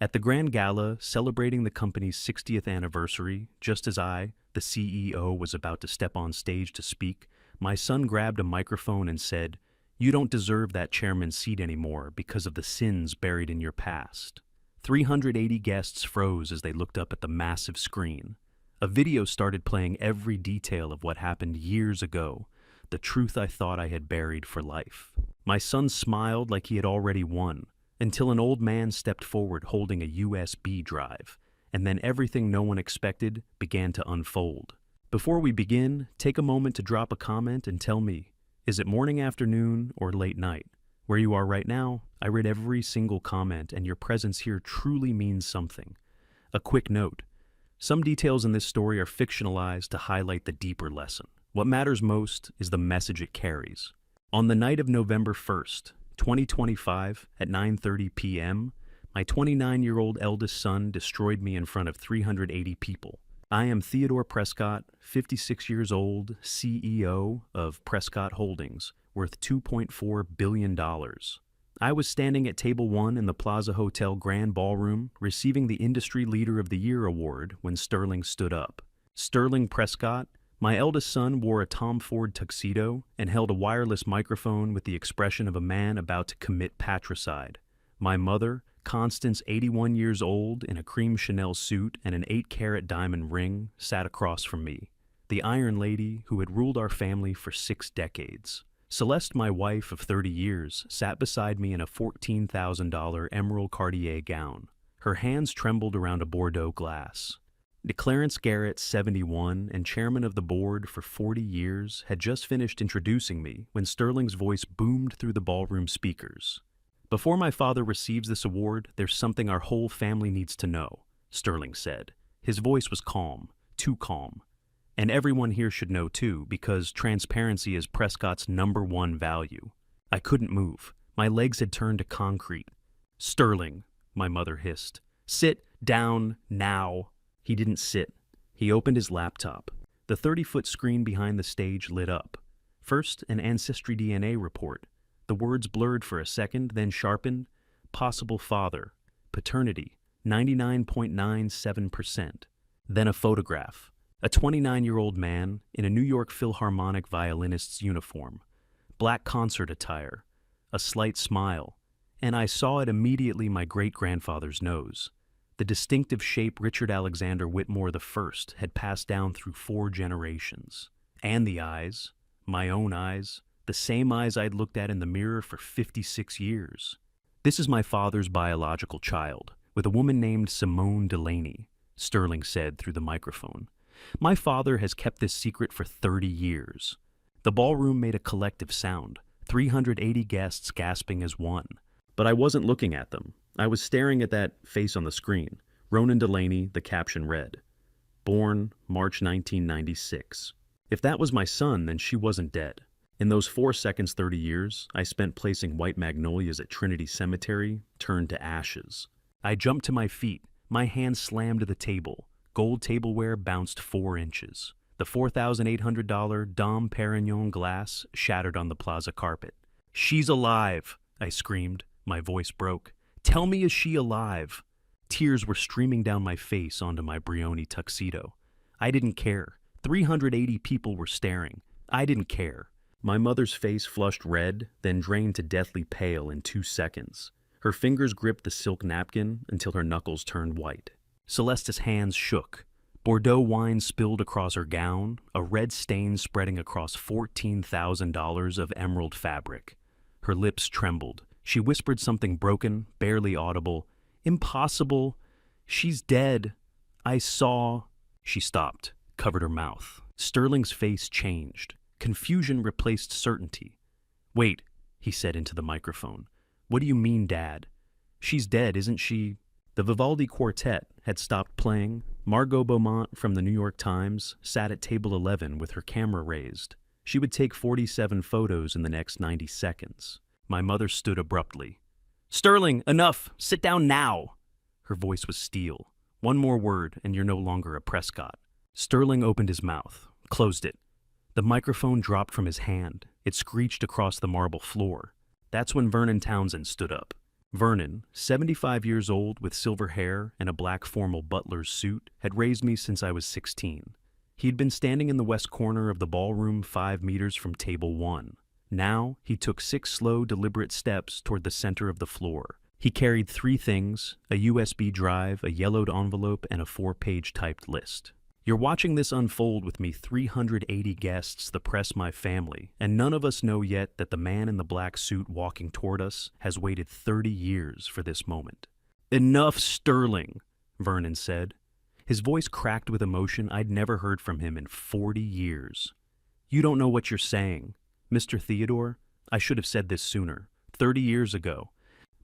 At the Grand Gala, celebrating the company's 60th anniversary, just as I, the CEO, was about to step on stage to speak, my son grabbed a microphone and said, "You don't deserve that chairman's seat anymore because of the sins buried in your past." 380 guests froze as they looked up at the massive screen. A video started playing every detail of what happened years ago, the truth I thought I had buried for life. My son smiled like he had already won, until an old man stepped forward holding a USB drive, and then everything no one expected began to unfold. Before we begin, take a moment to drop a comment and tell me, is it morning, afternoon, or late night? Where you are right now, I read every single comment, and your presence here truly means something. A quick note. Some details in this story are fictionalized to highlight the deeper lesson. What matters most is the message it carries. On the night of November 1st, 2025, at 9:30 p.m., my 29-year-old eldest son destroyed me in front of 380 people. I am Theodore Prescott, 56 years old, CEO of Prescott Holdings, worth $2.4 billion. I was standing at Table 1 in the Plaza Hotel Grand Ballroom, receiving the Industry Leader of the Year award when Sterling stood up. Sterling Prescott, my eldest son, wore a Tom Ford tuxedo and held a wireless microphone with the expression of a man about to commit patricide. My mother, Constance, 81 years old, in a cream Chanel suit and an 8-carat diamond ring, sat across from me, the Iron Lady who had ruled our family for 6 decades. Celeste, my wife of 30 years, sat beside me in a $14,000 emerald Cartier gown. Her hands trembled around a Bordeaux glass. Clarence Garrett, 71, and chairman of the board for 40 years, had just finished introducing me when Sterling's voice boomed through the ballroom speakers. "Before my father receives this award, there's something our whole family needs to know," Sterling said. His voice was calm, too calm. "And everyone here should know too, because transparency is Prescott's #1 value." I couldn't move. My legs had turned to concrete. "Sterling," my mother hissed. "Sit down now." He didn't sit. He opened his laptop. The 30-foot screen behind the stage lit up. First, an Ancestry DNA report. The words blurred for a second, then sharpened. Possible father. Paternity, 99.97%. Then a photograph. A 29-year-old man in a New York Philharmonic violinist's uniform. Black concert attire. A slight smile. And I saw it immediately, my great-grandfather's nose. The distinctive shape Richard Alexander Whitmore I had passed down through 4 generations. And the eyes, my own eyes, the same eyes I'd looked at in the mirror for 56 years. "This is my father's biological child, with a woman named Simone Delaney," Sterling said through the microphone. "My father has kept this secret for 30 years. The ballroom made a collective sound, 380 guests gasping as one. But I wasn't looking at them. I was staring at that face on the screen. Ronan Delaney, the caption read. Born March 1996. If that was my son, then she wasn't dead. In those 4 seconds 30 years, I spent placing white magnolias at Trinity Cemetery turned to ashes. I jumped to my feet. My hand slammed to the table. Gold tableware bounced 4 inches. The $4,800 Dom Perignon glass shattered on the plaza carpet. "She's alive!" I screamed. My voice broke. "Tell me, is she alive?" Tears were streaming down my face onto my Brioni tuxedo. I didn't care. 380 people were staring. I didn't care. My mother's face flushed red, then drained to deathly pale in 2 seconds. Her fingers gripped the silk napkin until her knuckles turned white. Celeste's hands shook. Bordeaux wine spilled across her gown, a red stain spreading across $14,000 of emerald fabric. Her lips trembled. She whispered something broken, barely audible. "Impossible. She's dead. I saw." She stopped, covered her mouth. Sterling's face changed. Confusion replaced certainty. "Wait," he said into the microphone. "What do you mean, Dad? She's dead, isn't she?" The Vivaldi Quartet had stopped playing. Margot Beaumont from the New York Times sat at table 11 with her camera raised. She would take 47 photos in the next 90 seconds. My mother stood abruptly. "Sterling, enough! Sit down now!" Her voice was steel. "One more word, and you're no longer a Prescott." Sterling opened his mouth, closed it. The microphone dropped from his hand. It screeched across the marble floor. That's when Vernon Townsend stood up. Vernon, 75 years old with silver hair and a black formal butler's suit, had raised me since I was 16. He'd been standing in the west corner of the ballroom 5 meters from table 1. Now, he took 6 slow, deliberate steps toward the center of the floor. He carried 3 things: a USB drive, a yellowed envelope, and a 4-page typed list. You're watching this unfold with me, 380 guests, the press, my family, and none of us know yet that the man in the black suit walking toward us has waited 30 years for this moment. "Enough, Sterling," Vernon said. His voice cracked with emotion I'd never heard from him in 40 years. "You don't know what you're saying. Mr. Theodore, I should have said this sooner. 30 years ago."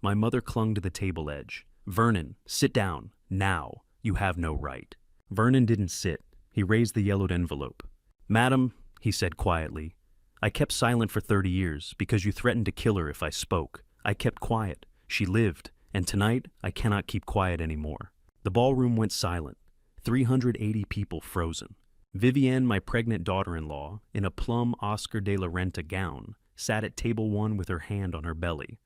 My mother clung to the table edge. "Vernon, sit down. Now. You have no right." Vernon didn't sit. He raised the yellowed envelope. "Madam," he said quietly, "I kept silent for 30 years because you threatened to kill her if I spoke. I kept quiet. She lived, and tonight I cannot keep quiet anymore." The ballroom went silent. 380 people frozen. Vivienne, my pregnant daughter-in-law, in a plum Oscar de la Renta gown, sat at table 1 with her hand on her belly.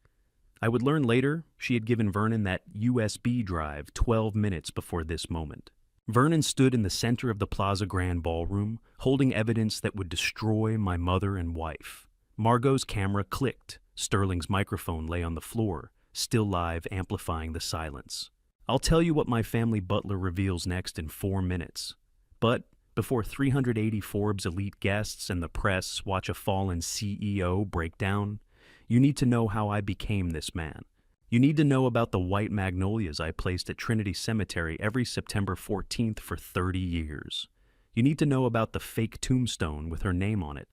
I would learn later she had given Vernon that USB drive 12 minutes before this moment. Vernon stood in the center of the Plaza Grand ballroom, holding evidence that would destroy my mother and wife. Margot's camera clicked. Sterling's microphone lay on the floor, still live, amplifying the silence. I'll tell you what my family butler reveals next in 4 minutes. But before 380 Forbes elite guests and the press watch a fallen CEO break down, you need to know how I became this man. You need to know about the white magnolias I placed at Trinity Cemetery every September 14th for 30 years. You need to know about the fake tombstone with her name on it.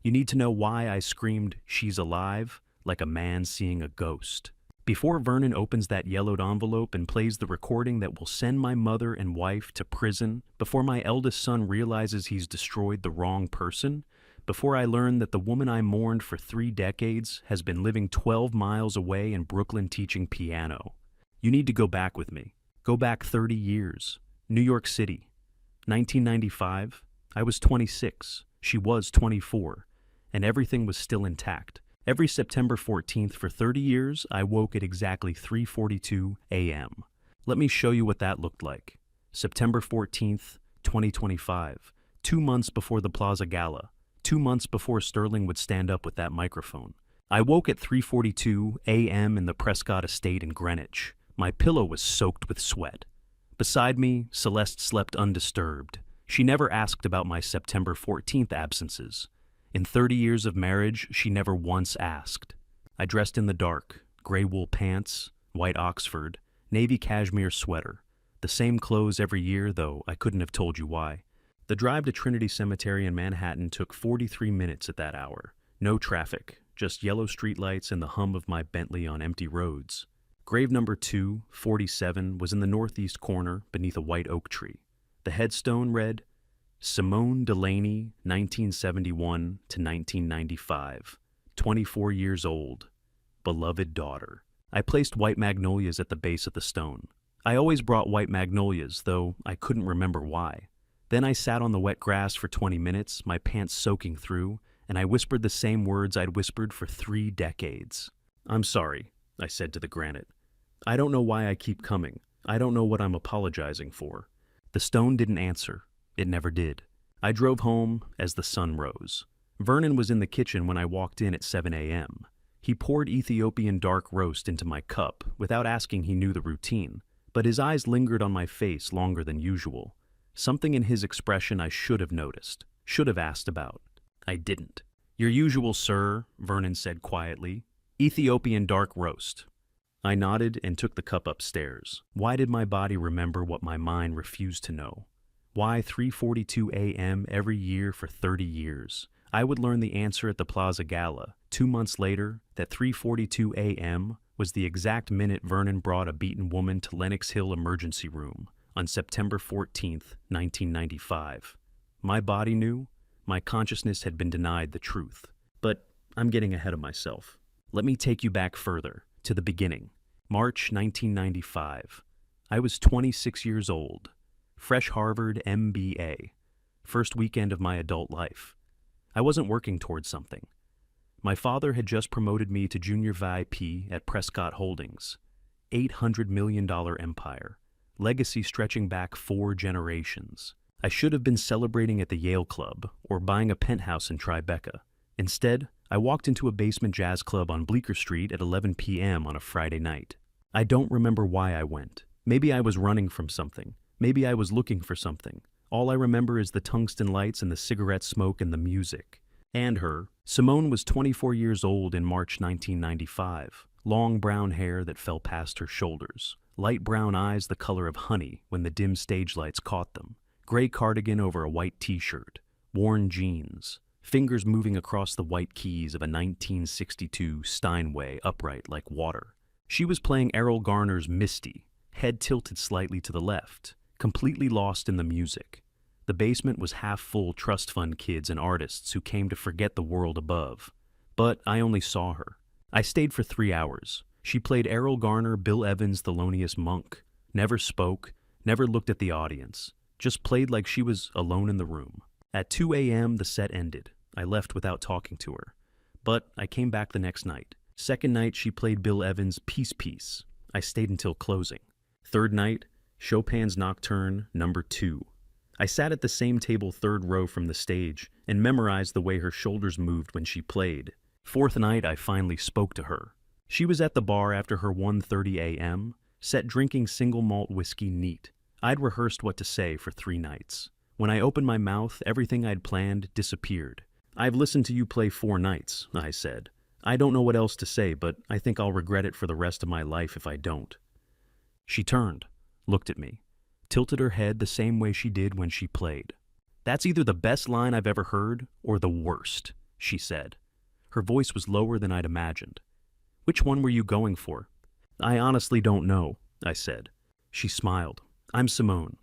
You need to know why I screamed, "She's alive," like a man seeing a ghost. Before Vernon opens that yellowed envelope and plays the recording that will send my mother and wife to prison, before my eldest son realizes he's destroyed the wrong person, before I learn that the woman I mourned for 3 decades has been living 12 miles away in Brooklyn teaching piano. You need to go back with me. Go back 30 years. New York City. 1995. I was 26. She was 24. And everything was still intact. Every September 14th for 30 years, I woke at exactly 3:42 a.m. Let me show you what that looked like. September 14th, 2025. 2 months before the Plaza Gala. 2 months before Sterling would stand up with that microphone. I woke at 3:42 a.m. in the Prescott estate in Greenwich. My pillow was soaked with sweat. Beside me, Celeste slept undisturbed. She never asked about my September 14th absences. In 30 years of marriage, she never once asked. I dressed in the dark, gray wool pants, white Oxford, navy cashmere sweater. The same clothes every year, though I couldn't have told you why. The drive to Trinity Cemetery in Manhattan took 43 minutes at that hour. No traffic, just yellow streetlights and the hum of my Bentley on empty roads. Grave number 247 was in the northeast corner beneath a white oak tree. The headstone read, Simone Delaney, 1971 to 1995, 24 years old, beloved daughter. I placed white magnolias at the base of the stone. I always brought white magnolias, though I couldn't remember why. Then I sat on the wet grass for 20 minutes, my pants soaking through, and I whispered the same words I'd whispered for 3 decades. "I'm sorry," I said to the granite. "I don't know why I keep coming. I don't know what I'm apologizing for." The stone didn't answer. It never did. I drove home as the sun rose. Vernon was in the kitchen when I walked in at 7 a.m. He poured Ethiopian dark roast into my cup without asking. He knew the routine, but his eyes lingered on my face longer than usual. Something in his expression I should have noticed, should have asked about. I didn't. "Your usual, sir," Vernon said quietly. "Ethiopian dark roast." I nodded and took the cup upstairs. Why did my body remember what my mind refused to know? Why 3:42 a.m. every year for 30 years? I would learn the answer at the Plaza Gala 2 months later, that 3:42 a.m. was the exact minute Vernon brought a beaten woman to Lenox Hill emergency room on September 14th, 1995. My body knew. My consciousness had been denied the truth. But I'm getting ahead of myself. Let me take you back further, to the beginning. March 1995. I was 26 years old. Fresh Harvard MBA. First weekend of my adult life. I wasn't working towards something. My father had just promoted me to junior VIP at Prescott Holdings. $800 million empire. Legacy stretching back 4 generations. I should have been celebrating at the Yale Club or buying a penthouse in Tribeca. Instead, I walked into a basement jazz club on Bleecker Street at 11 p.m. on a Friday night. I don't remember why I went. Maybe I was running from something. Maybe I was looking for something. All I remember is the tungsten lights and the cigarette smoke and the music. And her. Simone was 24 years old in March 1995. Long brown hair that fell past her shoulders. Light brown eyes the color of honey when the dim stage lights caught them. Gray cardigan over a white t-shirt. Worn jeans. Fingers moving across the white keys of a 1962 Steinway upright like water. She was playing Errol Garner's Misty, head tilted slightly to the left, completely lost in the music. The basement was half full trust fund kids and artists who came to forget the world above. But I only saw her. I stayed for 3 hours. She played Errol Garner, Bill Evans, Thelonious Monk. Never spoke, never looked at the audience. Just played like she was alone in the room. At 2 a.m. the set ended. I left without talking to her. But I came back the next night. Second night she played Bill Evans' Peace Piece. I stayed until closing. Third night, Chopin's Nocturne No. 2. I sat at the same table 3rd row from the stage and memorized the way her shoulders moved when she played. Fourth night I finally spoke to her. She was at the bar after her 1:30 a.m., set drinking single malt whiskey neat. I'd rehearsed what to say for 3 nights. When I opened my mouth, everything I'd planned disappeared. "I've listened to you play 4 nights," I said. "I don't know what else to say, but I think I'll regret it for the rest of my life if I don't." She turned, looked at me, tilted her head the same way she did when she played. "That's either the best line I've ever heard or the worst," she said. Her voice was lower than I'd imagined. "Which one were you going for?" "I honestly don't know," I said. She smiled. "I'm Simone."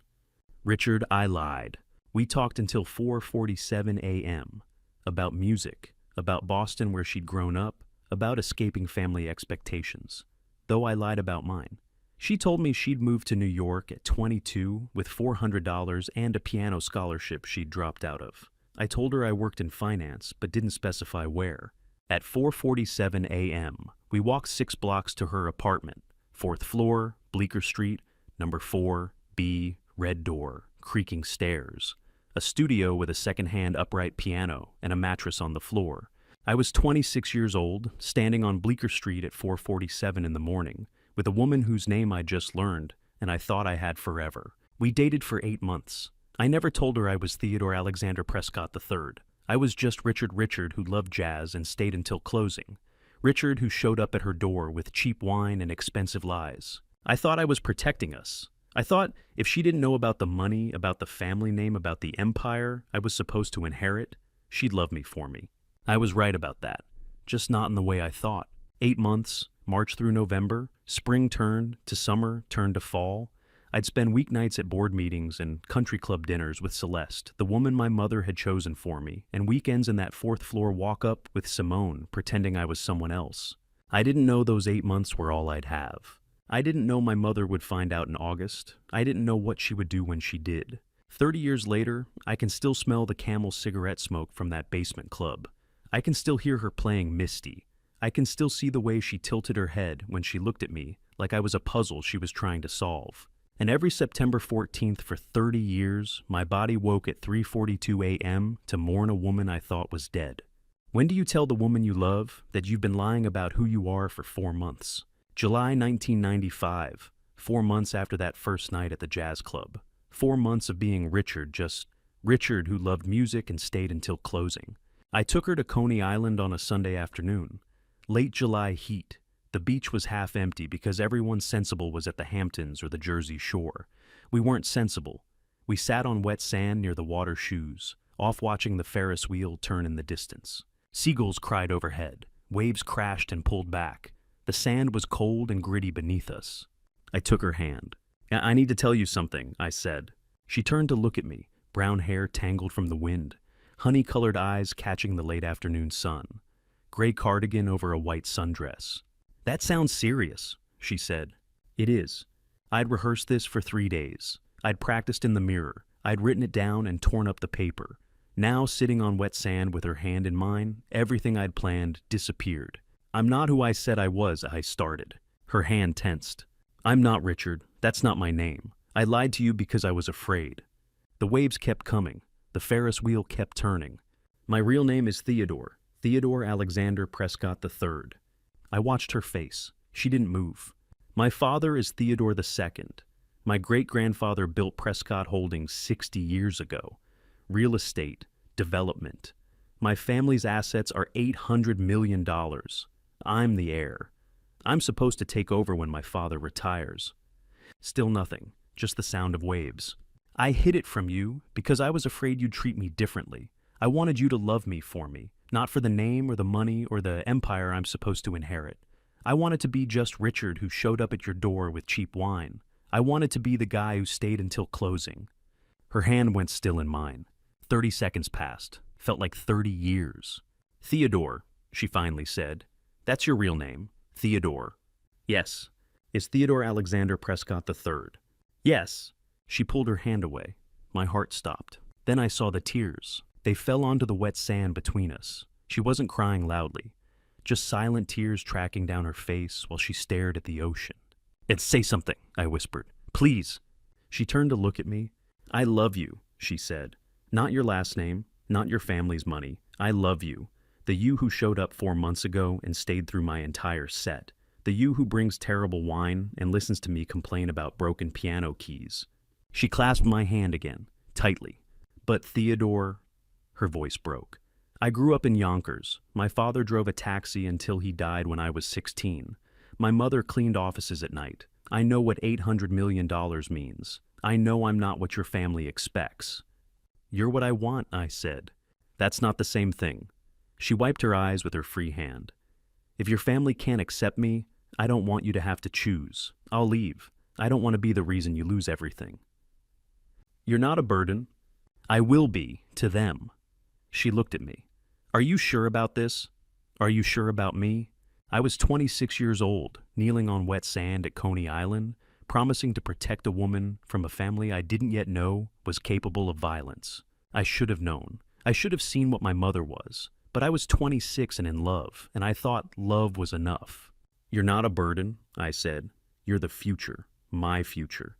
"Richard, I lied. We talked until 4:47 a.m. About music, about Boston where she'd grown up, about escaping family expectations. Though I lied about mine. She told me she'd moved to New York at 22 with $400 and a piano scholarship she'd dropped out of. I told her I worked in finance, but didn't specify where. At 4:47 a.m., we walked 6 blocks to her apartment, 4th floor, Bleecker Street, number 4, B, red door, creaking stairs. A studio with a second-hand upright piano and a mattress on the floor. I was 26 years old, standing on Bleecker Street at 4:47 in the morning, with a woman whose name I'd just learned, and I thought I had forever. We dated for 8 months. I never told her I was Theodore Alexander Prescott III. I was just Richard who loved jazz and stayed until closing. Richard who showed up at her door with cheap wine and expensive lies. I thought I was protecting us. I thought if she didn't know about the money, about the family name, about the empire I was supposed to inherit, she'd love me for me. I was right about that, just not in the way I thought. 8 months, March through November, spring turned to summer, turned to fall. I'd spend weeknights at board meetings and country club dinners with Celeste, the woman my mother had chosen for me, and weekends in that 4th floor walk-up with Simone, pretending I was someone else. I didn't know those 8 months were all I'd have. I didn't know my mother would find out in August. I didn't know what she would do when she did. 30 years later, I can still smell the Camel cigarette smoke from that basement club. I can still hear her playing Misty. I can still see the way she tilted her head when she looked at me, like I was a puzzle she was trying to solve. And every September 14th for 30 years, my body woke at 3:42 a.m. to mourn a woman I thought was dead. When do you tell the woman you love that you've been lying about who you are for 4 months? July 1995, 4 months after that first night at the jazz club. 4 months of being Richard, just Richard who loved music and stayed until closing. I took her to Coney Island on a Sunday afternoon. Late July heat. The beach was half empty because everyone sensible was at the Hamptons or the Jersey Shore. We weren't sensible. We sat on wet sand near the water shoes, off watching the Ferris wheel turn in the distance. Seagulls cried overhead. Waves crashed and pulled back. The sand was cold and gritty beneath us. I took her hand. "I need to tell you something," I said. She turned to look at me, brown hair tangled from the wind, honey-colored eyes catching the late afternoon sun, gray cardigan over a white sundress. "That sounds serious," she said. "It is. I'd rehearsed this for 3 days. I'd practiced in the mirror. I'd written it down and torn up the paper. Now, sitting on wet sand with her hand in mine, everything I'd planned disappeared. I'm not who I said I was, I started. Her hand tensed. I'm not Richard. That's not my name. I lied to you because I was afraid. The waves kept coming. The Ferris wheel kept turning. My real name is Theodore. Theodore Alexander Prescott III. I watched her face. She didn't move. My father is Theodore II. My great-grandfather built Prescott Holdings 60 years ago. Real estate, development. My family's assets are $800 million. I'm the heir. I'm supposed to take over when my father retires. Still nothing, just the sound of waves. I hid it from you because I was afraid you'd treat me differently. I wanted you to love me for me, not for the name or the money or the empire I'm supposed to inherit. I wanted to be just Richard who showed up at your door with cheap wine. I wanted to be the guy who stayed until closing. Her hand went still in mine. 30 seconds passed. Felt like 30 years. Theodore, she finally said. That's your real name, Theodore. Yes. Is Theodore Alexander Prescott III? Yes. She pulled her hand away. My heart stopped. Then I saw the tears. They fell onto the wet sand between us. She wasn't crying loudly, just silent tears tracking down her face while she stared at the ocean. Say something, I whispered. Please. She turned to look at me. I love you, she said. Not your last name, not your family's money. I love you. The you who showed up 4 months ago and stayed through my entire set. The you who brings terrible wine and listens to me complain about broken piano keys. She clasped my hand again, tightly. But Theodore, her voice broke. I grew up in Yonkers. My father drove a taxi until he died when I was 16. My mother cleaned offices at night. I know what $800 million means. I know I'm not what your family expects. You're what I want, I said. That's not the same thing. She wiped her eyes with her free hand. If your family can't accept me, I don't want you to have to choose. I'll leave. I don't want to be the reason you lose everything. You're not a burden. I will be, to them. She looked at me. Are you sure about this? Are you sure about me? I was 26 years old, kneeling on wet sand at Coney Island, promising to protect a woman from a family I didn't yet know was capable of violence. I should have known. I should have seen what my mother was. But I was 26 and in love, and I thought love was enough. You're not a burden, I said. You're the future, my future.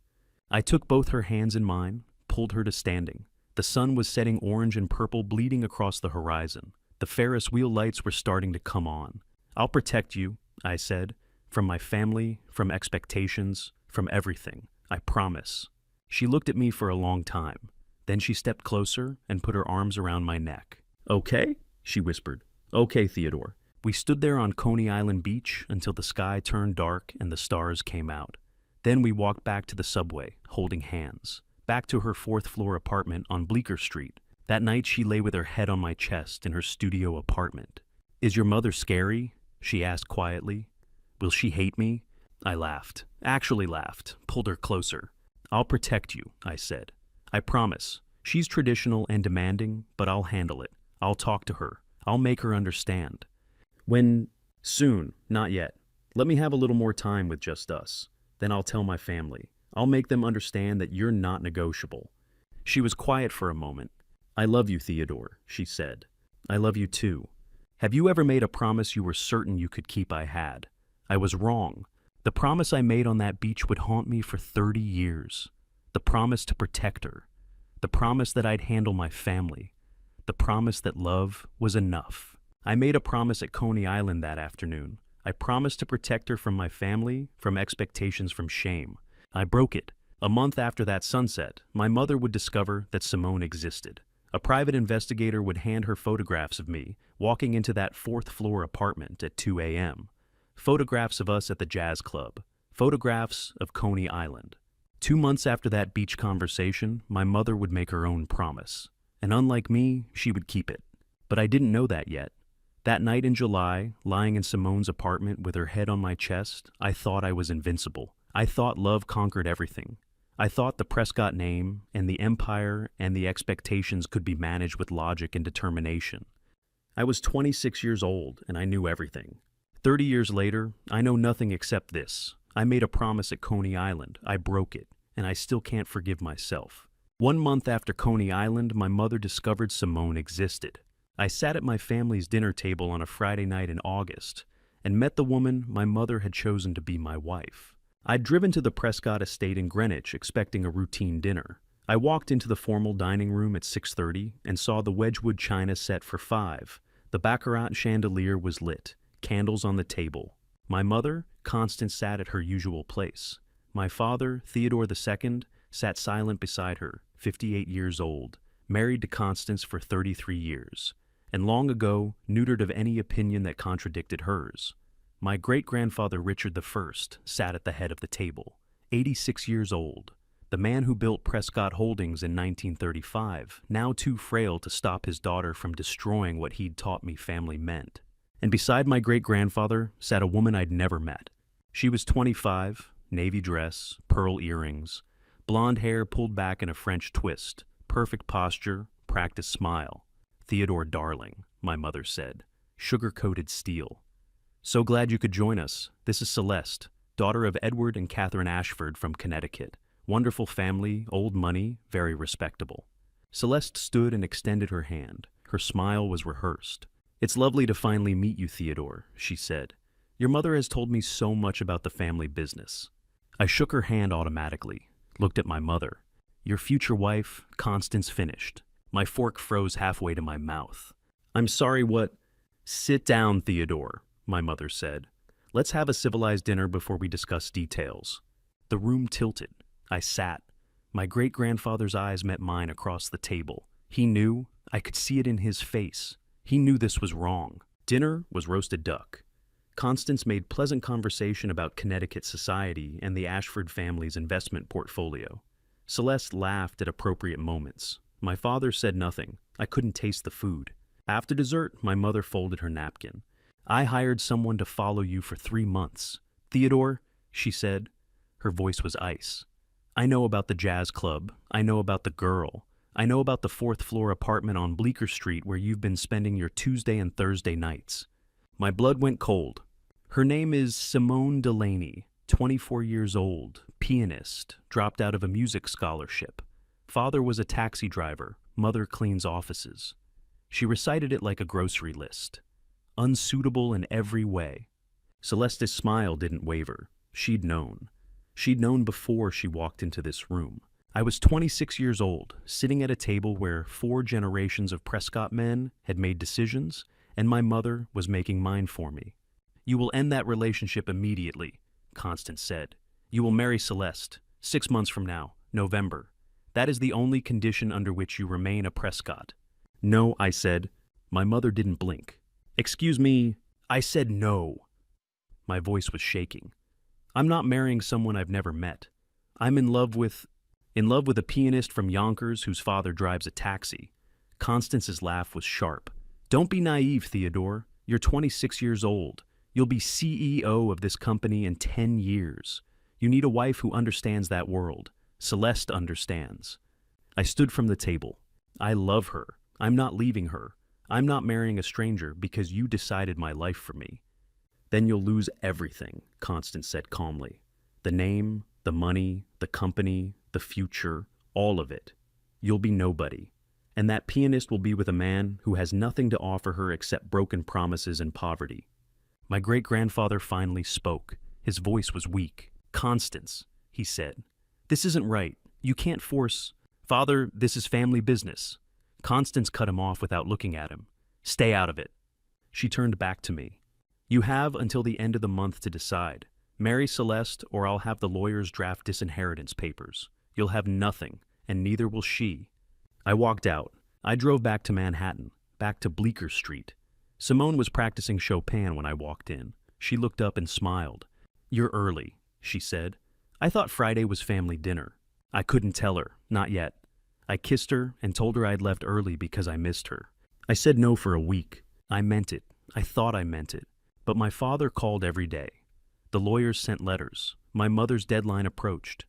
I took both her hands in mine, pulled her to standing. The sun was setting orange and purple, bleeding across the horizon. The Ferris wheel lights were starting to come on. I'll protect you, I said, from my family, from expectations, from everything. I promise. She looked at me for a long time. Then she stepped closer and put her arms around my neck. Okay? She whispered. Okay, Theodore. We stood there on Coney Island beach until the sky turned dark and the stars came out. Then we walked back to the subway, holding hands. Back to her 4th-floor apartment on Bleecker Street. That night she lay with her head on my chest in her studio apartment. Is your mother scary? She asked quietly. Will she hate me? I laughed. Actually laughed. Pulled her closer. I'll protect you, I said. I promise. She's traditional and demanding, but I'll handle it. I'll talk to her. I'll make her understand. When? Soon, not yet. Let me have a little more time with just us. Then I'll tell my family. I'll make them understand that you're not negotiable. She was quiet for a moment. I love you, Theodore, she said. I love you too. Have you ever made a promise you were certain you could keep? I had. I was wrong. The promise I made on that beach would haunt me for 30 years. The promise to protect her. The promise that I'd handle my family. The promise that love was enough. I made a promise at Coney Island that afternoon. I promised to protect her from my family, from expectations, from shame. I broke it. A month after that sunset, my mother would discover that Simone existed. A private investigator would hand her photographs of me walking into that 4th-floor apartment at 2 a.m. Photographs of us at the jazz club. Photographs of Coney Island. 2 months after that beach conversation, my mother would make her own promise. And unlike me, she would keep it. But I didn't know that yet. That night in July, lying in Simone's apartment with her head on my chest, I thought I was invincible. I thought love conquered everything. I thought the Prescott name and the empire and the expectations could be managed with logic and determination. I was 26 years old and I knew everything. 30 years later, I know nothing except this. I made a promise at Coney Island. I broke it, and I still can't forgive myself. One month after Coney Island, my mother discovered Simone existed. I sat at my family's dinner table on a Friday night in August and met the woman my mother had chosen to be my wife. I'd driven to the Prescott estate in Greenwich expecting a routine dinner. I walked into the formal dining room at 6:30 and saw the Wedgwood china set for 5. The baccarat chandelier was lit, candles on the table. My mother, Constance, sat at her usual place. My father, Theodore II, sat silent beside her, 58 years old, married to Constance for 33 years, and long ago neutered of any opinion that contradicted hers. My great-grandfather Richard I sat at the head of the table, 86 years old, the man who built Prescott Holdings in 1935, now too frail to stop his daughter from destroying what he'd taught me family meant. And beside my great-grandfather sat a woman I'd never met. She was 25, navy dress, pearl earrings, blonde hair pulled back in a French twist, perfect posture, practiced smile. Theodore darling, my mother said, sugar-coated steel. So glad you could join us. This is Celeste, daughter of Edward and Catherine Ashford from Connecticut. Wonderful family, old money, very respectable. Celeste stood and extended her hand. Her smile was rehearsed. It's lovely to finally meet you, Theodore, she said. Your mother has told me so much about the family business. I shook her hand automatically, looked at my mother. Your future wife, Constance, finished. My fork froze halfway to my mouth. I'm sorry, what? Sit down, Theodore, my mother said. Let's have a civilized dinner before we discuss details. The room tilted. I sat. My great-grandfather's eyes met mine across the table. He knew. I could see it in his face. He knew this was wrong. Dinner was roasted duck. Constance made pleasant conversation about Connecticut society and the Ashford family's investment portfolio. Celeste laughed at appropriate moments. My father said nothing. I couldn't taste the food. After dessert, my mother folded her napkin. I hired someone to follow you for 3 months. Theodore, she said. Her voice was ice. I know about the jazz club. I know about the girl. I know about the 4th-floor apartment on Bleecker Street where you've been spending your Tuesday and Thursday nights. My blood went cold. Her name is Simone Delaney, 24 years old, pianist, dropped out of a music scholarship. Father was a taxi driver, mother cleans offices. She recited it like a grocery list. Unsuitable in every way. Celeste's smile didn't waver. She'd known. She'd known before she walked into this room. I was 26 years old, sitting at a table where 4 generations of Prescott men had made decisions, and my mother was making mine for me. You will end that relationship immediately, Constance said. You will marry Celeste, 6 months from now, November. That is the only condition under which you remain a Prescott. No, I said. My mother didn't blink. Excuse me, I said no. My voice was shaking. I'm not marrying someone I've never met. I'm in love with a pianist from Yonkers whose father drives a taxi. Constance's laugh was sharp. Don't be naive, Theodore. You're 26 years old. You'll be CEO of this company in 10 years. You need a wife who understands that world. Celeste understands. I stood from the table. I love her. I'm not leaving her. I'm not marrying a stranger because you decided my life for me. Then you'll lose everything, Constance said calmly. The name, the money, the company, the future, all of it. You'll be nobody. And that pianist will be with a man who has nothing to offer her except broken promises and poverty. My great-grandfather finally spoke. His voice was weak. Constance, he said, this isn't right. You can't force... Father, this is family business. Constance cut him off without looking at him. Stay out of it. She turned back to me. You have until the end of the month to decide. Marry Celeste or I'll have the lawyers draft disinheritance papers. You'll have nothing, and neither will she. I walked out. I drove back to Manhattan, back to Bleecker Street. Simone was practicing Chopin when I walked in. She looked up and smiled. You're early, she said. I thought Friday was family dinner. I couldn't tell her, not yet. I kissed her and told her I'd left early because I missed her. I said no for a week. I meant it. I thought I meant it. But my father called every day. The lawyers sent letters. My mother's deadline approached.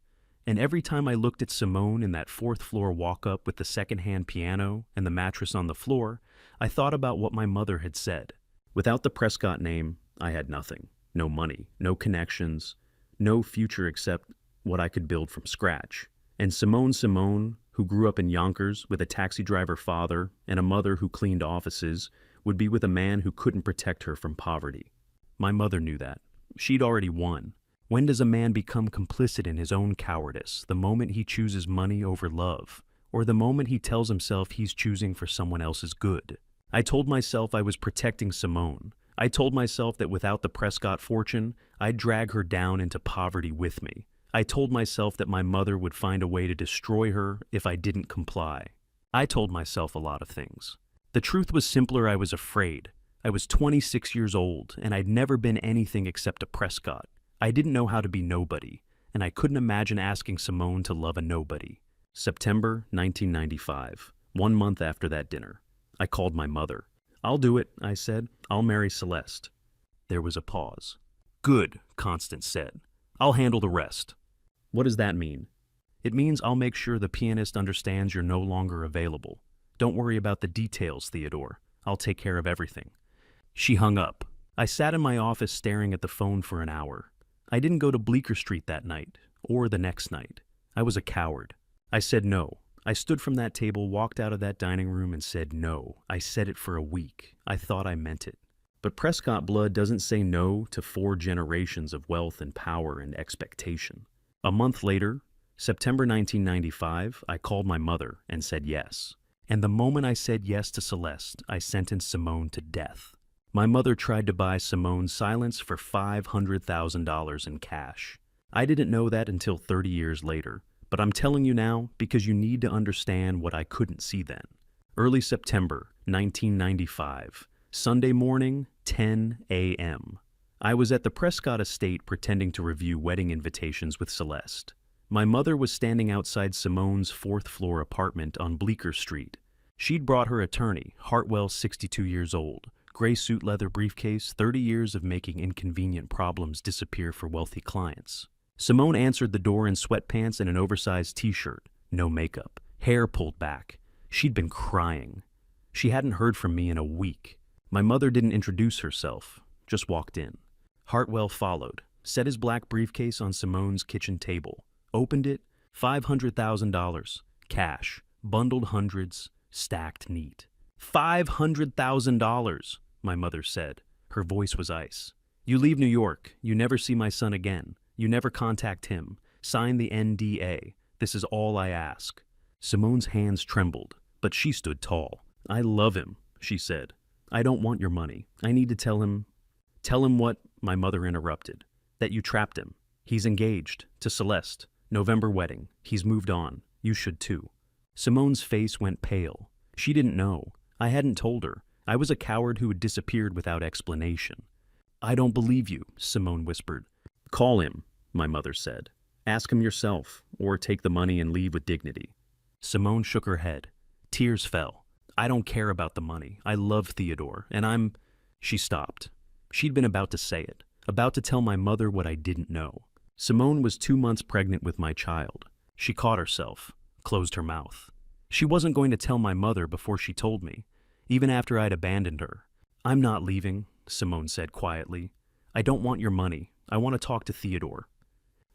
And every time I looked at Simone in that 4th-floor walk-up with the second-hand piano and the mattress on the floor, I thought about what my mother had said. Without the Prescott name, I had nothing. No money, no connections, no future except what I could build from scratch. And Simone, who grew up in Yonkers with a taxi driver father and a mother who cleaned offices, would be with a man who couldn't protect her from poverty. My mother knew that. She'd already won. When does a man become complicit in his own cowardice? The moment he chooses money over love, or the moment he tells himself he's choosing for someone else's good? I told myself I was protecting Simone. I told myself that without the Prescott fortune, I'd drag her down into poverty with me. I told myself that my mother would find a way to destroy her if I didn't comply. I told myself a lot of things. The truth was simpler. I was afraid. I was 26 years old, and I'd never been anything except a Prescott. I didn't know how to be nobody, and I couldn't imagine asking Simone to love a nobody. September 1995, 1 month after that dinner. I called my mother. "I'll do it," I said. "I'll marry Celeste." There was a pause. "Good," Constance said. "I'll handle the rest." "What does that mean?" "It means I'll make sure the pianist understands you're no longer available. Don't worry about the details, Theodore. I'll take care of everything." She hung up. I sat in my office staring at the phone for an hour. I didn't go to Bleecker Street that night, or the next night. I was a coward. I said no. I stood from that table, walked out of that dining room, and said no. I said it for a week. I thought I meant it. But Prescott blood doesn't say no to 4 generations of wealth and power and expectation. A month later, September 1995, I called my mother and said yes. And the moment I said yes to Celeste, I sentenced Simone to death. My mother tried to buy Simone's silence for $500,000 in cash. I didn't know that until 30 years later. But I'm telling you now because you need to understand what I couldn't see then. Early September 1995, Sunday morning, 10 a.m. I was at the Prescott estate pretending to review wedding invitations with Celeste. My mother was standing outside Simone's 4th-floor apartment on Bleecker Street. She'd brought her attorney, Hartwell, 62 years old, gray suit leather briefcase, 30 years of making inconvenient problems disappear for wealthy clients. Simone answered the door in sweatpants and an oversized t-shirt, no makeup, hair pulled back. She'd been crying. She hadn't heard from me in a week. My mother didn't introduce herself, just walked in. Hartwell followed, set his black briefcase on Simone's kitchen table, opened it, $500,000, cash, bundled hundreds, stacked neat. $500,000, my mother said. Her voice was ice. "You leave New York. You never see my son again. You never contact him. Sign the NDA. This is all I ask." Simone's hands trembled, but she stood tall. "I love him," she said. "I don't want your money. I need to tell him—" "Tell him what?" my mother interrupted. "That you trapped him. He's engaged to Celeste. November wedding. He's moved on. You should too." Simone's face went pale. She didn't know. I hadn't told her. I was a coward who had disappeared without explanation. "I don't believe you," Simone whispered. "Call him," my mother said. "Ask him yourself, or take the money and leave with dignity." Simone shook her head. Tears fell. "I don't care about the money. I love Theodore, and She stopped. She'd been about to say it, about to tell my mother what I didn't know. Simone was 2 months pregnant with my child. She caught herself, closed her mouth. She wasn't going to tell my mother before she told me, even after I'd abandoned her. "I'm not leaving," Simone said quietly. "I don't want your money. I want to talk to Theodore."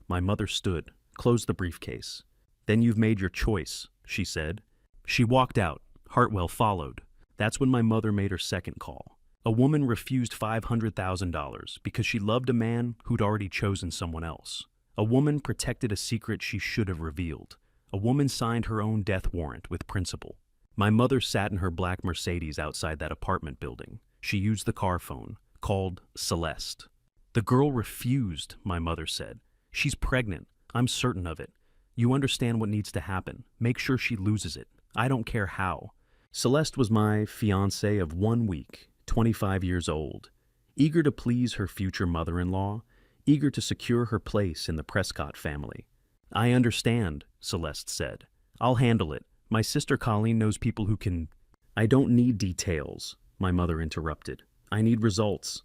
My mother stood, closed the briefcase. "Then you've made your choice," she said. She walked out. Hartwell followed. That's when my mother made her second call. A woman refused $500,000 because she loved a man who'd already chosen someone else. A woman protected a secret she should have revealed. A woman signed her own death warrant with principle. My mother sat in her black Mercedes outside that apartment building. She used the car phone, called Celeste. "The girl refused," my mother said. "She's pregnant. I'm certain of it. You understand what needs to happen. Make sure she loses it. I don't care how." Celeste was my fiancée of 1 week, 25 years old, eager to please her future mother-in-law, eager to secure her place in the Prescott family. "I understand," Celeste said. "I'll handle it. My sister Colleen knows people who can—" "I don't need details," my mother interrupted. "I need results."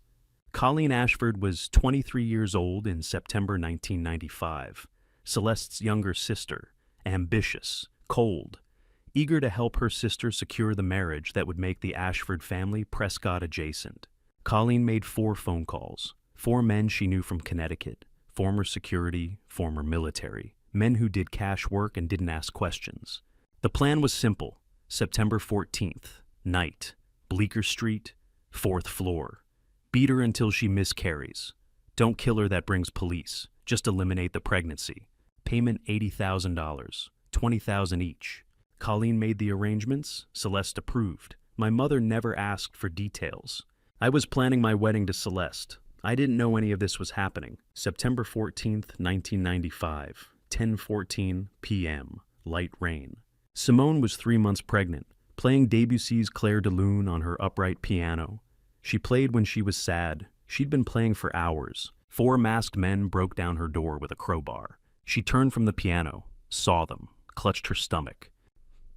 Colleen Ashford was 23 years old in September 1995, Celeste's younger sister, ambitious, cold, eager to help her sister secure the marriage that would make the Ashford family Prescott adjacent. Colleen made 4 phone calls, 4 men she knew from Connecticut, former security, former military, men who did cash work and didn't ask questions. The plan was simple. September 14th, night, Bleecker Street, 4th floor. Beat her until she miscarries. Don't kill her, that brings police. Just eliminate the pregnancy. Payment $80,000, $20,000 each. Colleen made the arrangements. Celeste approved. My mother never asked for details. I was planning my wedding to Celeste. I didn't know any of this was happening. September 14th, 1995, 10:14 p.m., light rain. Simone was 3 months pregnant, playing Debussy's Clair de Lune on her upright piano. She played when she was sad. She'd been playing for hours. 4 masked men broke down her door with a crowbar. She turned from the piano, saw them, clutched her stomach.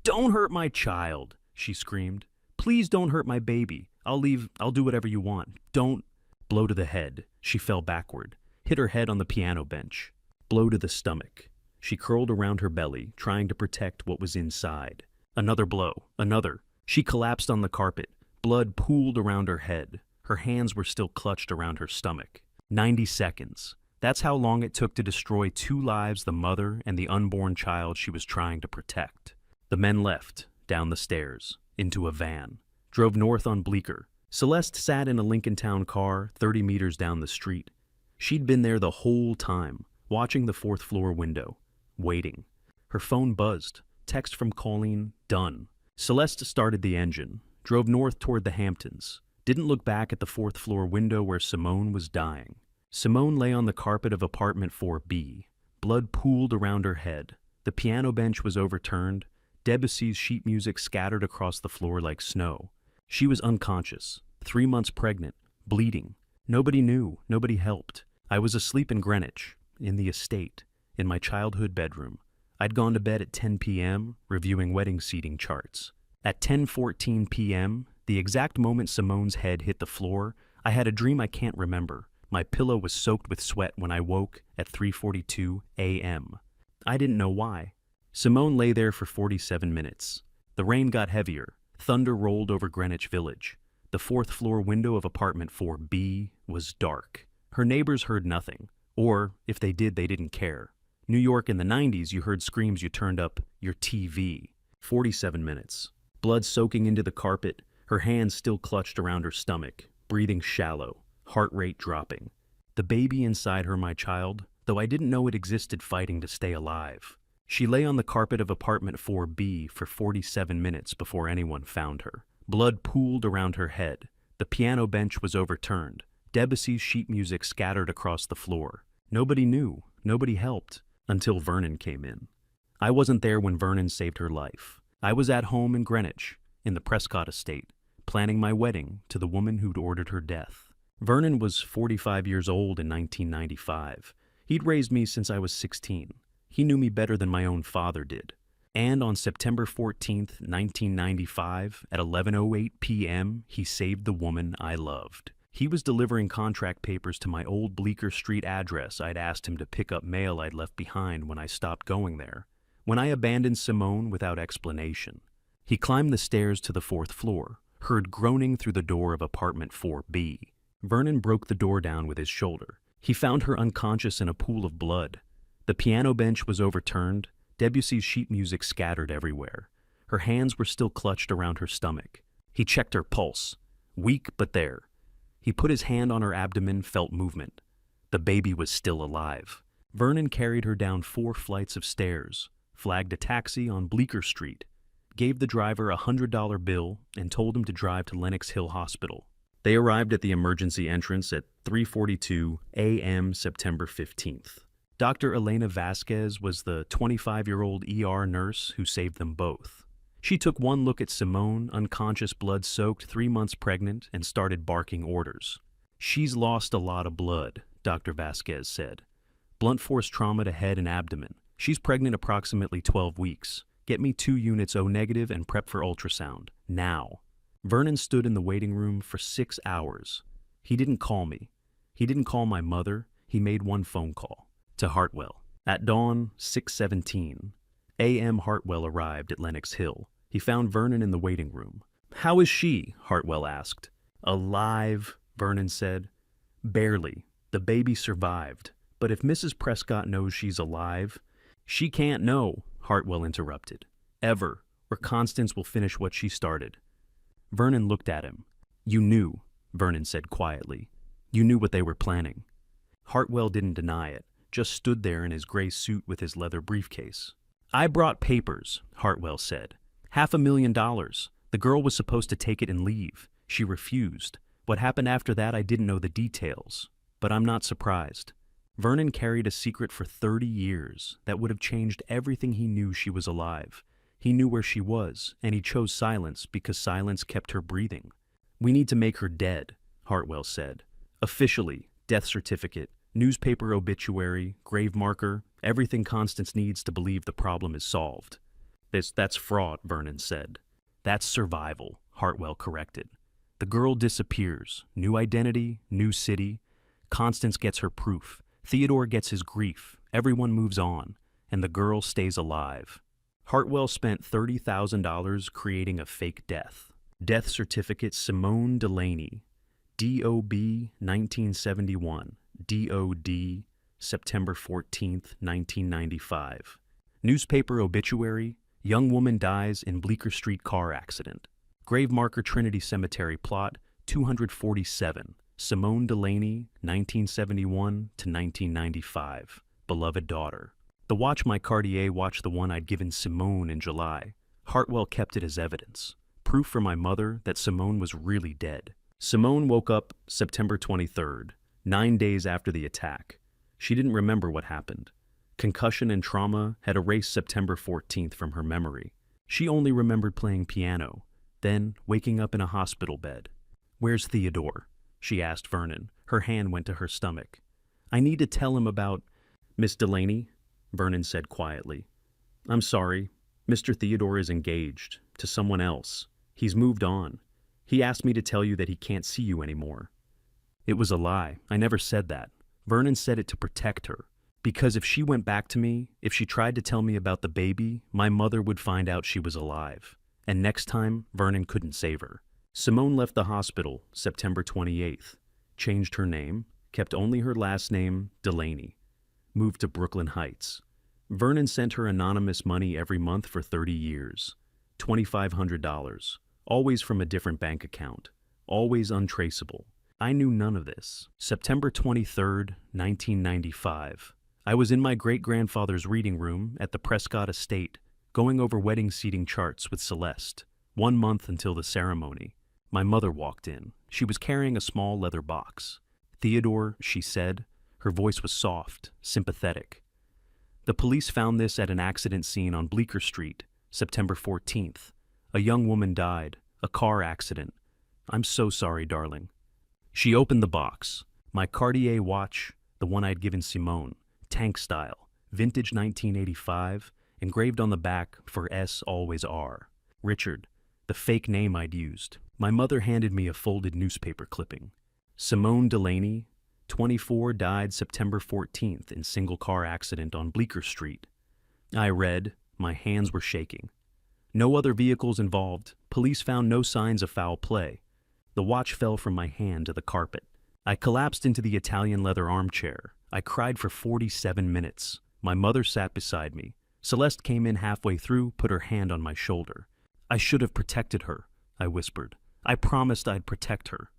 "Don't hurt my child," she screamed. "Please don't hurt my baby. I'll leave. I'll do whatever you want. Don't." Blow to the head. She fell backward, hit her head on the piano bench. Blow to the stomach. She curled around her belly, trying to protect what was inside. Another blow. Another. She collapsed on the carpet. Blood pooled around her head. Her hands were still clutched around her stomach. 90 seconds. That's how long it took to destroy 2 lives, the mother and the unborn child she was trying to protect. The men left, down the stairs, into a van, drove north on Bleecker. Celeste sat in a Lincolntown car 30 meters down the street. She'd been there the whole time, watching the 4th floor window, waiting. Her phone buzzed. Text from Colleen, done. Celeste started the engine, drove north toward the Hamptons, didn't look back at the 4th floor window where Simone was dying. Simone lay on the carpet of apartment 4B. Blood pooled around her head. The piano bench was overturned. Debussy's sheet music scattered across the floor like snow. She was unconscious, 3 months pregnant, bleeding. Nobody knew, nobody helped. I was asleep in Greenwich, in the estate, in my childhood bedroom. I'd gone to bed at 10 p.m., reviewing wedding seating charts. At 10:14 p.m., the exact moment Simone's head hit the floor, I had a dream I can't remember. My pillow was soaked with sweat when I woke at 3:42 a.m. I didn't know why. Simone lay there for 47 minutes. The rain got heavier. Thunder rolled over Greenwich Village. The 4th floor window of apartment 4B was dark. Her neighbors heard nothing, or if they did, they didn't care. New York in the 90s, you heard screams, you turned up your TV. 47 minutes. Blood soaking into the carpet, her hands still clutched around her stomach, breathing shallow, heart rate dropping. The baby inside her, my child, though I didn't know it existed, fighting to stay alive. She lay on the carpet of apartment 4B for 47 minutes before anyone found her. Blood pooled around her head. The piano bench was overturned. Debussy's sheet music scattered across the floor. Nobody knew, nobody helped, until Vernon came in. I wasn't there when Vernon saved her life. I was at home in Greenwich, in the Prescott estate, planning my wedding to the woman who'd ordered her death. Vernon was 45 years old in 1995. He'd raised me since I was 16. He knew me better than my own father did. And on September 14th, 1995, at 11:08 p.m., he saved the woman I loved. He was delivering contract papers to my old Bleecker Street address. I'd asked him to pick up mail I'd left behind when I stopped going there, when I abandoned Simone without explanation. He climbed the stairs to the 4th floor, heard groaning through the door of apartment 4B. Vernon broke the door down with his shoulder. He found her unconscious in a pool of blood. The piano bench was overturned. Debussy's sheet music scattered everywhere. Her hands were still clutched around her stomach. He checked her pulse. Weak, but there. He put his hand on her abdomen, felt movement. The baby was still alive. Vernon carried her down 4 flights of stairs, flagged a taxi on Bleecker Street, gave the driver a $100 bill, and told him to drive to Lenox Hill Hospital. They arrived at the emergency entrance at 3:42 a.m. September 15th. Dr. Elena Vasquez was the 25-year-old ER nurse who saved them both. She took one look at Simone, unconscious, blood-soaked, 3 months pregnant, and started barking orders. "She's lost a lot of blood," Dr. Vasquez said. "Blunt force trauma to head and abdomen. She's pregnant approximately 12 weeks. Get me 2 units O negative and prep for ultrasound. Now." Vernon stood in the waiting room for 6 hours. He didn't call me. He didn't call my mother. He made one phone call. To Hartwell. At dawn, 6:17 a.m. Hartwell arrived at Lenox Hill. He found Vernon in the waiting room. "How is she?" Hartwell asked. "Alive," Vernon said. "Barely. The baby survived. But if Mrs. Prescott knows she's alive—" "She can't know," Hartwell interrupted. Ever, or Constance will finish what she started. Vernon looked at him. You knew, Vernon said quietly. You knew what they were planning. Hartwell didn't deny it, just stood there in his gray suit with his leather briefcase. I brought papers, Hartwell said. $500,000. The girl was supposed to take it and leave. She refused. What happened after that, I didn't know the details. But I'm not surprised. Vernon carried a secret for 30 years that would have changed everything. He knew she was alive. He knew where she was, and he chose silence because silence kept her breathing. We need to make her dead, Hartwell said. Officially, death certificate, newspaper obituary, grave marker, everything Constance needs to believe the problem is solved. That's fraud, Vernon said. That's survival, Hartwell corrected. The girl disappears. New identity, new city. Constance gets her proof. Theodore gets his grief. Everyone moves on. And the girl stays alive. Hartwell spent $30,000 creating a fake death. Death certificate Simone Delaney. D.O.B. 1971. D.O.D. September 14th, 1995. Newspaper obituary. Young woman dies in Bleecker Street car accident. Grave marker Trinity Cemetery plot 247. Simone Delaney, 1971 to 1995. Beloved daughter. The watch my Cartier watch, the one I'd given Simone in July. Hartwell kept it as evidence. Proof for my mother that Simone was really dead. Simone woke up September 23rd, 9 days after the attack. She didn't remember what happened. Concussion and trauma had erased September 14th from her memory. She only remembered playing piano, then waking up in a hospital bed. Where's Theodore? She asked Vernon. Her hand went to her stomach. I need to tell him about Miss Delaney, Vernon said quietly. I'm sorry. Mr. Theodore is engaged to someone else. He's moved on. He asked me to tell you that he can't see you anymore. It was a lie. I never said that. Vernon said it to protect her. Because if she went back to me, if she tried to tell me about the baby, my mother would find out she was alive. And next time, Vernon couldn't save her. Simone left the hospital September 28th, changed her name, kept only her last name, Delaney, moved to Brooklyn Heights. Vernon sent her anonymous money every month for 30 years, $2,500, always from a different bank account, always untraceable. I knew none of this. September 23rd, 1995. I was in my great-grandfather's reading room at the Prescott Estate, going over wedding seating charts with Celeste, 1 month until the ceremony. My mother walked in. She was carrying a small leather box. Theodore, she said. Her voice was soft, sympathetic. The police found this at an accident scene on Bleecker Street, September 14th. A young woman died. A car accident. I'm so sorry, darling. She opened the box. My Cartier watch, the one I'd given Simone, tank style, vintage 1985, engraved on the back for S always R. Richard, the fake name I'd used. My mother handed me a folded newspaper clipping. Simone Delaney, 24, died September 14th in single car accident on Bleecker Street. I read. My hands were shaking. No other vehicles involved. Police found no signs of foul play. The watch fell from my hand to the carpet. I collapsed into the Italian leather armchair. I cried for 47 minutes. My mother sat beside me. Celeste came in halfway through, put her hand on my shoulder. I should have protected her, I whispered. I promised I'd protect her.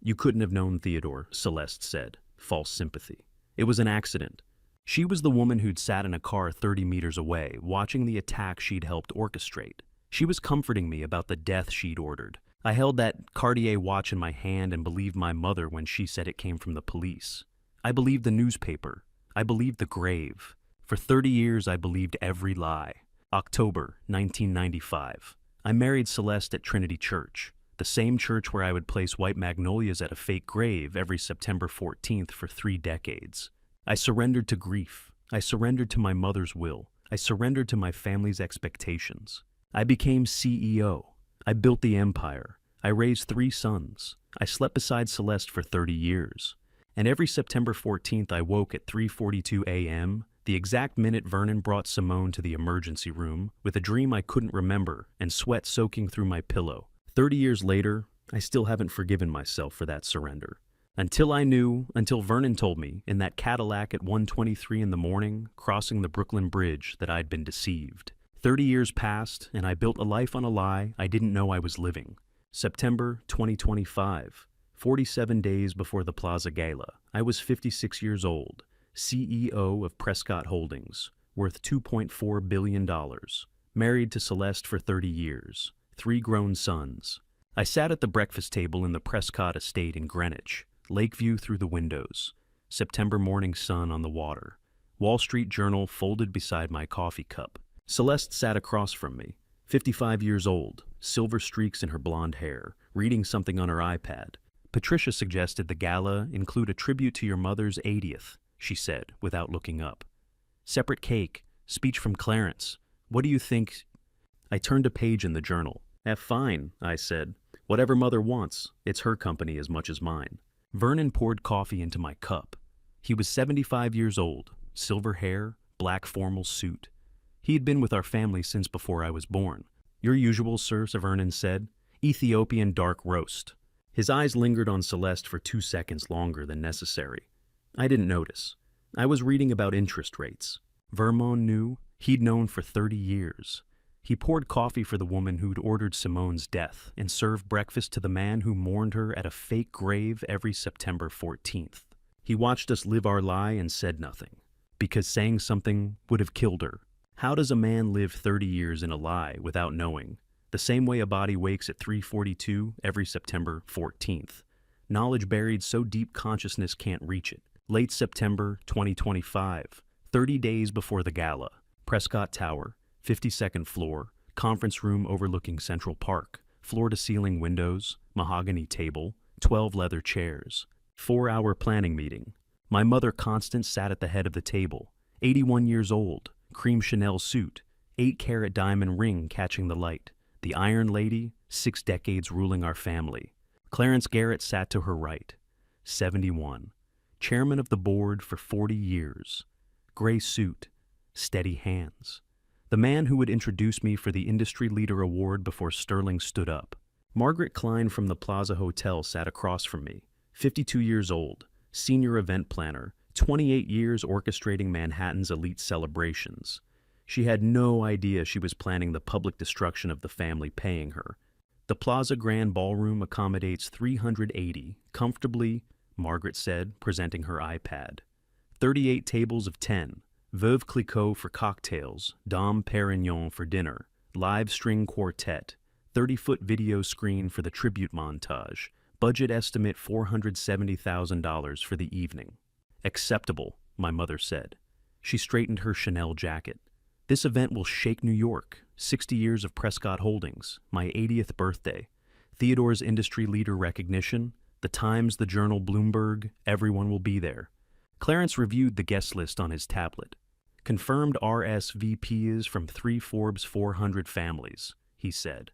You couldn't have known Theodore, Celeste said. False sympathy. It was an accident. She was the woman who'd sat in a car 30 meters away, watching the attack she'd helped orchestrate. She was comforting me about the death she'd ordered. I held that Cartier watch in my hand and believed my mother when she said it came from the police. I believed the newspaper. I believed the grave. For 30 years, I believed every lie. October 1995. I married Celeste at Trinity Church, the same church where I would place white magnolias at a fake grave every September 14th for 3 decades. I surrendered to grief. I surrendered to my mother's will. I surrendered to my family's expectations. I became CEO. I built the empire. I raised 3 sons. I slept beside Celeste for 30 years. And every September 14th, I woke at 3:42 a.m., the exact minute Vernon brought Simone to the emergency room, with a dream I couldn't remember and sweat soaking through my pillow. 30 years later, I still haven't forgiven myself for that surrender. Until Vernon told me in that Cadillac at 1:23 in the morning, crossing the Brooklyn Bridge, that I'd been deceived. 30 years passed, and I built a life on a lie I didn't know I was living. September 2025, 47 days before the Plaza Gala. I was 56 years old, CEO of Prescott Holdings, worth $2.4 billion, married to Celeste for 30 years, 3 grown sons. I sat at the breakfast table in the Prescott estate in Greenwich, Lakeview through the windows, September morning sun on the water, Wall Street Journal folded beside my coffee cup. Celeste sat across from me, 55 years old, silver streaks in her blonde hair, reading something on her iPad. Patricia suggested the gala include a tribute to your mother's 80th, she said, without looking up. Separate cake, speech from Clarence. What do you think? I turned a page in the journal. Fine, I said. Whatever mother wants, it's her company as much as mine. Vernon poured coffee into my cup. He was 75 years old, silver hair, black formal suit. He had been with our family since before I was born. Your usual, sir, Vernon said. Ethiopian dark roast. His eyes lingered on Celeste for 2 seconds longer than necessary. I didn't notice. I was reading about interest rates. Vermon knew. He'd known for 30 years. He poured coffee for the woman who'd ordered Simone's death and served breakfast to the man who mourned her at a fake grave every September 14th. He watched us live our lie and said nothing, because saying something would have killed her. How does a man live 30 years in a lie without knowing? The same way a body wakes at 3:42 every September 14th. Knowledge buried so deep consciousness can't reach it. Late September 2025, 30 days before the gala. Prescott Tower, 52nd floor, conference room overlooking Central Park, floor-to-ceiling windows, mahogany table, 12 leather chairs. 4-hour planning meeting. My mother Constance sat at the head of the table, 81 years old, cream Chanel suit, 8-carat diamond ring catching the light. The Iron Lady, 6 decades ruling our family. Clarence Garrett sat to her right, 71. Chairman of the board for 40 years. Gray suit, steady hands. The man who would introduce me for the Industry Leader Award before Sterling stood up. Margaret Klein from the Plaza Hotel sat across from me, 52 years old, senior event planner, 28 years orchestrating Manhattan's elite celebrations. She had no idea she was planning the public destruction of the family paying her. The Plaza Grand Ballroom accommodates 380, comfortably, Margaret said, presenting her iPad. 38 tables of 10, Veuve Clicquot for cocktails, Dom Perignon for dinner, live string quartet, 30-foot video screen for the tribute montage, budget estimate $470,000 for the evening. Acceptable, my mother said. She straightened her Chanel jacket. This event will shake New York, 60 years of Prescott Holdings, my 80th birthday, Theodore's industry leader recognition, the Times, the Journal, Bloomberg, everyone will be there. Clarence reviewed the guest list on his tablet. Confirmed RSVPs from 3 Forbes 400 families, he said.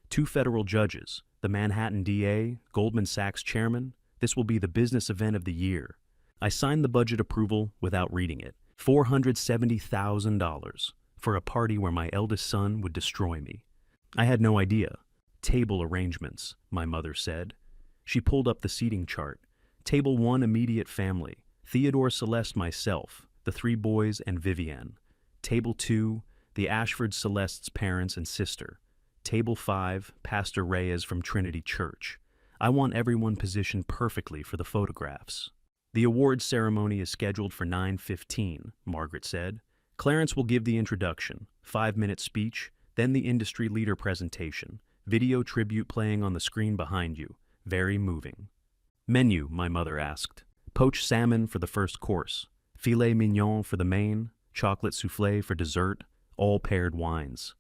2 federal judges, the Manhattan DA, Goldman Sachs chairman. This will be the business event of the year. I signed the budget approval without reading it. $470,000 for a party where my eldest son would destroy me. I had no idea. Table arrangements, my mother said. She pulled up the seating chart. Table 1, immediate family. Theodore, Celeste, myself, the 3 boys, and Vivienne. Table 2, the Ashford Celeste's parents and sister. Table 5, Pastor Reyes from Trinity Church. I want everyone positioned perfectly for the photographs. The awards ceremony is scheduled for 9:15, Margaret said. Clarence will give the introduction, 5-minute speech, then the industry leader presentation, video tribute playing on the screen behind you. Very moving. Menu, my mother asked. Poached salmon for the first course, filet mignon for the main, chocolate soufflé for dessert, all paired wines.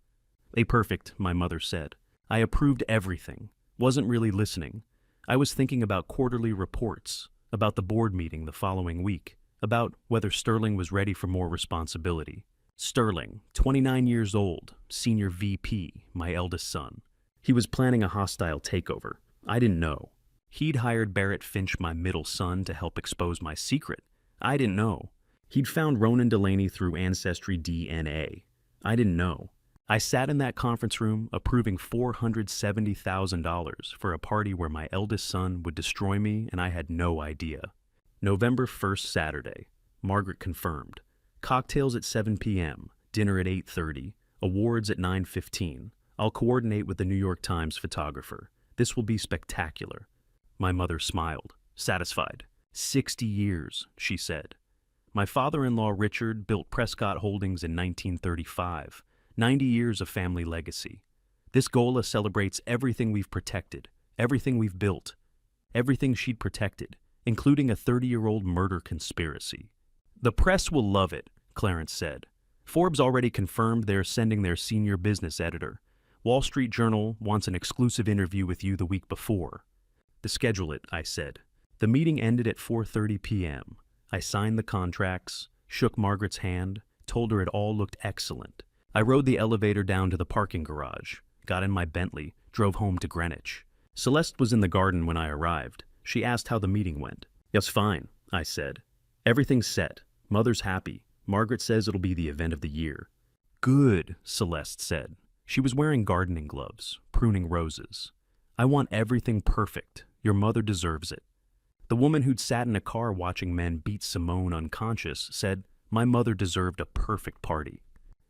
Perfect, my mother said. I approved everything. Wasn't really listening. I was thinking about quarterly reports, about the board meeting the following week, about whether Sterling was ready for more responsibility. Sterling, 29 years old, senior VP, my eldest son. He was planning a hostile takeover. I didn't know. He'd hired Barrett Finch, my middle son, to help expose my secret. I didn't know. He'd found Ronan Delaney through Ancestry DNA. I didn't know. I sat in that conference room approving $470,000 for a party where my eldest son would destroy me, and I had no idea. November 1st, Saturday. Margaret confirmed. Cocktails at 7 p.m., dinner at 8:30, Awards at 9:15. I'll coordinate with the New York Times photographer. This will be spectacular." My mother smiled, satisfied. 60 years, she said. My father-in-law Richard built Prescott Holdings in 1935. 90 years of family legacy. This Gala celebrates everything we've protected, everything we've built, everything she'd protected, including a 30-year-old murder conspiracy. "The press will love it," Clarence said. "Forbes already confirmed they're sending their senior business editor. Wall Street Journal wants an exclusive interview with you the week before." "To schedule it," I said. The meeting ended at 4:30 p.m. I signed the contracts, shook Margaret's hand, told her it all looked excellent. I rode the elevator down to the parking garage, got in my Bentley, drove home to Greenwich. Celeste was in the garden when I arrived. She asked how the meeting went. "Yes, fine," I said. "Everything's set. Mother's happy. Margaret says it'll be the event of the year." "Good," Celeste said. She was wearing gardening gloves, pruning roses. "I want everything perfect. Your mother deserves it." The woman who'd sat in a car watching men beat Simone unconscious said, "My mother deserved a perfect party."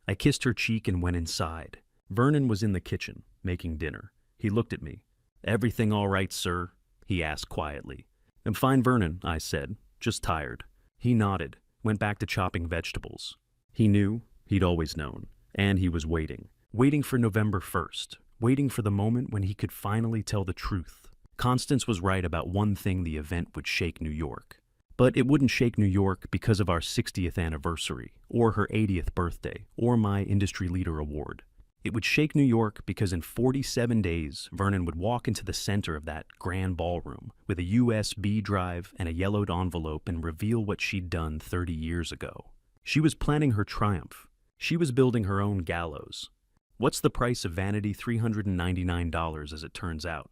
I kissed her cheek and went inside. Vernon was in the kitchen, making dinner. He looked at me. "Everything all right, sir?" he asked quietly. "I'm fine, Vernon," I said. "Just tired." He nodded, went back to chopping vegetables. He knew, he'd always known, and he was waiting. Waiting for November 1st, waiting for the moment when he could finally tell the truth. Constance was right about one thing: the event would shake New York. But it wouldn't shake New York because of our 60th anniversary, or her 80th birthday, or my Industry Leader Award. It would shake New York because in 47 days, Vernon would walk into the center of that grand ballroom with a USB drive and a yellowed envelope and reveal what she'd done 30 years ago. She was planning her triumph. She was building her own gallows. What's the price of vanity? $399, as it turns out.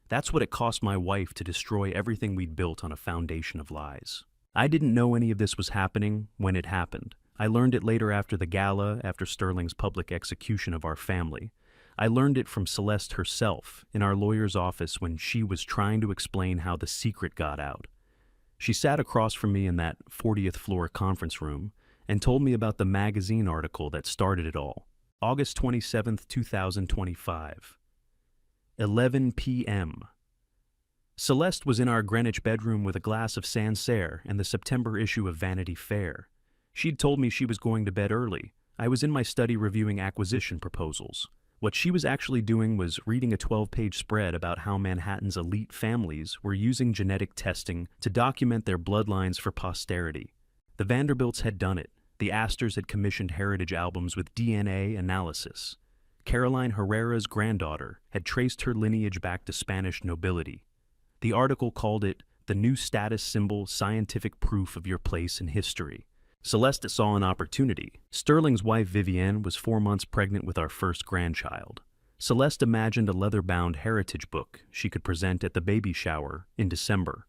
That's what it cost my wife to destroy everything we'd built on a foundation of lies. I didn't know any of this was happening when it happened. I learned it later after the gala, after Sterling's public execution of our family. I learned it from Celeste herself in our lawyer's office when she was trying to explain how the secret got out. She sat across from me in that 40th floor conference room and told me about the magazine article that started it all. August 27th, 2025. 11 p.m. Celeste was in our Greenwich bedroom with a glass of Sancerre and the September issue of Vanity Fair. She'd told me she was going to bed early. I was in my study reviewing acquisition proposals. What she was actually doing was reading a 12-page spread about how Manhattan's elite families were using genetic testing to document their bloodlines for posterity. The Vanderbilts had done it. The Astors had commissioned heritage albums with DNA analysis. Caroline Herrera's granddaughter had traced her lineage back to Spanish nobility. The article called it the new status symbol, scientific proof of your place in history. Celeste saw an opportunity. Sterling's wife Vivienne was 4 months pregnant with our first grandchild. Celeste imagined a leather-bound heritage book she could present at the baby shower in December.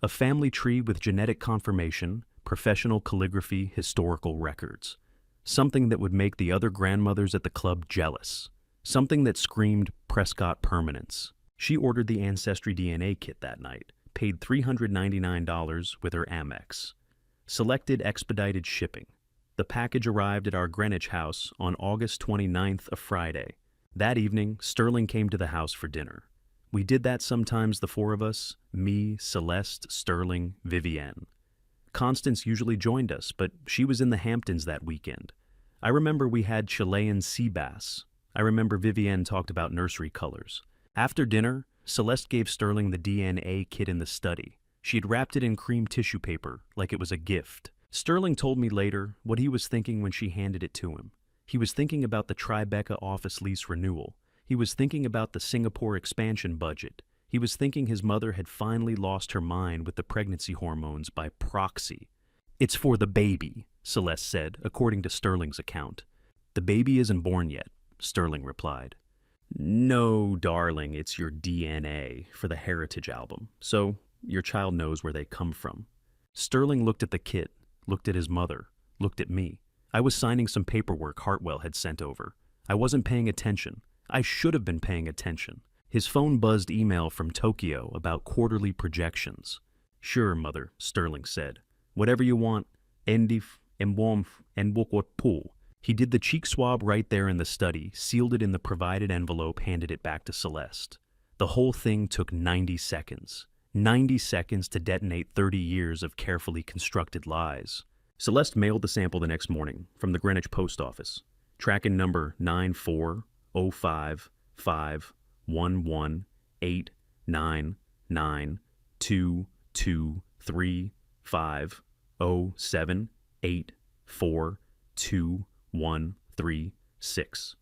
A family tree with genetic confirmation, professional calligraphy, historical records. Something that would make the other grandmothers at the club jealous. Something that screamed Prescott permanence. She ordered the Ancestry DNA kit that night, paid $399 with her Amex. Selected expedited shipping. The package arrived at our Greenwich house on August 29th, a Friday. That evening, Sterling came to the house for dinner. We did that sometimes, the four of us, me, Celeste, Sterling, Vivienne. Constance usually joined us, but she was in the Hamptons that weekend. I remember we had Chilean sea bass. I remember Vivienne talked about nursery colors. After dinner, Celeste gave Sterling the DNA kit in the study. She had wrapped it in cream tissue paper, like it was a gift. Sterling told me later what he was thinking when she handed it to him. He was thinking about the Tribeca office lease renewal. He was thinking about the Singapore expansion budget. He was thinking his mother had finally lost her mind with the pregnancy hormones by proxy. "It's for the baby," Celeste said, according to Sterling's account. "The baby isn't born yet," Sterling replied. "No, darling, it's your DNA for the heritage album, so your child knows where they come from." Sterling looked at the kit, looked at his mother, looked at me. I was signing some paperwork Hartwell had sent over. I wasn't paying attention. I should have been paying attention. His phone buzzed email from Tokyo about quarterly projections. "Sure, mother," Sterling said. "Whatever you want. Endif, Mbomf, and Bukot Pool. He did the cheek swab right there in the study, sealed it in the provided envelope, handed it back to Celeste. The whole thing took 90 seconds. 90 seconds to detonate 30 years of carefully constructed lies. Celeste mailed the sample the next morning from the Greenwich post office. Tracking number 940511822350784213.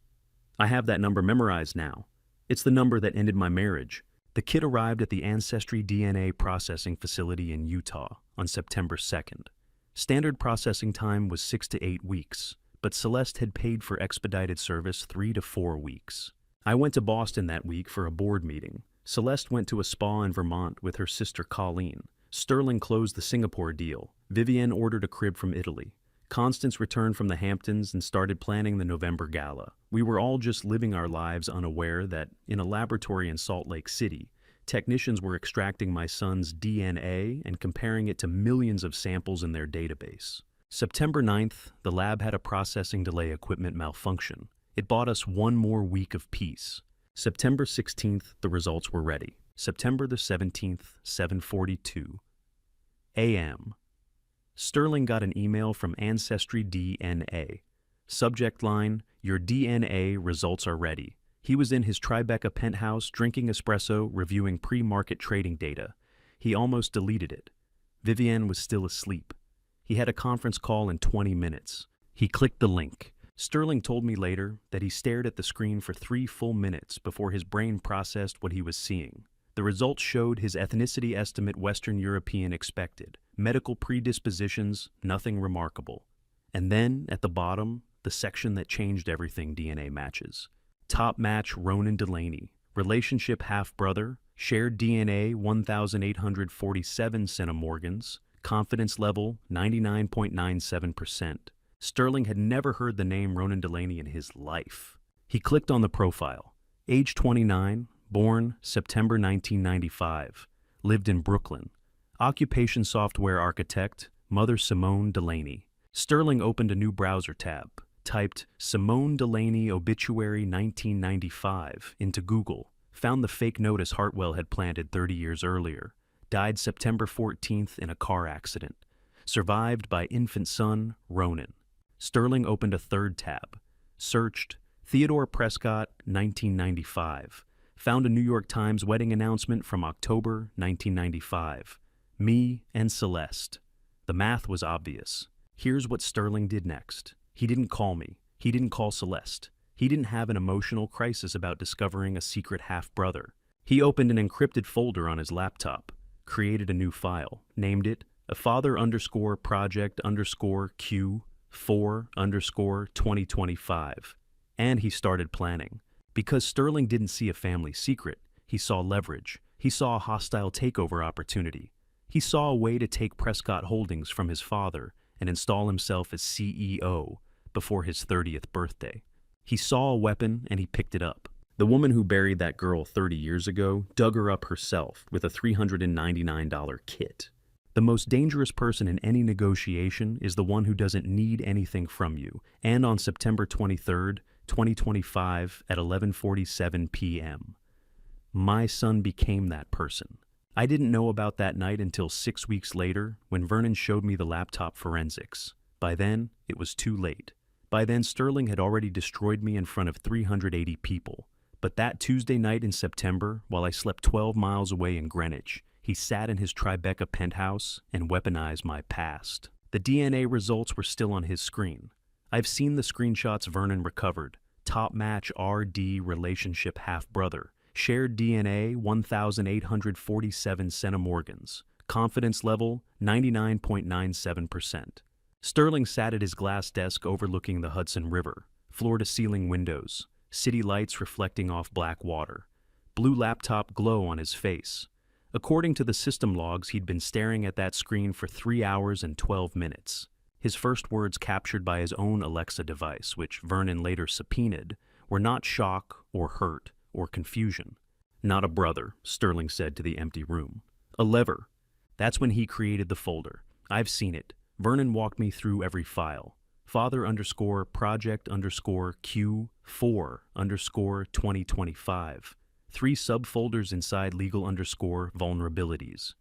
I have that number memorized now. It's the number that ended my marriage. The kit arrived at the Ancestry DNA processing facility in Utah on September 2nd. Standard processing time was 6 to 8 weeks, but Celeste had paid for expedited service 3 to 4 weeks. I went to Boston that week for a board meeting. Celeste went to a spa in Vermont with her sister Colleen. Sterling closed the Singapore deal. Vivienne ordered a crib from Italy. Constance returned from the Hamptons and started planning the November Gala. We were all just living our lives unaware that, in a laboratory in Salt Lake City, technicians were extracting my son's DNA and comparing it to millions of samples in their database. September 9th, the lab had a processing delay equipment malfunction. It bought us one more week of peace. September 16th, the results were ready. September the 17th, 7:42 a.m. Sterling got an email from Ancestry DNA. Subject line, "Your DNA results are ready." He was in his Tribeca penthouse drinking espresso, reviewing pre-market trading data. He almost deleted it. Vivienne was still asleep. He had a conference call in 20 minutes. He clicked the link. Sterling told me later that he stared at the screen for 3 full minutes before his brain processed what he was seeing. The results showed his ethnicity estimate Western European expected. Medical predispositions, nothing remarkable. And then, at the bottom, the section that changed everything: DNA matches. Top match Ronan Delaney. Relationship half-brother. Shared DNA 1,847 centimorgans. Confidence level 99.97%. Sterling had never heard the name Ronan Delaney in his life. He clicked on the profile. Age 29, born September 1995. Lived in Brooklyn. Occupation software architect, mother Simone Delaney. Sterling opened a new browser tab, typed Simone Delaney obituary 1995 into Google, found the fake notice Hartwell had planted 30 years earlier. Died September 14th in a car accident. Survived by infant son, Ronan. Sterling opened a third tab, searched Theodore Prescott 1995. Found a New York Times wedding announcement from October 1995. Me and Celeste. The math was obvious. Here's what Sterling did next. He didn't call me. He didn't call Celeste. He didn't have an emotional crisis about discovering a secret half-brother. He opened an encrypted folder on his laptop, created a new file, named it a father_project_Q4_2025, and he started planning. Because Sterling didn't see a family secret, he saw leverage. He saw a hostile takeover opportunity. He saw a way to take Prescott Holdings from his father and install himself as CEO before his 30th birthday. He saw a weapon and he picked it up. The woman who buried that girl 30 years ago dug her up herself with a $399 kit. The most dangerous person in any negotiation is the one who doesn't need anything from you. And on September 23rd, 2025 at 11:47 p.m., my son became that person. I didn't know about that night until 6 weeks later when Vernon showed me the laptop forensics. By then, it was too late. By then, Sterling had already destroyed me in front of 380 people. But that Tuesday night in September, while I slept 12 miles away in Greenwich, he sat in his Tribeca penthouse and weaponized my past. The DNA results were still on his screen. I've seen the screenshots Vernon recovered. Top match RD relationship half-brother. Shared DNA 1,847 centimorgans. Confidence level 99.97%. Sterling sat at his glass desk overlooking the Hudson River. Floor-to-ceiling windows. City lights reflecting off black water. Blue laptop glow on his face. According to the system logs, he'd been staring at that screen for 3 hours and 12 minutes. His first words, captured by his own Alexa device, which Vernon later subpoenaed, were not shock or hurt or confusion. Not a brother, Sterling said to the empty room. A lever. That's when he created the folder. I've seen it. Vernon walked me through every file. father underscore project underscore Q4 underscore 2025. 3 subfolders inside legal underscore vulnerabilities.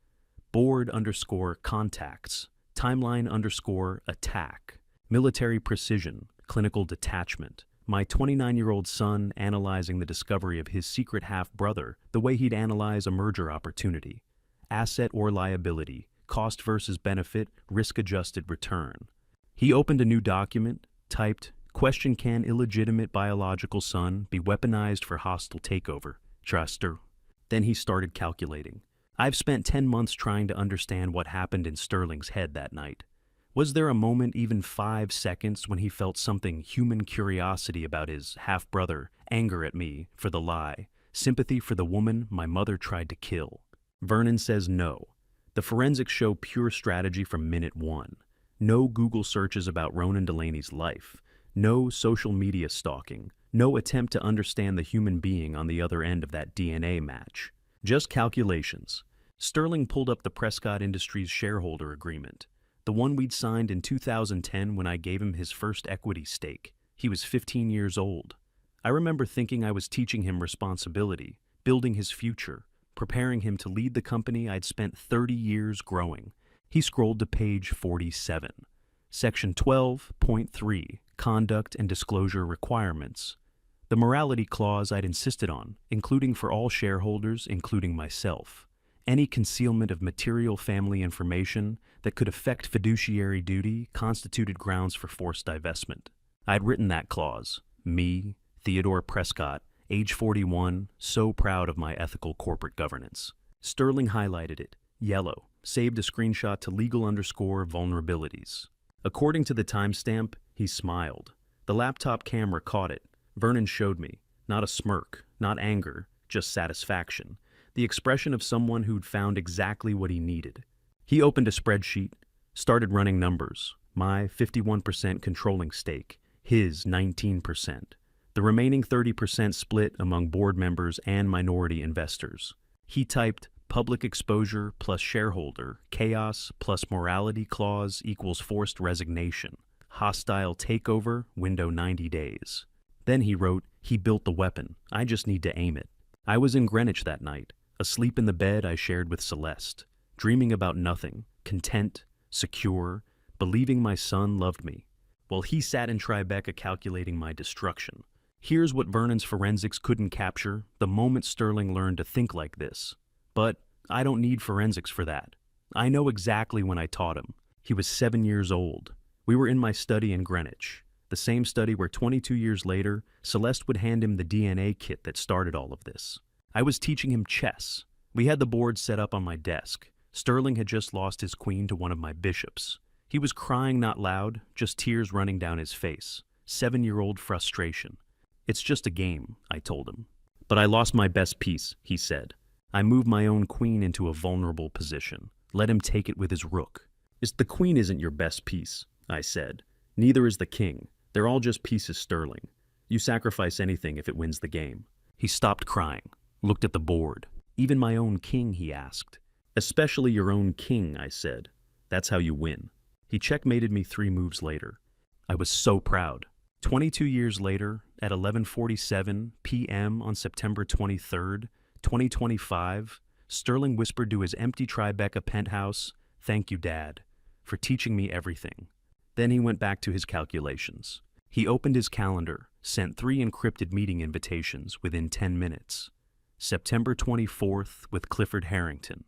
Board underscore contacts. Timeline underscore attack. Military precision. Clinical detachment. My 29-year-old son analyzing the discovery of his secret half-brother the way he'd analyze a merger opportunity. Asset or liability. Cost versus benefit. Risk-adjusted return. He opened a new document, typed, question: can illegitimate biological son be weaponized for hostile takeover? Truster. Then he started calculating. I've spent 10 months trying to understand what happened in Sterling's head that night. Was there a moment, even 5 seconds, when he felt something human curiosity about his half-brother, anger at me for the lie, sympathy for the woman my mother tried to kill? Vernon says no. The forensics show pure strategy from minute 1. No Google searches about Ronan Delaney's life. No social media stalking. No attempt to understand the human being on the other end of that DNA match. Just calculations. Sterling pulled up the Prescott Industries shareholder agreement, the one we'd signed in 2010 when I gave him his first equity stake. He was 15 years old. I remember thinking I was teaching him responsibility, building his future, preparing him to lead the company I'd spent 30 years growing. He scrolled to page 47. Section 12.3, Conduct and Disclosure Requirements. The morality clause I'd insisted on, including for all shareholders, including myself. Any concealment of material family information that could affect fiduciary duty constituted grounds for forced divestment. I'd written that clause. Me, Theodore Prescott, age 41, so proud of my ethical corporate governance. Sterling highlighted it, yellow, saved a screenshot to legal underscore vulnerabilities. According to the timestamp, he smiled. The laptop camera caught it. Vernon showed me. Not a smirk, not anger, just satisfaction. The expression of someone who'd found exactly what he needed. He opened a spreadsheet, started running numbers. My 51% controlling stake, his 19%. The remaining 30% split among board members and minority investors. He typed public exposure plus shareholder, chaos plus morality clause equals forced resignation. Hostile takeover, window 90 days. Then he wrote, he built the weapon, I just need to aim it. I was in Greenwich that night, asleep in the bed I shared with Celeste, dreaming about nothing, content, secure, believing my son loved me, while he sat in Tribeca calculating my destruction. Here's what Vernon's forensics couldn't capture, the moment Sterling learned to think like this. But I don't need forensics for that. I know exactly when I taught him. He was 7 years old. We were in my study in Greenwich, the same study where 22 years later, Celeste would hand him the DNA kit that started all of this. I was teaching him chess. We had the board set up on my desk. Sterling had just lost his queen to one of my bishops. He was crying not loud, just tears running down his face. 7-year-old frustration. It's just a game, I told him. But I lost my best piece, he said. I moved my own queen into a vulnerable position. Let him take it with his rook. The queen isn't your best piece, I said. Neither is the king. They're all just pieces, Sterling. You sacrifice anything if it wins the game. He stopped crying, looked at the board. Even my own king, he asked. Especially your own king, I said. That's how you win. He checkmated me 3 moves later. I was so proud. 22 years later, at 11:47 p.m. on September 23rd, 2025, Sterling whispered to his empty Tribeca penthouse, "Thank you, Dad, for teaching me everything." Then he went back to his calculations. He opened his calendar, sent 3 encrypted meeting invitations within 10 minutes. September 24th with Clifford Harrington.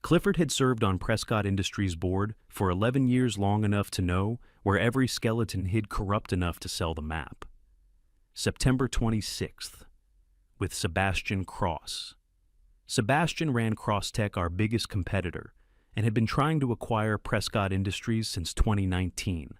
Clifford had served on Prescott Industries' board for 11 years, long enough to know where every skeleton hid corrupt enough to sell the map. September 26th with Sebastian Cross. Sebastian ran Crosstech, our biggest competitor, and had been trying to acquire Prescott Industries since 2019.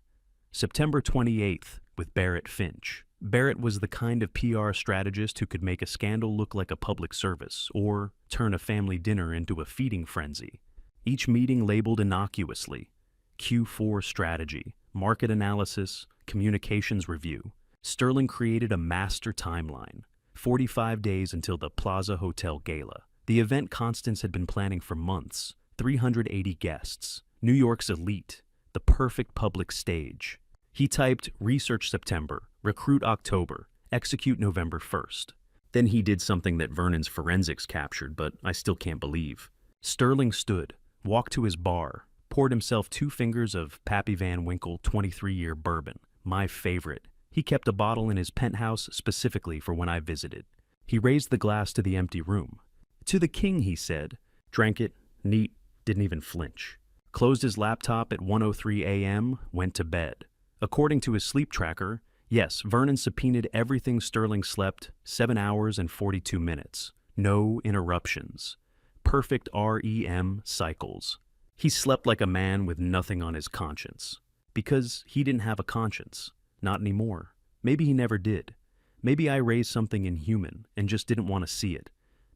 September 28th with Barrett Finch. Barrett was the kind of PR strategist who could make a scandal look like a public service or turn a family dinner into a feeding frenzy. Each meeting labeled innocuously: Q4 strategy, market analysis, communications review. Sterling created a master timeline, 45 days until the Plaza Hotel Gala. The event Constance had been planning for months, 380 guests, New York's elite, the perfect public stage. He typed research September, recruit October, execute November 1st. Then he did something that Vernon's forensics captured, but I still can't believe. Sterling stood, walked to his bar, poured himself 2 fingers of Pappy Van Winkle 23-year bourbon, my favorite. He kept a bottle in his penthouse specifically for when I visited. He raised the glass to the empty room. To the king, he said. Drank it, neat, didn't even flinch. Closed his laptop at 1:03 a.m., went to bed. According to his sleep tracker, yes, Vernon subpoenaed everything Sterling slept, 7 hours and 42 minutes. No interruptions. Perfect REM cycles. He slept like a man with nothing on his conscience. Because he didn't have a conscience. Not anymore. Maybe he never did. Maybe I raised something inhuman and just didn't want to see it.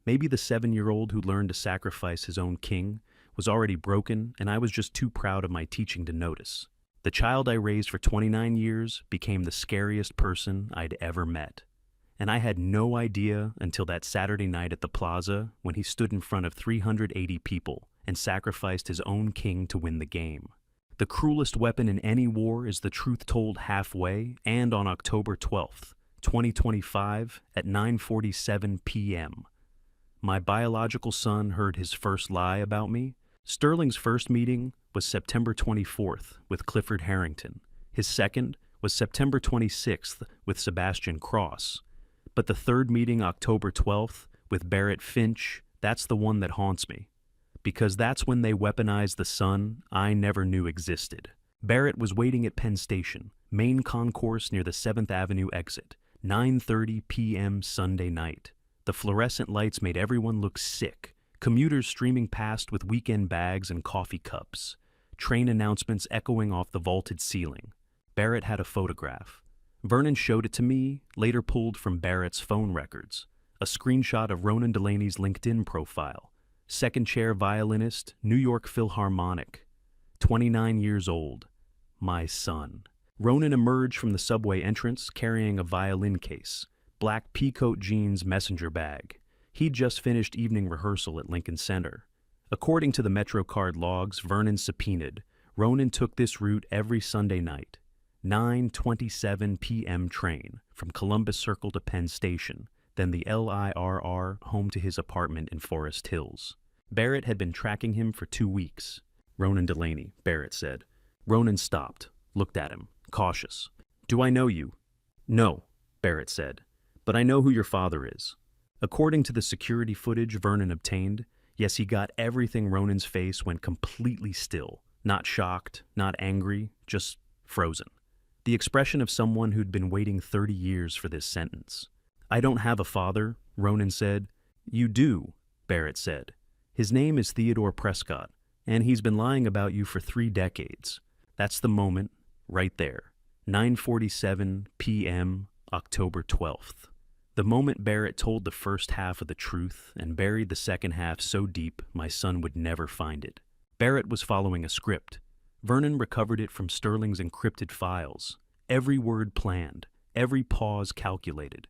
Maybe the 7-year-old who learned to sacrifice his own king was already broken and I was just too proud of my teaching to notice. The child I raised for 29 years became the scariest person I'd ever met. And I had no idea until that Saturday night at the plaza when he stood in front of 380 people and sacrificed his own king to win the game. The cruelest weapon in any war is the truth told halfway and on October 12th, 2025 at 9:47 p.m. My biological son heard his first lie about me. Sterling's first meeting was September 24th with Clifford Harrington. His second was September 26th with Sebastian Cross. But the third meeting, October 12th, with Barrett Finch, that's the one that haunts me. Because that's when they weaponized the son I never knew existed. Barrett was waiting at Penn Station, main concourse near the 7th Avenue exit, 9:30 p.m. Sunday night. The fluorescent lights made everyone look sick, commuters streaming past with weekend bags and coffee cups, train announcements echoing off the vaulted ceiling. Barrett had a photograph. Vernon showed it to me, later pulled from Barrett's phone records. A screenshot of Ronan Delaney's LinkedIn profile. Second chair violinist, New York Philharmonic. 29 years old. My son. Ronan emerged from the subway entrance carrying a violin case, black peacoat jeans messenger bag. He'd just finished evening rehearsal at Lincoln Center. According to the MetroCard logs Vernon subpoenaed, Ronan took this route every Sunday night. 9:27 p.m. train from Columbus Circle to Penn Station, then the LIRR home to his apartment in Forest Hills. Barrett had been tracking him for 2 weeks. Ronan Delaney, Barrett said. Ronan stopped, looked at him, cautious. Do I know you? No, Barrett said, but I know who your father is. According to the security footage Vernon obtained, yes, he got everything. Ronan's face went completely still, not shocked, not angry, just frozen. The expression of someone who'd been waiting 30 years for this sentence. I don't have a father, Ronan said. You do, Barrett said. His name is Theodore Prescott, and he's been lying about you for 3 decades. That's the moment, right there. 9:47 p.m., October 12th. The moment Barrett told the first half of the truth and buried the second half so deep my son would never find it. Barrett was following a script. Vernon recovered it from Sterling's encrypted files. Every word planned, every pause calculated.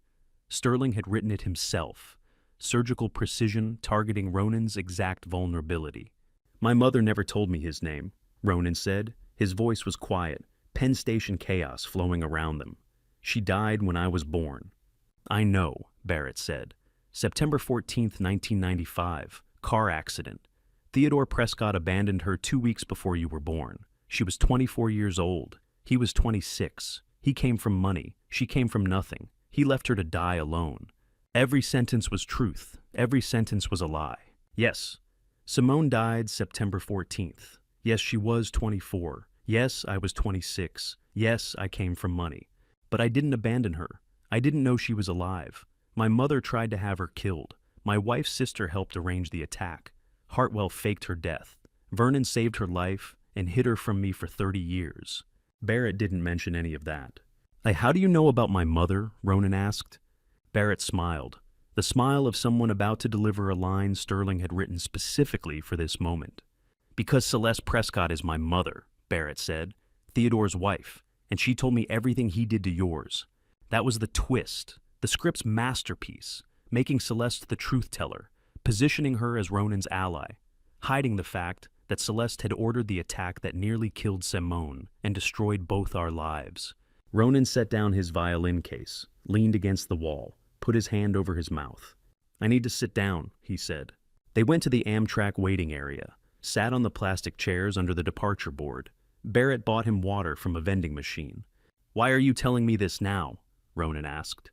Sterling had written it himself. Surgical precision targeting Ronan's exact vulnerability. My mother never told me his name, Ronan said. His voice was quiet, Penn Station chaos flowing around them. She died when I was born. I know, Barrett said. September 14th, 1995. Car accident. Theodore Prescott abandoned her 2 weeks before you were born. She was 24 years old. He was 26. He came from money. She came from nothing. He left her to die alone. Every sentence was truth. Every sentence was a lie. Yes, Simone died September 14th. Yes, she was 24. Yes, I was 26. Yes, I came from money. But I didn't abandon her. I didn't know she was alive. My mother tried to have her killed. My wife's sister helped arrange the attack. Hartwell faked her death. Vernon saved her life and hid her from me for 30 years. Barrett didn't mention any of that. How do you know about my mother? Ronan asked. Barrett smiled, the smile of someone about to deliver a line Sterling had written specifically for this moment. Because Celeste Prescott is my mother, Barrett said, Theodore's wife, and she told me everything he did to yours. That was the twist, the script's masterpiece, making Celeste the truth teller, positioning her as Ronan's ally, hiding the fact that Celeste had ordered the attack that nearly killed Simone and destroyed both our lives. Ronan set down his violin case, leaned against the wall, put his hand over his mouth. "I need to sit down," he said. They went to the Amtrak waiting area, sat on the plastic chairs under the departure board. Barrett bought him water from a vending machine. "Why are you telling me this now?" Ronan asked.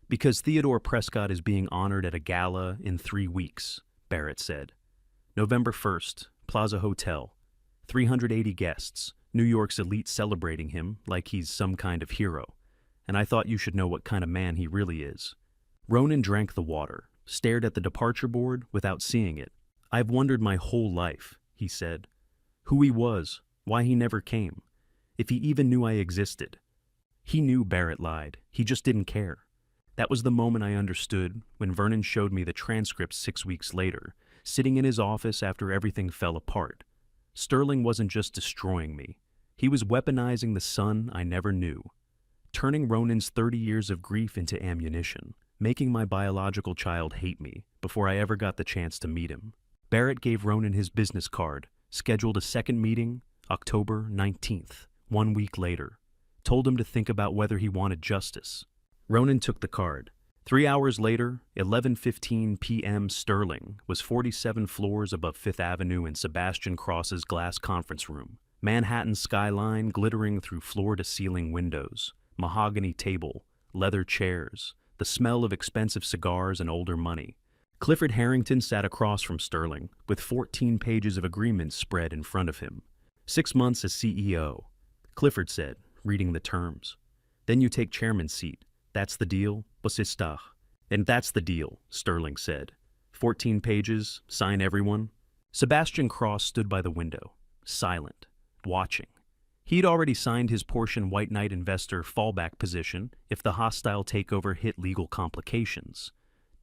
"Because Theodore Prescott is being honored at a gala in 3 weeks," Barrett said. "November 1st, Plaza Hotel. 380 guests, New York's elite celebrating him like he's some kind of hero. And I thought you should know what kind of man he really is." Ronan drank the water, stared at the departure board without seeing it. "I've wondered my whole life," he said. "Who he was, why he never came, if he even knew I existed." He knew Barrett lied. He just didn't care. That was the moment I understood when Vernon showed me the transcript 6 weeks later, sitting in his office after everything fell apart. Sterling wasn't just destroying me. He was weaponizing the son I never knew, turning Ronan's 30 years of grief into ammunition, making my biological child hate me before I ever got the chance to meet him. Barrett gave Ronan his business card, scheduled a second meeting, October 19th, 1 week later. Told him to think about whether he wanted justice. Ronan took the card. 3 hours later, 11:15 p.m. Sterling was 47 floors above Fifth Avenue in Sebastian Cross's glass conference room. Manhattan skyline glittering through floor-to-ceiling windows, mahogany table, leather chairs, the smell of expensive cigars and older money. Clifford Harrington sat across from Sterling, with 14 pages of agreements spread in front of him. 6 months as CEO, Clifford said, reading the terms. "Then you take chairman's seat. That's the deal, was está?" "And that's the deal," Sterling said. 14 pages, sign everyone. Sebastian Cross stood by the window, silent, watching. He'd already signed his portion White Knight investor fallback position if the hostile takeover hit legal complications.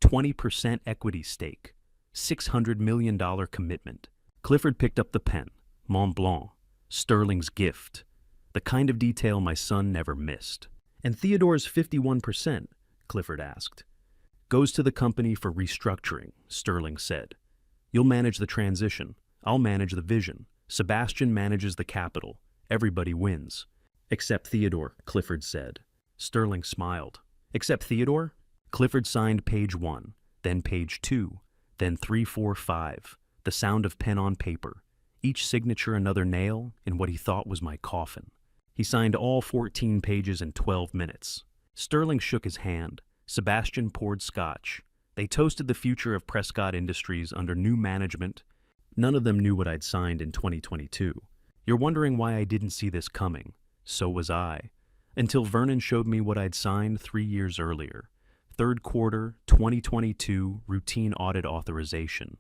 20% equity stake, $600 million commitment. Clifford picked up the pen. Mont Blanc, Sterling's gift. The kind of detail my son never missed. "And Theodore's 51%, Clifford asked. "Goes to the company for restructuring," Sterling said. "You'll manage the transition. I'll manage the vision. Sebastian manages the capital. Everybody wins." "Except Theodore," Clifford said. Sterling smiled. "Except Theodore?" Clifford signed page 1, then page 2, then 3, 4, 5, the sound of pen on paper, each signature another nail in what he thought was my coffin. He signed all 14 pages in 12 minutes. Sterling shook his hand. Sebastian poured scotch. They toasted the future of Prescott Industries under new management. None of them knew what I'd signed in 2022. You're wondering why I didn't see this coming. So was I. Until Vernon showed me what I'd signed 3 years earlier. Third quarter 2022 routine audit authorization.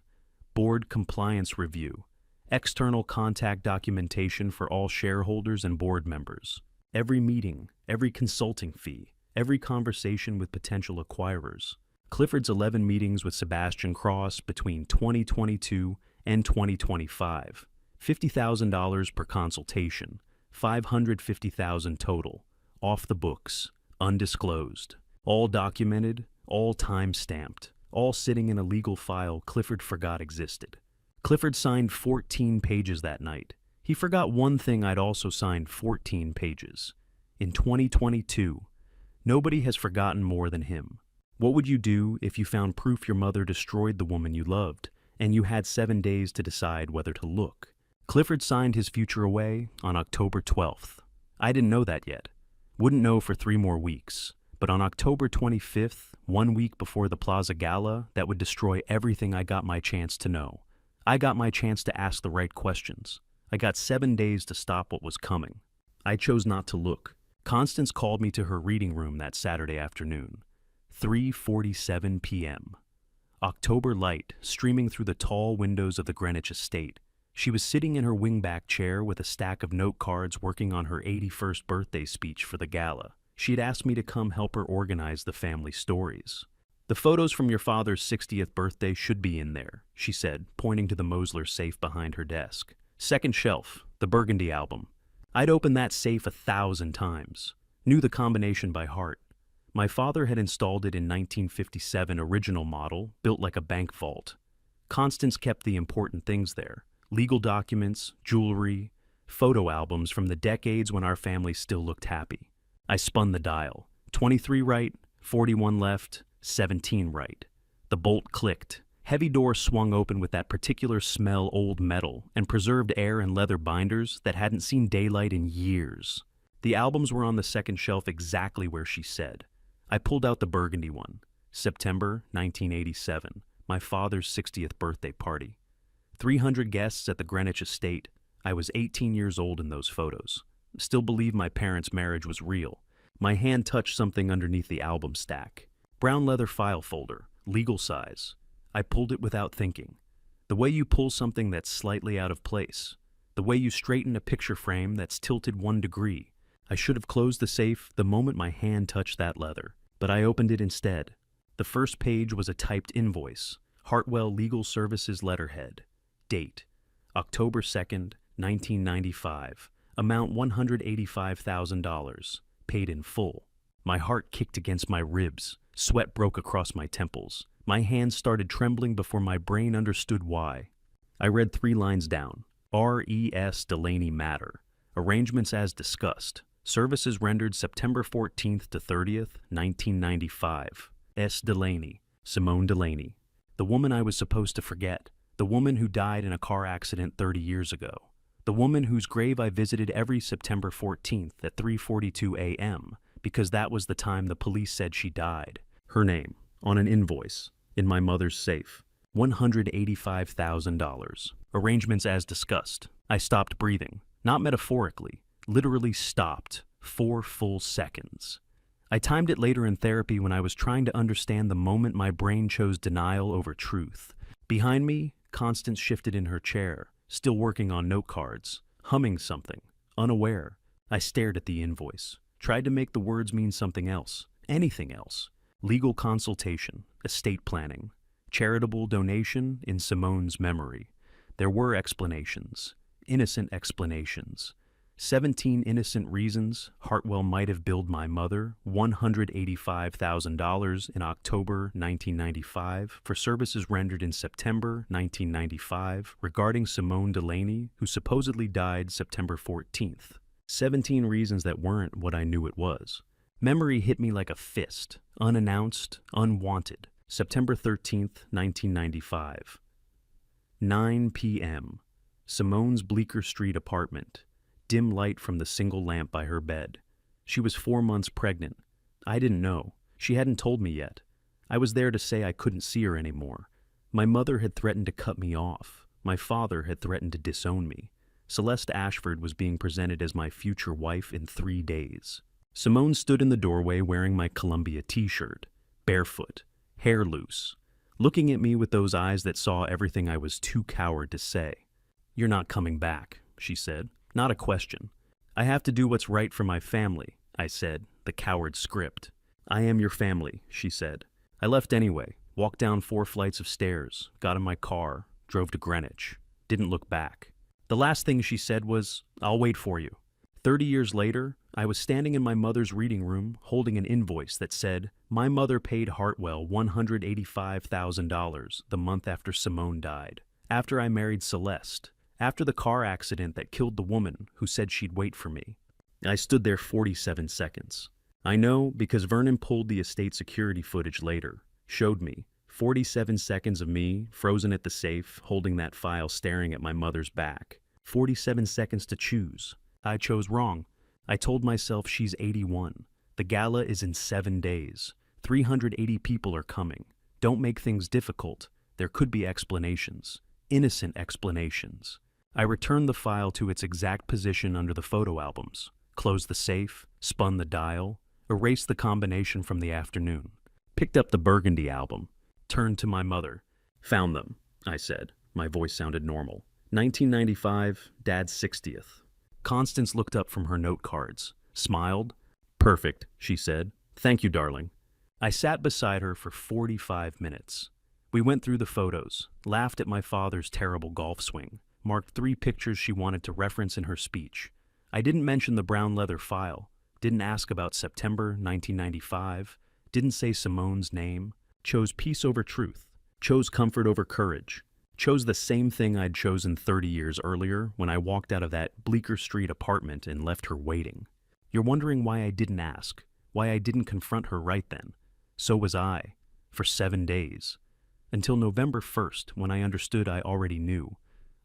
Board compliance review. External contact documentation for all shareholders and board members. Every meeting, every consulting fee, every conversation with potential acquirers. Clifford's 11 meetings with Sebastian Cross between 2022 and 2025. $50,000 per consultation, $550,000 total, off the books, undisclosed. All documented, all time-stamped, all sitting in a legal file Clifford forgot existed. Clifford signed 14 pages that night. He forgot one thing I'd also signed 14 pages. In 2022, nobody has forgotten more than him. What would you do if you found proof your mother destroyed the woman you loved, and you had 7 days to decide whether to look? Clifford signed his future away on October 12th. I didn't know that yet. Wouldn't know for 3 more weeks. But on October 25th, 1 week before the Plaza Gala that would destroy everything I got my chance to know. I got my chance to ask the right questions. I got 7 days to stop what was coming. I chose not to look. Constance called me to her reading room that Saturday afternoon. 3:47 p.m. October light streaming through the tall windows of the Greenwich estate. She was sitting in her wingback chair with a stack of note cards working on her 81st birthday speech for the gala. She'd asked me to come help her organize the family stories. "The photos from your father's 60th birthday should be in there," she said, pointing to the Mosler safe behind her desk. "Second shelf, the Burgundy album. I'd opened that safe 1,000 times. Knew the combination by heart. My father had installed it in 1957 original model, built like a bank vault. Constance kept the important things there, legal documents, jewelry, photo albums from the decades when our family still looked happy. I spun the dial. 23 right, 41 left, 17 right. The bolt clicked. Heavy door swung open with that particular smell old metal and preserved air and leather binders that hadn't seen daylight in years. The albums were on the second shelf exactly where she said. I pulled out the burgundy one. September 1987, my father's 60th birthday party. 300 guests at the Greenwich estate. I was 18 years old in those photos. Still believe my parents' marriage was real. My hand touched something underneath the album stack. Brown leather file folder, legal size. I pulled it without thinking. The way you pull something that's slightly out of place. The way you straighten a picture frame that's tilted 1 degree. I should have closed the safe the moment my hand touched that leather, but I opened it instead. The first page was a typed invoice, Hartwell Legal Services letterhead. Date, October 2nd, 1995. Amount $185,000. Paid in full. My heart kicked against my ribs. Sweat broke across my temples. My hands started trembling before my brain understood why. I read 3 lines down. R.E.S. Delaney Matter. Arrangements as discussed. Services rendered September 14th to 30th, 1995. S. Delaney. Simone Delaney. The woman I was supposed to forget. The woman who died in a car accident 30 years ago. The woman whose grave I visited every September 14th at 3:42 a.m. because that was the time the police said she died. Her name, on an invoice, in my mother's safe. $185,000. Arrangements as discussed. I stopped breathing. Not metaphorically. Literally stopped. 4 full seconds. I timed it later in therapy when I was trying to understand the moment my brain chose denial over truth. Behind me, Constance shifted in her chair, still working on note cards, humming something, unaware. I stared at the invoice, tried to make the words mean something else, anything else. Legal consultation, estate planning, charitable donation in Simone's memory. There were explanations, innocent explanations. 17 innocent reasons Hartwell might have billed my mother $185,000 in October 1995 for services rendered in September 1995 regarding Simone Delaney, who supposedly died September 14th. 17 reasons that weren't what I knew it was. Memory hit me like a fist, unannounced, unwanted. September 13th, 1995. 9 p.m. Simone's Bleecker Street apartment. Dim light from the single lamp by her bed. She was 4 months pregnant. I didn't know. She hadn't told me yet. I was there to say I couldn't see her anymore. My mother had threatened to cut me off. My father had threatened to disown me. Celeste Ashford was being presented as my future wife in 3 days. Simone stood in the doorway wearing my Columbia t-shirt, barefoot, hair loose, looking at me with those eyes that saw everything I was too coward to say. "You're not coming back," she said. Not a question. "I have to do what's right for my family," I said, the coward script. "I am your family," she said. I left anyway, walked down 4 flights of stairs, got in my car, drove to Greenwich, didn't look back. The last thing she said was, "I'll wait for you." 30 years later, I was standing in my mother's reading room holding an invoice that said, "My mother paid Hartwell $185,000 the month after Simone died, after I married Celeste, after the car accident that killed the woman who said she'd wait for me." I stood there 47 seconds. I know because Vernon pulled the estate security footage later, showed me 47 seconds of me frozen at the safe, holding that file staring at my mother's back. 47 seconds to choose. I chose wrong. I told myself she's 81. The gala is in 7 days. 380 people are coming. Don't make things difficult. There could be explanations. Innocent explanations. I returned the file to its exact position under the photo albums, closed the safe, spun the dial, erased the combination from the afternoon, picked up the Burgundy album, turned to my mother. "Found them," I said. My voice sounded normal. 1995, Dad's 60th. Constance looked up from her note cards, smiled. "Perfect," she said. "Thank you, darling." I sat beside her for 45 minutes. We went through the photos, laughed at my father's terrible golf swing, marked 3 pictures she wanted to reference in her speech. I didn't mention the brown leather file, didn't ask about September 1995, didn't say Simone's name, chose peace over truth, chose comfort over courage, Chose the same thing I'd chosen 30 years earlier when I walked out of that Bleecker Street apartment and left her waiting. You're wondering why I didn't ask, why I didn't confront her right then. So was I, for 7 days. Until November 1st, when I understood I already knew.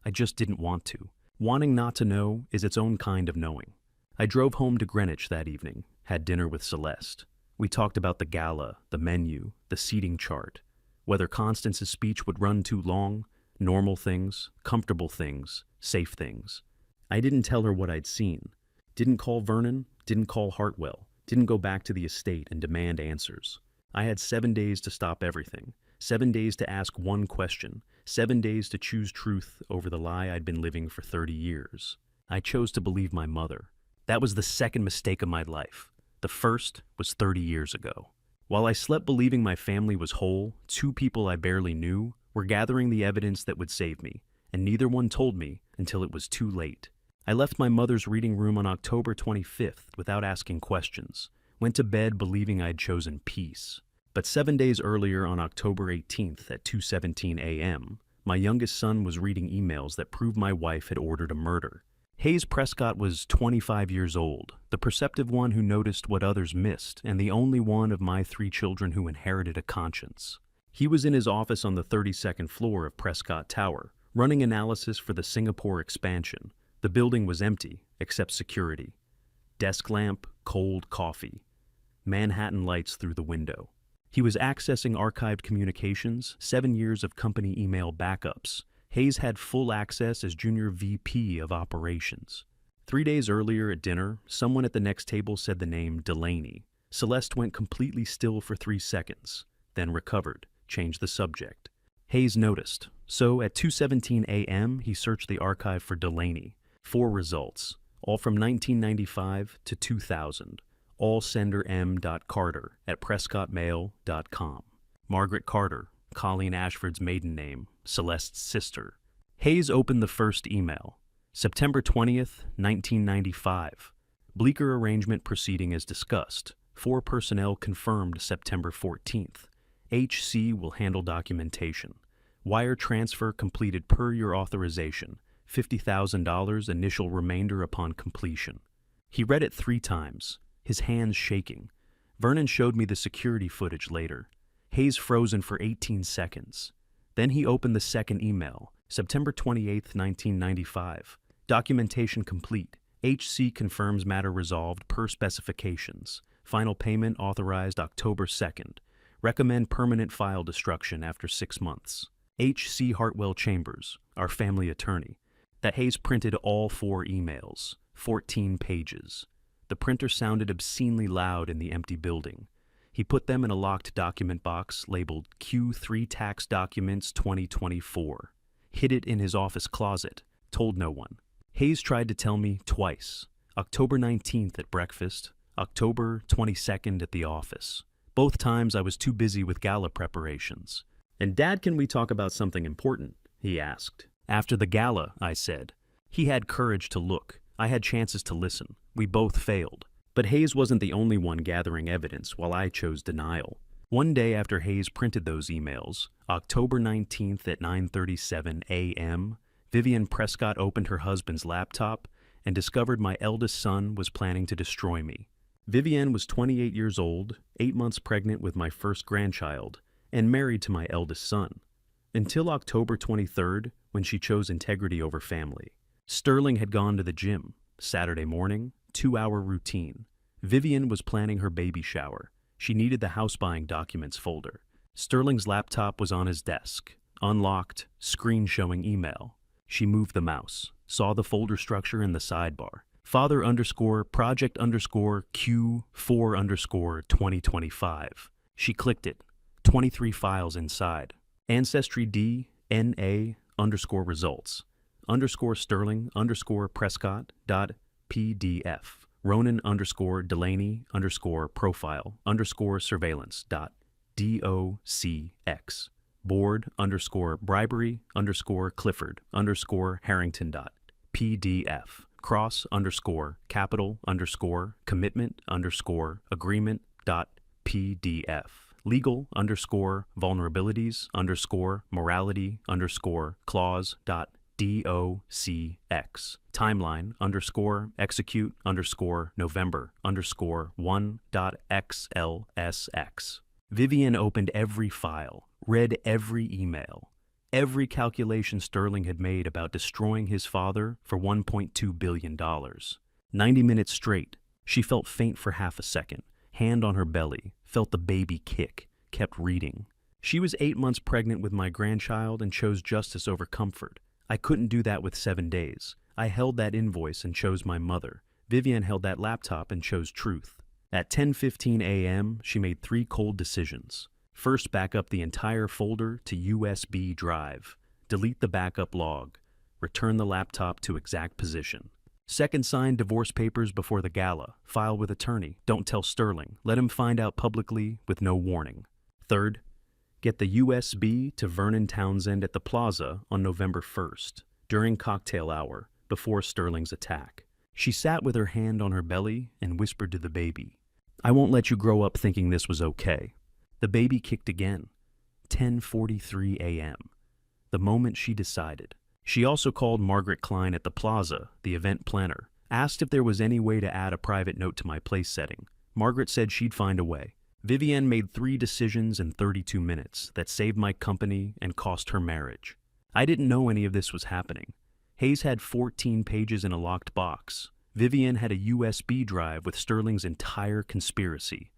I just didn't want to. Wanting not to know is its own kind of knowing. I drove home to Greenwich that evening, had dinner with Celeste. We talked about the gala, the menu, the seating chart, whether Constance's speech would run too long, normal things, comfortable things, safe things. I didn't tell her what I'd seen. Didn't call Vernon, didn't call Hartwell, didn't go back to the estate and demand answers. I had 7 days to stop everything, 7 days to ask one question, 7 days to choose truth over the lie I'd been living for 30 years. I chose to believe my mother. That was the second mistake of my life. The first was 30 years ago. While I slept believing my family was whole, 2 people I barely knew were gathering the evidence that would save me, and neither one told me until it was too late. I left my mother's reading room on October 25th without asking questions, went to bed believing I'd chosen peace. But 7 days earlier, on October 18th at 2:17 a.m., my youngest son was reading emails that proved my wife had ordered a murder. Hayes Prescott was 25 years old, the perceptive one who noticed what others missed, and the only one of my 3 children who inherited a conscience. He was in his office on the 32nd floor of Prescott Tower, running analysis for the Singapore expansion. The building was empty, except security. Desk lamp, cold coffee. Manhattan lights through the window. He was accessing archived communications, 7 years of company email backups. Hayes had full access as Junior VP of Operations. 3 days earlier at dinner, someone at the next table said the name Delaney. Celeste went completely still for 3 seconds, then recovered, changed the subject. Hayes noticed, so at 2:17 a.m. he searched the archive for Delaney. 4 results, all from 1995 to 2000. All sender m.carter@prescottmail.com. Margaret Carter, Colleen Ashford's maiden name, Celeste's sister. Hayes opened the first email. September 20th, 1995. Bleecker arrangement proceeding as discussed. 4 personnel confirmed September 14th. HC will handle documentation. Wire transfer completed per your authorization. $50,000 initial remainder upon completion. He read it 3 times, his hands shaking. Vernon showed me the security footage later. Hayes frozen for 18 seconds. Then he opened the second email, September 28, 1995. Documentation complete. HC confirms matter resolved per specifications. Final payment authorized October 2nd. Recommend permanent file destruction after 6 months. H.C. Hartwell Chambers, our family attorney. That Hayes printed all 4 emails, 14 pages. The printer sounded obscenely loud in the empty building. He put them in a locked document box labeled Q3 Tax Documents 2024. Hid it in his office closet, told no one. Hayes tried to tell me twice. October 19th at breakfast, October 22nd at the office. Both times I was too busy with gala preparations. "And Dad, can we talk about something important?" he asked. "After the gala," I said. He had courage to look. I had chances to listen. We both failed. But Hayes wasn't the only one gathering evidence while I chose denial. One day after Hayes printed those emails, October 19th at 9:37 a.m., Vivian Prescott opened her husband's laptop and discovered my eldest son was planning to destroy me. Vivian was 28 years old, 8 months pregnant with my first grandchild, and married to my eldest son. Until October 23rd, when she chose integrity over family. Sterling had gone to the gym. Saturday morning, 2-hour routine. Vivian was planning her baby shower. She needed the house buying documents folder. Sterling's laptop was on his desk. Unlocked, screen showing email. She moved the mouse, saw the folder structure in the sidebar. Father_project_Q4_2025. She clicked it. 23 files inside. Ancestry D, NA _results. _Sterling _Prescott .pdf. Ronan _Delaney _profile _surveillance .docx. Board _bribery _Clifford _Harrington .pdf. Cross _capital _commitment _agreement .pdf. legal underscore vulnerabilities underscore morality underscore clause dot docx. Timeline underscore execute underscore November underscore 1.xlsx. Vivian opened every file, read every email, every calculation Sterling had made about destroying his father for $1.2 billion. 90 minutes straight. She felt faint for half a second, hand on her belly, felt the baby kick, kept reading. She was 8 months pregnant with my grandchild and chose justice over comfort. I couldn't do that with 7 days. I held that invoice and chose my mother. Vivian held that laptop and chose truth. At 10:15 a.m., she made 3 cold decisions. First, back up the entire folder to USB drive. Delete the backup log. Return the laptop to exact position. Second, sign divorce papers before the gala. File with attorney. Don't tell Sterling. Let him find out publicly with no warning. Third, get the USB to Vernon Townsend at the plaza on November 1st, during cocktail hour, before Sterling's attack. She sat with her hand on her belly and whispered to the baby, "I won't let you grow up thinking this was okay." The baby kicked again. 10:43 a.m. The moment she decided. She also called Margaret Klein at the plaza, the event planner, asked if there was any way to add a private note to my place setting. Margaret said she'd find a way. Vivienne made 3 decisions in 32 minutes that saved my company and cost her marriage. I didn't know any of this was happening. Hayes had 14 pages in a locked box. Vivienne had a USB drive with Sterling's entire conspiracy,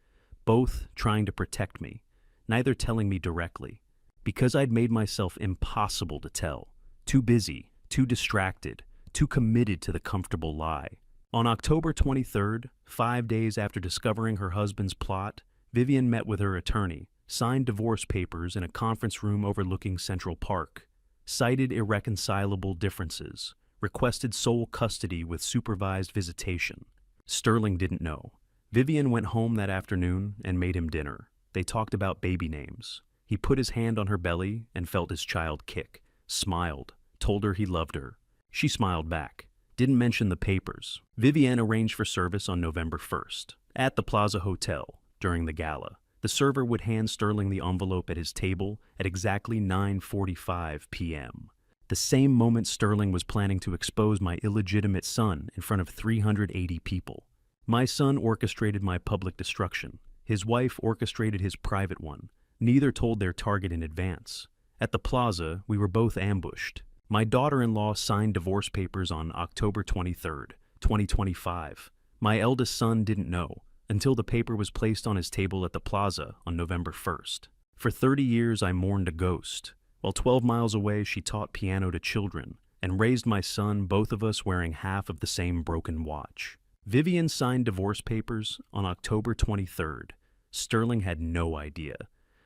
both trying to protect me, neither telling me directly. Because I'd made myself impossible to tell. Too busy, too distracted, too committed to the comfortable lie. On October 23rd, 5 days after discovering her husband's plot, Vivian met with her attorney, signed divorce papers in a conference room overlooking Central Park, cited irreconcilable differences, requested sole custody with supervised visitation. Sterling didn't know. Vivian went home that afternoon and made him dinner. They talked about baby names. He put his hand on her belly and felt his child kick, smiled, told her he loved her. She smiled back, didn't mention the papers. Vivian arranged for service on November 1st, at the Plaza Hotel, during the gala. The server would hand Sterling the envelope at his table at exactly 9:45 p.m. The same moment Sterling was planning to expose my illegitimate son in front of 380 people. My son orchestrated my public destruction. His wife orchestrated his private one. Neither told their target in advance. At the plaza, we were both ambushed. My daughter-in-law signed divorce papers on October 23rd, 2025. My eldest son didn't know until the paper was placed on his table at the plaza on November 1st. For 30 years, I mourned a ghost. While 12 miles away, she taught piano to children and raised my son, both of us wearing half of the same broken watch. Vivian signed divorce papers on October 23rd. Sterling had no idea.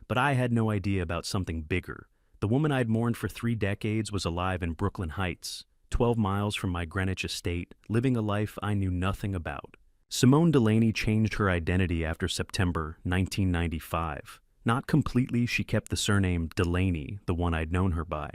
But I had no idea about something bigger. The woman I'd mourned for 3 decades was alive in Brooklyn Heights, 12 miles from my Greenwich estate, living a life I knew nothing about. Simone Delaney changed her identity after September 1995. Not completely, she kept the surname Delaney, the one I'd known her by.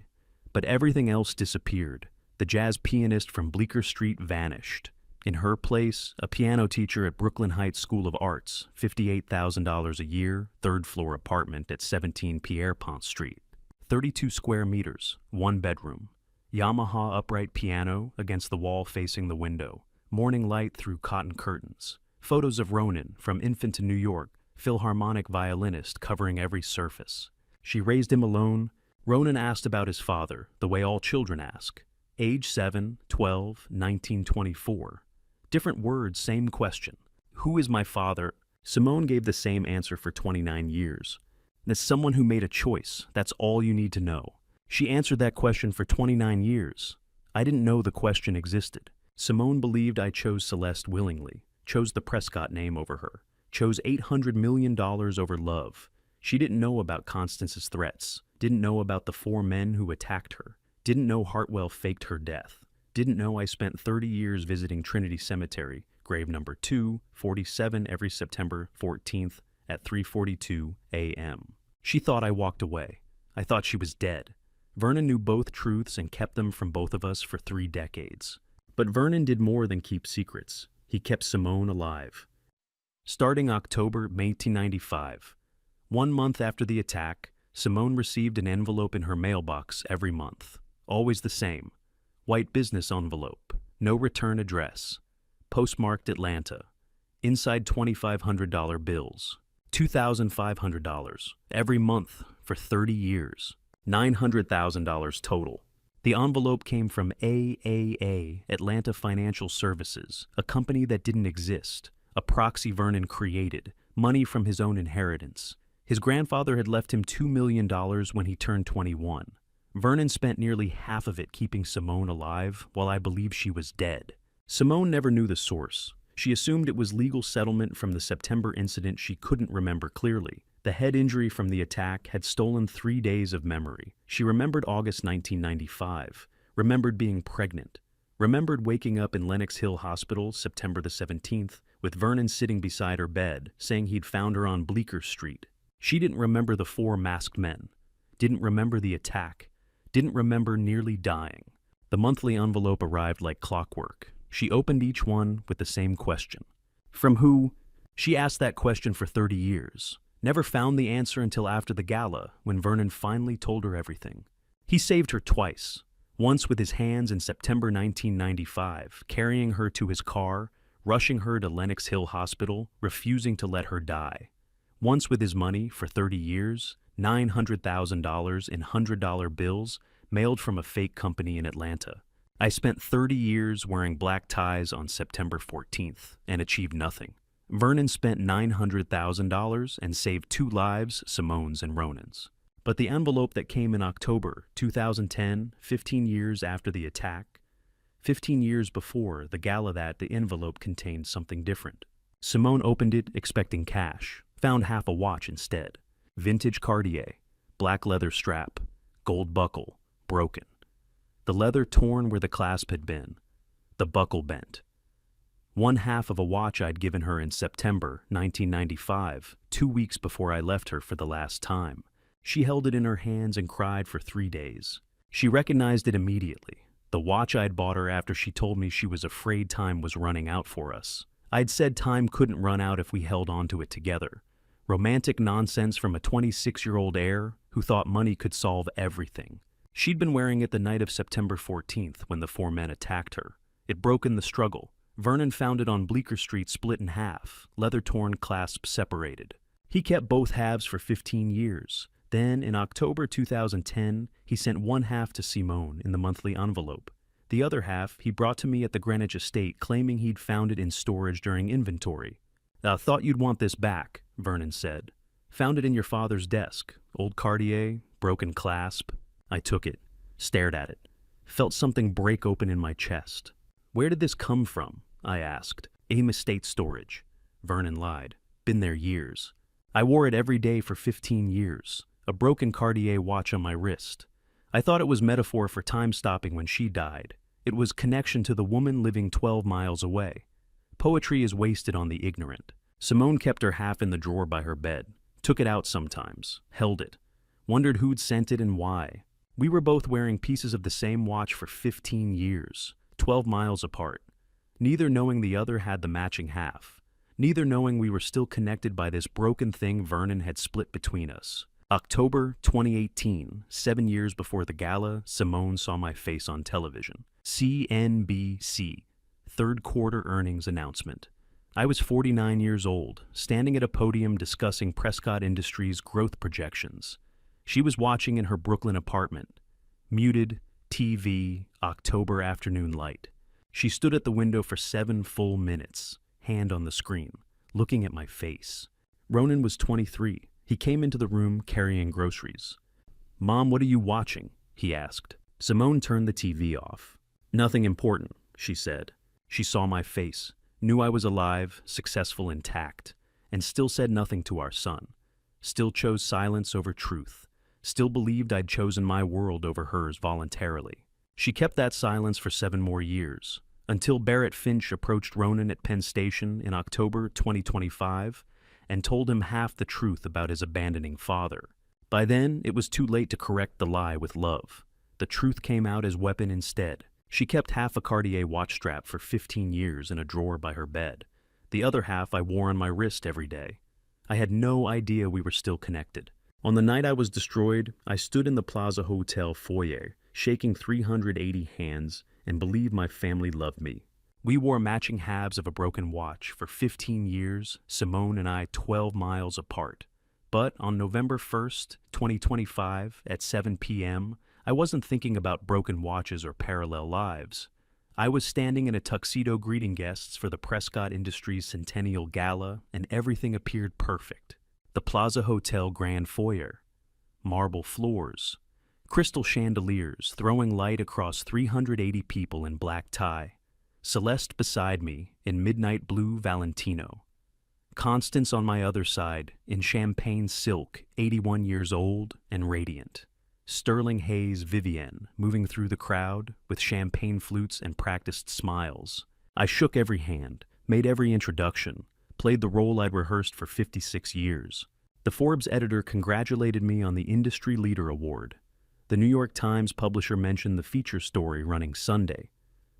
But everything else disappeared. The jazz pianist from Bleecker Street vanished. In her place, a piano teacher at Brooklyn Heights School of Arts, $58,000 a year, 3rd floor apartment at 17 Pierrepont Street. 32 square meters, 1 bedroom. Yamaha upright piano against the wall facing the window. Morning light through cotton curtains. Photos of Ronan, from infant to New York, Philharmonic violinist covering every surface. She raised him alone. Ronan asked about his father, the way all children ask. Age 7, 12, 19, 24. Different words, same question. Who is my father? Simone gave the same answer for 29 years. As someone who made a choice, that's all you need to know. She answered that question for 29 years. I didn't know the question existed. Simone believed I chose Celeste willingly, chose the Prescott name over her, chose $800 million over love. She didn't know about Constance's threats, didn't know about the 4 men who attacked her, didn't know Hartwell faked her death, didn't know I spent 30 years visiting Trinity Cemetery, grave number 247 every September 14th at 3:42 a.m. She thought I walked away. I thought she was dead. Vernon knew both truths and kept them from both of us for 3 decades. But Vernon did more than keep secrets. He kept Simone alive. Starting October 1995, 1 month after the attack, Simone received an envelope in her mailbox every month. Always the same. White business envelope. No return address. Postmarked Atlanta. Inside $2,500 bills. $2,500 every month for 30 years. $900,000 total. The envelope came from AAA, Atlanta Financial Services, a company that didn't exist, a proxy Vernon created, money from his own inheritance. His grandfather had left him $2 million when he turned 21. Vernon spent nearly half of it keeping Simone alive, while I believe she was dead. Simone never knew the source. She assumed it was legal settlement from the September incident she couldn't remember clearly. The head injury from the attack had stolen 3 days of memory. She remembered August 1995, remembered being pregnant, remembered waking up in Lenox Hill Hospital September the 17th, with Vernon sitting beside her bed, saying he'd found her on Bleecker Street. She didn't remember the 4 masked men, didn't remember the attack, didn't remember nearly dying. The monthly envelope arrived like clockwork. She opened each one with the same question. From who? She asked that question for 30 years. Never found the answer until after the gala, when Vernon finally told her everything. He saved her twice. Once with his hands in September 1995, carrying her to his car, rushing her to Lenox Hill Hospital, refusing to let her die. Once with his money for 30 years, $900,000 in $100 bills mailed from a fake company in Atlanta. I spent 30 years wearing black ties on September 14th and achieved nothing. Vernon spent $900,000 and saved 2 lives, Simone's and Ronan's. But the envelope that came in October 2010, 15 years after the attack, 15 years before the gala, that the envelope contained something different. Simone opened it expecting cash, found half a watch instead. Vintage Cartier, black leather strap, gold buckle, broken. The leather torn where the clasp had been, the buckle bent. 1/2 of a watch I'd given her in September 1995, 2 weeks before I left her for the last time. She held it in her hands and cried for 3 days. She recognized it immediately, the watch I'd bought her after she told me she was afraid time was running out for us. I'd said time couldn't run out if we held on to it together. Romantic nonsense from a 26-year-old heir who thought money could solve everything. She'd been wearing it the night of September 14th when the 4 men attacked her. It broke in the struggle. Vernon found it on Bleecker Street split in half, leather-torn clasp separated. He kept both halves for 15 years. Then, in October 2010, he sent 1/2 to Simone in the monthly envelope. The other half he brought to me at the Greenwich estate, claiming he'd found it in storage during inventory. "I thought you'd want this back," Vernon said. "Found it in your father's desk. Old Cartier, broken clasp." I took it, stared at it, felt something break open in my chest. "Where did this come from?" I asked. "Aim Estate Storage." Vernon lied. "Been there years. I wore it every day for 15 years. A broken Cartier watch on my wrist. I thought it was metaphor for time stopping when she died. It was connection to the woman living 12 miles away. Poetry is wasted on the ignorant." Simone kept her half in the drawer by her bed, took it out sometimes, held it, wondered who'd sent it and why. We were both wearing pieces of the same watch for 15 years, 12 miles apart. Neither knowing the other had the matching half. Neither knowing we were still connected by this broken thing Vernon had split between us. October 2018, 7 years before the gala, Simone saw my face on television. CNBC, third quarter earnings announcement. I was 49 years old, standing at a podium discussing Prescott Industries' growth projections. She was watching in her Brooklyn apartment. Muted, TV, October afternoon light. She stood at the window for 7 full minutes, hand on the screen, looking at my face. Ronan was 23. He came into the room carrying groceries. "Mom, what are you watching?" he asked. Simone turned the TV off. "Nothing important," she said. She saw my face, knew I was alive, successful, intact, and still said nothing to our son. Still chose silence over truth. Still believed I'd chosen my world over hers voluntarily. She kept that silence for 7 more years, until Barrett Finch approached Ronan at Penn Station in October 2025 and told him half the truth about his abandoning father. By then, it was too late to correct the lie with love. The truth came out as weapon instead. She kept half a Cartier watch strap for 15 years in a drawer by her bed. The other half I wore on my wrist every day. I had no idea we were still connected. On the night I was destroyed, I stood in the Plaza Hotel foyer, shaking 380 hands, and believed my family loved me. We wore matching halves of a broken watch for 15 years, Simone and I 12 miles apart. But on November 1st, 2025, at 7 p.m., I wasn't thinking about broken watches or parallel lives. I was standing in a tuxedo greeting guests for the Prescott Industries Centennial Gala, and everything appeared perfect. The Plaza Hotel Grand Foyer, marble floors, crystal chandeliers throwing light across 380 people in black tie, Celeste beside me in midnight blue Valentino, Constance on my other side in champagne silk, 81 years old and radiant, Sterling Hayes Vivienne moving through the crowd with champagne flutes and practiced smiles. I shook every hand, made every introduction, played the role I'd rehearsed for 56 years. The Forbes editor congratulated me on the Industry Leader Award. The New York Times publisher mentioned the feature story running Sunday.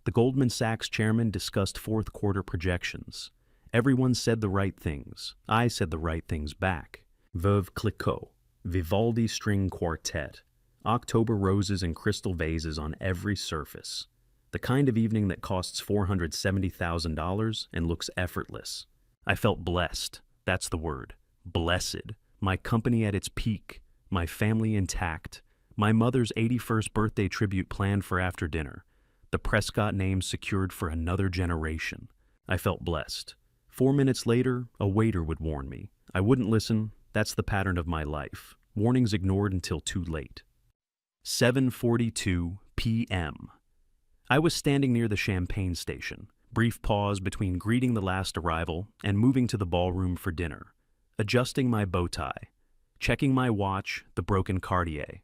The Goldman Sachs chairman discussed fourth quarter projections. Everyone said the right things. I said the right things back. Veuve Clicquot, Vivaldi String Quartet, October roses and crystal vases on every surface. The kind of evening that costs $470,000 and looks effortless. I felt blessed. That's the word. Blessed. My company at its peak. My family intact. My mother's 81st birthday tribute planned for after dinner. The Prescott name secured for another generation. I felt blessed. 4 minutes later, a waiter would warn me. I wouldn't listen. That's the pattern of my life. Warnings ignored until too late. 7:42 p.m. I was standing near the champagne station. Brief pause between greeting the last arrival and moving to the ballroom for dinner. Adjusting my bow tie. Checking my watch, the broken Cartier.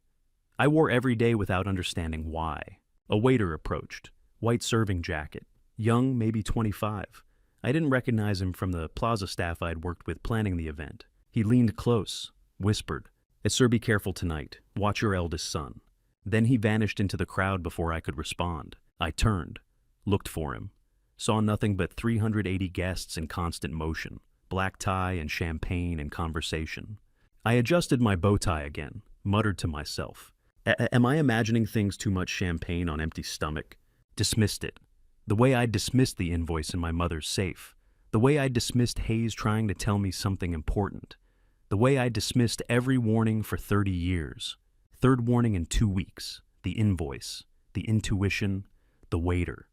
I wore every day without understanding why. A waiter approached. White serving jacket. Young, maybe 25. I didn't recognize him from the Plaza staff I'd worked with planning the event. He leaned close, whispered, "Sir, be careful tonight. Watch your eldest son." Then he vanished into the crowd before I could respond. I turned, looked for him, saw nothing but 380 guests in constant motion, black tie and champagne and conversation. I adjusted my bow tie again, muttered to myself, Am I imagining things too much champagne on empty stomach? Dismissed it. The way I dismissed the invoice in my mother's safe. The way I dismissed Hayes trying to tell me something important. The way I dismissed every warning for 30 years. Third warning in 2 weeks. The invoice. The intuition. The waiter.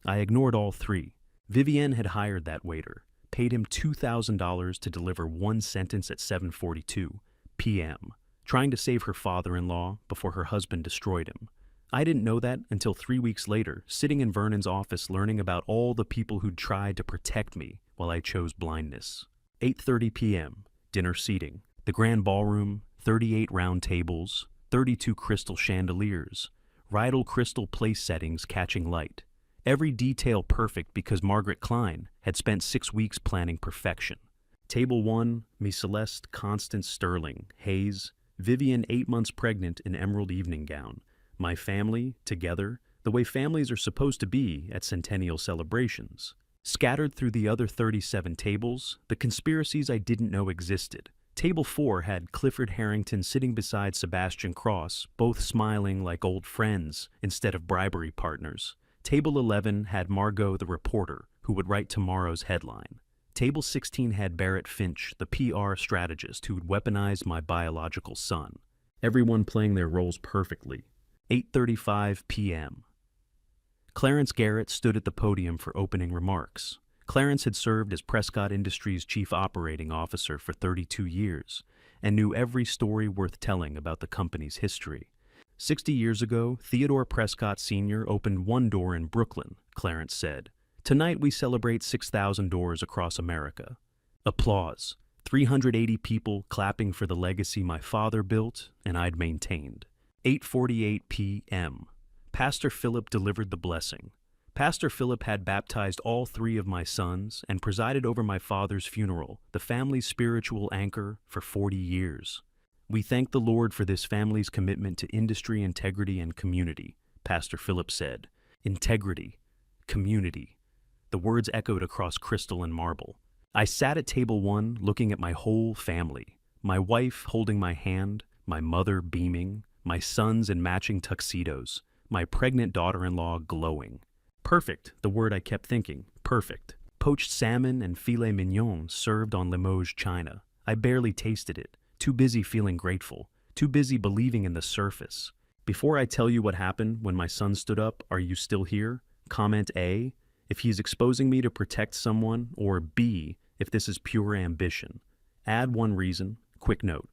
I ignored all three. Vivienne had hired that waiter. Paid him $2,000 to deliver one sentence at 7:42 p.m., trying to save her father-in-law before her husband destroyed him. I didn't know that until 3 weeks later, sitting in Vernon's office learning about all the people who'd tried to protect me while I chose blindness. 8:30 p.m., dinner seating. The grand ballroom, 38 round tables, 32 crystal chandeliers, Rydal crystal place settings catching light. Every detail perfect because Margaret Klein had spent 6 weeks planning perfection. Table 1, me Celeste, Constance Sterling, Hayes, Vivienne 8 months pregnant in emerald evening gown. My family, together, the way families are supposed to be at centennial celebrations. Scattered through the other 37 tables, the conspiracies I didn't know existed. Table 4 had Clifford Harrington sitting beside Sebastian Cross, both smiling like old friends instead of bribery partners. Table 11 had Margot the reporter, who would write tomorrow's headline. Table 16 had Barrett Finch, the PR strategist who'd weaponized my biological son. Everyone playing their roles perfectly. 8:35 p.m. Clarence Garrett stood at the podium for opening remarks. Clarence had served as Prescott Industries' chief operating officer for 32 years and knew every story worth telling about the company's history. 60 years ago, Theodore Prescott Sr. opened one door in Brooklyn, Clarence said. Tonight we celebrate 6,000 doors across America. Applause. 380 people clapping for the legacy my father built and I'd maintained. 8:48 p.m. Pastor Philip delivered the blessing. Pastor Philip had baptized all 3 of my sons and presided over my father's funeral, the family's spiritual anchor, for 40 years. We thank the Lord for this family's commitment to industry, integrity, and community, Pastor Philip said. Integrity. Community. The words echoed across crystal and marble. I sat at table 1 looking at my whole family. My wife holding my hand, my mother beaming, my sons in matching tuxedos, my pregnant daughter-in-law glowing. Perfect, the word I kept thinking, perfect. Poached salmon and filet mignon served on Limoges china. I barely tasted it, too busy feeling grateful, too busy believing in the surface. Before I tell you what happened when my son stood up, are you still here? Comment A, if he's exposing me to protect someone, or B, if this is pure ambition. Add one reason, quick note.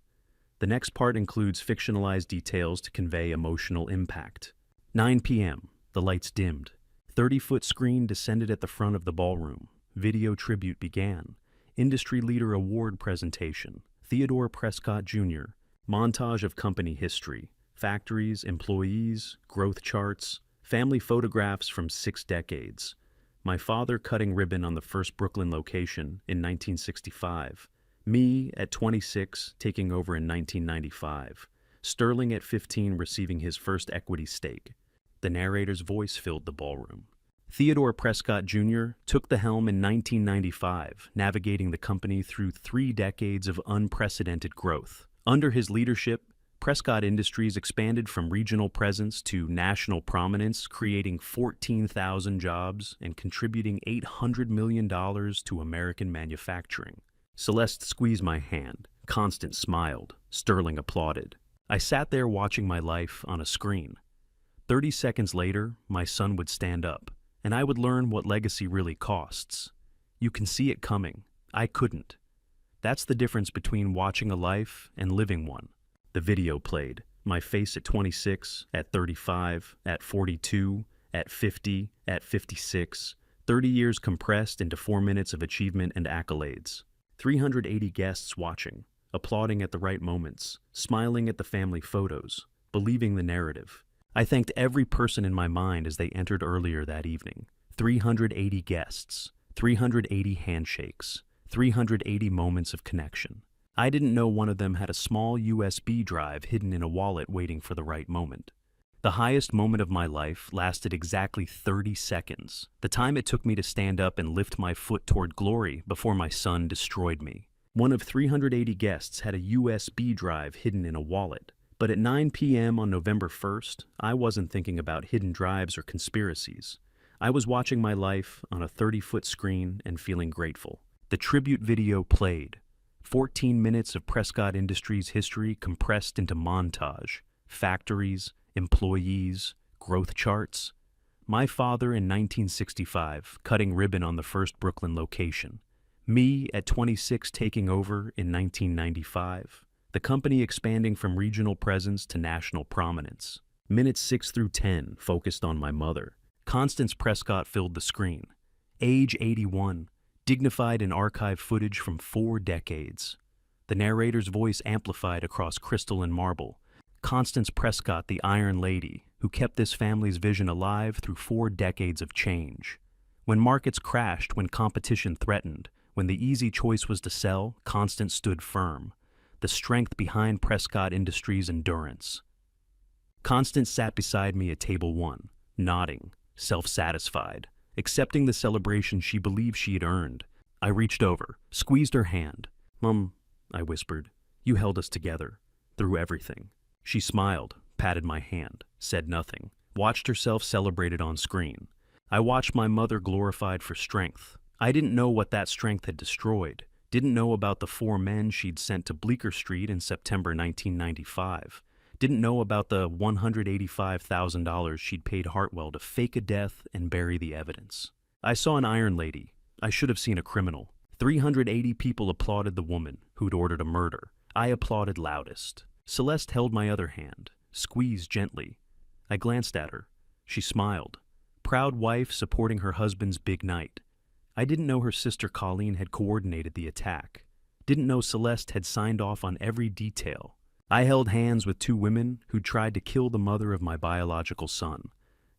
The next part includes fictionalized details to convey emotional impact. 9 p.m., the lights dimmed. 30-foot screen descended at the front of the ballroom. Video tribute began. Industry leader award presentation. Theodore Prescott Jr. Montage of company history. Factories, employees, growth charts, family photographs from 6 decades. My father cutting ribbon on the first Brooklyn location in 1965. Me at 26 taking over in 1995. Sterling at 15 receiving his first equity stake. The narrator's voice filled the ballroom. Theodore Prescott Jr. took the helm in 1995, navigating the company through 3 decades of unprecedented growth. Under his leadership, Prescott Industries expanded from regional presence to national prominence, creating 14,000 jobs and contributing $800 million to American manufacturing. Celeste squeezed my hand. Constance smiled. Sterling applauded. I sat there watching my life on a screen. 30 seconds later, my son would stand up, and I would learn what legacy really costs. You can see it coming. I couldn't. That's the difference between watching a life and living one. The video played. My face at 26, at 35, at 42, at 50, at 56. 30 years compressed into 4 minutes of achievement and accolades. 380 guests watching, applauding at the right moments, smiling at the family photos, believing the narrative. I thanked every person in my mind as they entered earlier that evening. 380 guests, 380 handshakes, 380 moments of connection. I didn't know one of them had a small USB drive hidden in a wallet waiting for the right moment. The highest moment of my life lasted exactly 30 seconds, the time it took me to stand up and lift my foot toward glory before my son destroyed me. One of 380 guests had a USB drive hidden in a wallet. But at 9 p.m. on November 1st, I wasn't thinking about hidden drives or conspiracies. I was watching my life on a 30-foot screen and feeling grateful. The tribute video played. 14 minutes of Prescott Industries history compressed into montage. Factories, employees, growth charts. My father in 1965, cutting ribbon on the first Brooklyn location. Me at 26 taking over in 1995. The company expanding from regional presence to national prominence. Minutes 6 through 10 focused on my mother. Constance Prescott filled the screen. Age 81, dignified in archive footage from 4 decades. The narrator's voice amplified across crystal and marble. Constance Prescott, the Iron Lady, who kept this family's vision alive through 4 decades of change. When markets crashed, when competition threatened, when the easy choice was to sell, Constance stood firm. The strength behind Prescott Industries' endurance. Constance sat beside me at table 1, nodding, self-satisfied, accepting the celebration she believed she had earned. I reached over, squeezed her hand. "Mom," I whispered, "you held us together, through everything." She smiled, patted my hand, said nothing, watched herself celebrated on screen. I watched my mother glorified for strength. I didn't know what that strength had destroyed. Didn't know about the 4 men she'd sent to Bleecker Street in September 1995. Didn't know about the $185,000 she'd paid Hartwell to fake a death and bury the evidence. I saw an Iron Lady. I should have seen a criminal. 380 people applauded the woman who'd ordered a murder. I applauded loudest. Celeste held my other hand, squeezed gently. I glanced at her. She smiled. Proud wife supporting her husband's big night. I didn't know her sister Colleen had coordinated the attack. Didn't know Celeste had signed off on every detail. I held hands with 2 women who'd tried to kill the mother of my biological son,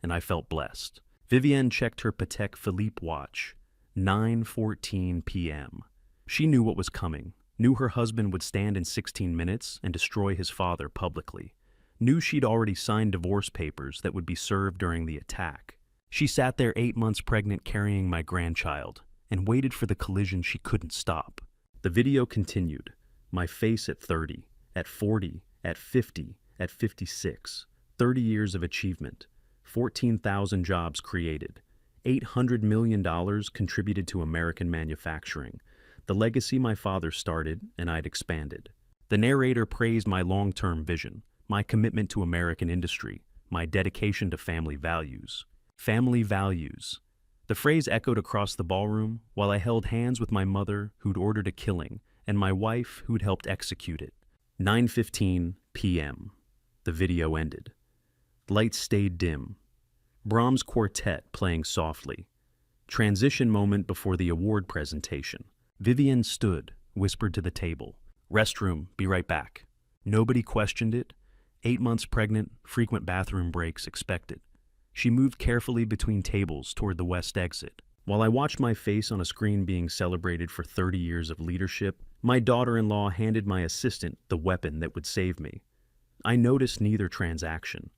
and I felt blessed. Vivienne checked her Patek Philippe watch. 9:14 p.m. She knew what was coming. Knew her husband would stand in 16 minutes and destroy his father publicly. Knew she'd already signed divorce papers that would be served during the attack. She sat there 8 months pregnant carrying my grandchild, and waited for the collision she couldn't stop. The video continued. My face at 30, at 40, at 50, at 56. 30 years of achievement. 14,000 jobs created. $800 million contributed to American manufacturing. The legacy my father started and I'd expanded. The narrator praised my long-term vision, my commitment to American industry, my dedication to family values. Family values. The phrase echoed across the ballroom while I held hands with my mother, who'd ordered a killing, and my wife, who'd helped execute it. 9:15 p.m. The video ended. Lights stayed dim. Brahms' quartet playing softly. Transition moment before the award presentation. Vivienne stood, whispered to the table. Restroom, be right back. Nobody questioned it. 8 months pregnant, frequent bathroom breaks expected. She moved carefully between tables toward the west exit. While I watched my face on a screen being celebrated for 30 years of leadership, my daughter-in-law handed my assistant the weapon that would save me. I noticed neither transaction.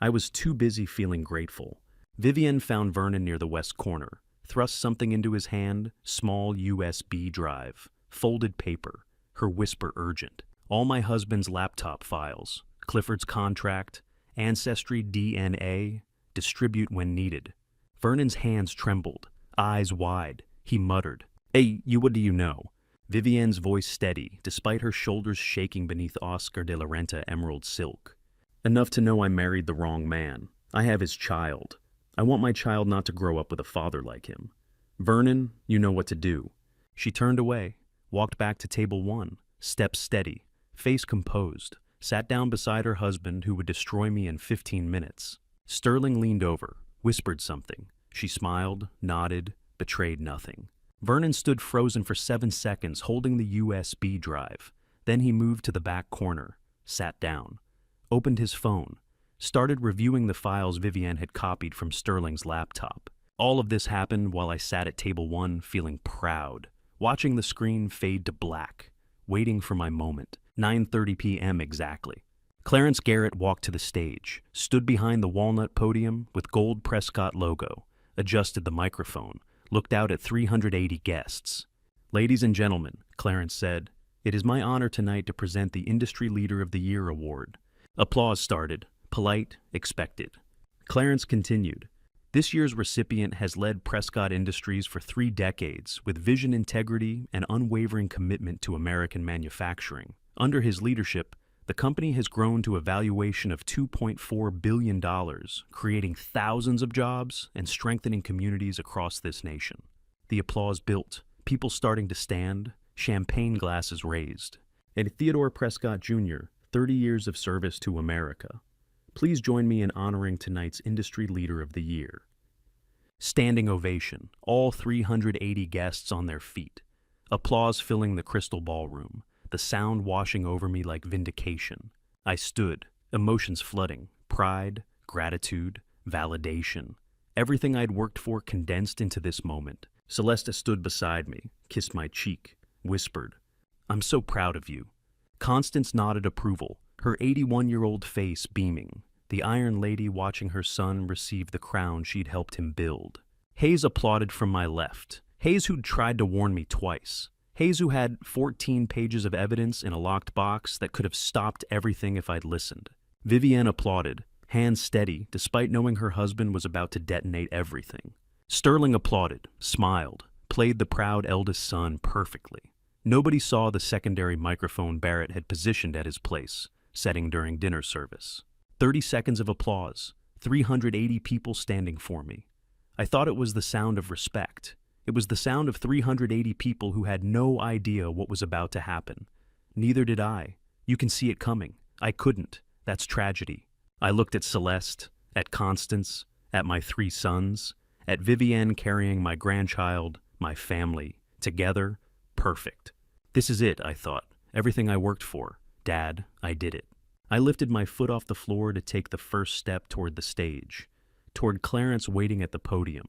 I was too busy feeling grateful. Vivienne found Vernon near the west corner, thrust something into his hand, small USB drive, folded paper, her whisper urgent. All my husband's laptop files, Clifford's contract, ancestry DNA, distribute when needed. Vernon's hands trembled, eyes wide. He muttered, "Hey, what do you know?" Vivienne's voice steady, despite her shoulders shaking beneath Oscar de la Renta emerald silk. "Enough to know I married the wrong man. I have his child. I want my child not to grow up with a father like him. Vernon, you know what to do." She turned away, walked back to table 1, steps steady, face composed, sat down beside her husband who would destroy me in 15 minutes. Sterling leaned over, whispered something. She smiled, nodded, betrayed nothing. Vernon stood frozen for 7 seconds, holding the USB drive. Then he moved to the back corner, sat down, opened his phone, started reviewing the files Vivienne had copied from Sterling's laptop. All of this happened while I sat at table 1 feeling proud, watching the screen fade to black, waiting for my moment. 9:30 p.m. exactly. Clarence Garrett walked to the stage, stood behind the walnut podium with gold Prescott logo, adjusted the microphone, looked out at 380 guests. "Ladies and gentlemen," Clarence said, "it is my honor tonight to present the Industry Leader of the Year award." Applause started, polite, expected. Clarence continued, "This year's recipient has led Prescott Industries for 3 decades with vision, integrity, and unwavering commitment to American manufacturing. Under his leadership, the company has grown to a valuation of $2.4 billion, creating thousands of jobs and strengthening communities across this nation." The applause built, people starting to stand, champagne glasses raised. And Theodore Prescott Jr., 30 years of service to America. Please join me in honoring tonight's Industry Leader of the Year. Standing ovation, all 380 guests on their feet. Applause filling the crystal ballroom, the sound washing over me like vindication. I stood, emotions flooding, pride, gratitude, validation. Everything I'd worked for condensed into this moment. Celesta stood beside me, kissed my cheek, whispered, "I'm so proud of you." Constance nodded approval, her 81-year-old face beaming, the Iron Lady watching her son receive the crown she'd helped him build. Hayes applauded from my left, Hayes who'd tried to warn me twice. Hayes who had 14 pages of evidence in a locked box that could have stopped everything if I'd listened. Vivienne applauded, hands steady, despite knowing her husband was about to detonate everything. Sterling applauded, smiled, played the proud eldest son perfectly. Nobody saw the secondary microphone Barrett had positioned at his place, setting during dinner service. 30 seconds of applause, 380 people standing for me. I thought it was the sound of respect. It was the sound of 380 people who had no idea what was about to happen. Neither did I. You can see it coming. I couldn't. That's tragedy. I looked at Celeste, at Constance, at my 3 sons, at Vivienne carrying my grandchild, my family, together, perfect. This is it, I thought. Everything I worked for. Dad, I did it. I lifted my foot off the floor to take the first step toward the stage, toward Clarence waiting at the podium,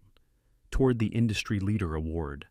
toward the Industry Leader Award,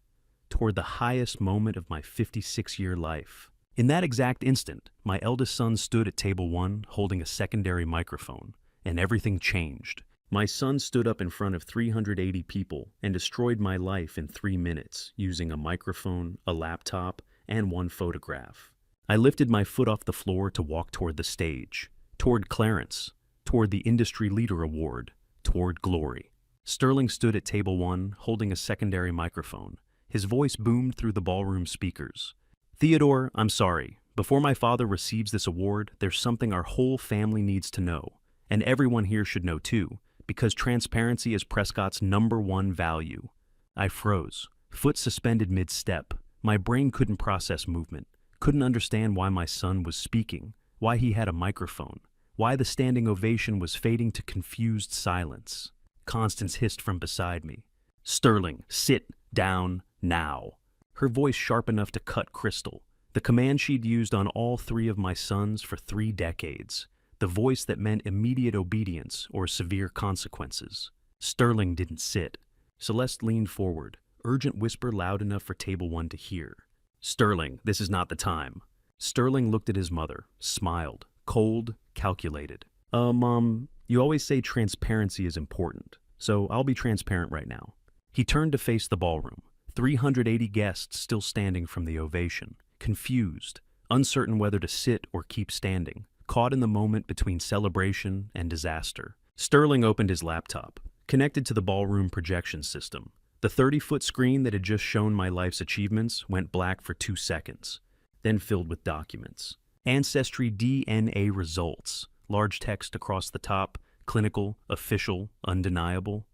toward the highest moment of my 56-year life. In that exact instant, my eldest son stood at table 1 holding a secondary microphone, and everything changed. My son stood up in front of 380 people and destroyed my life in 3 minutes using a microphone, a laptop, and one photograph. I lifted my foot off the floor to walk toward the stage, toward Clarence, toward the Industry Leader Award, toward glory. Sterling stood at table 1, holding a secondary microphone. His voice boomed through the ballroom speakers. "Theodore, I'm sorry. Before my father receives this award, there's something our whole family needs to know, and everyone here should know too, because transparency is Prescott's #1 value." I froze, foot suspended mid-step. My brain couldn't process movement, couldn't understand why my son was speaking, why he had a microphone, why the standing ovation was fading to confused silence. Constance hissed from beside me. "Sterling, sit down now." Her voice sharp enough to cut crystal. The command she'd used on all 3 of my sons for 3 decades. The voice that meant immediate obedience or severe consequences. Sterling didn't sit. Celeste leaned forward, urgent whisper loud enough for table 1 to hear. "Sterling, this is not the time." Sterling looked at his mother, smiled, cold, calculated. Mom, you always say transparency is important, so I'll be transparent right now." He turned to face the ballroom, 380 guests still standing from the ovation, confused, uncertain whether to sit or keep standing, caught in the moment between celebration and disaster. Sterling opened his laptop, connected to the ballroom projection system. The 30-foot screen that had just shown my life's achievements went black for 2 seconds, then filled with documents. Ancestry DNA results, large text across the top, clinical, official, undeniable.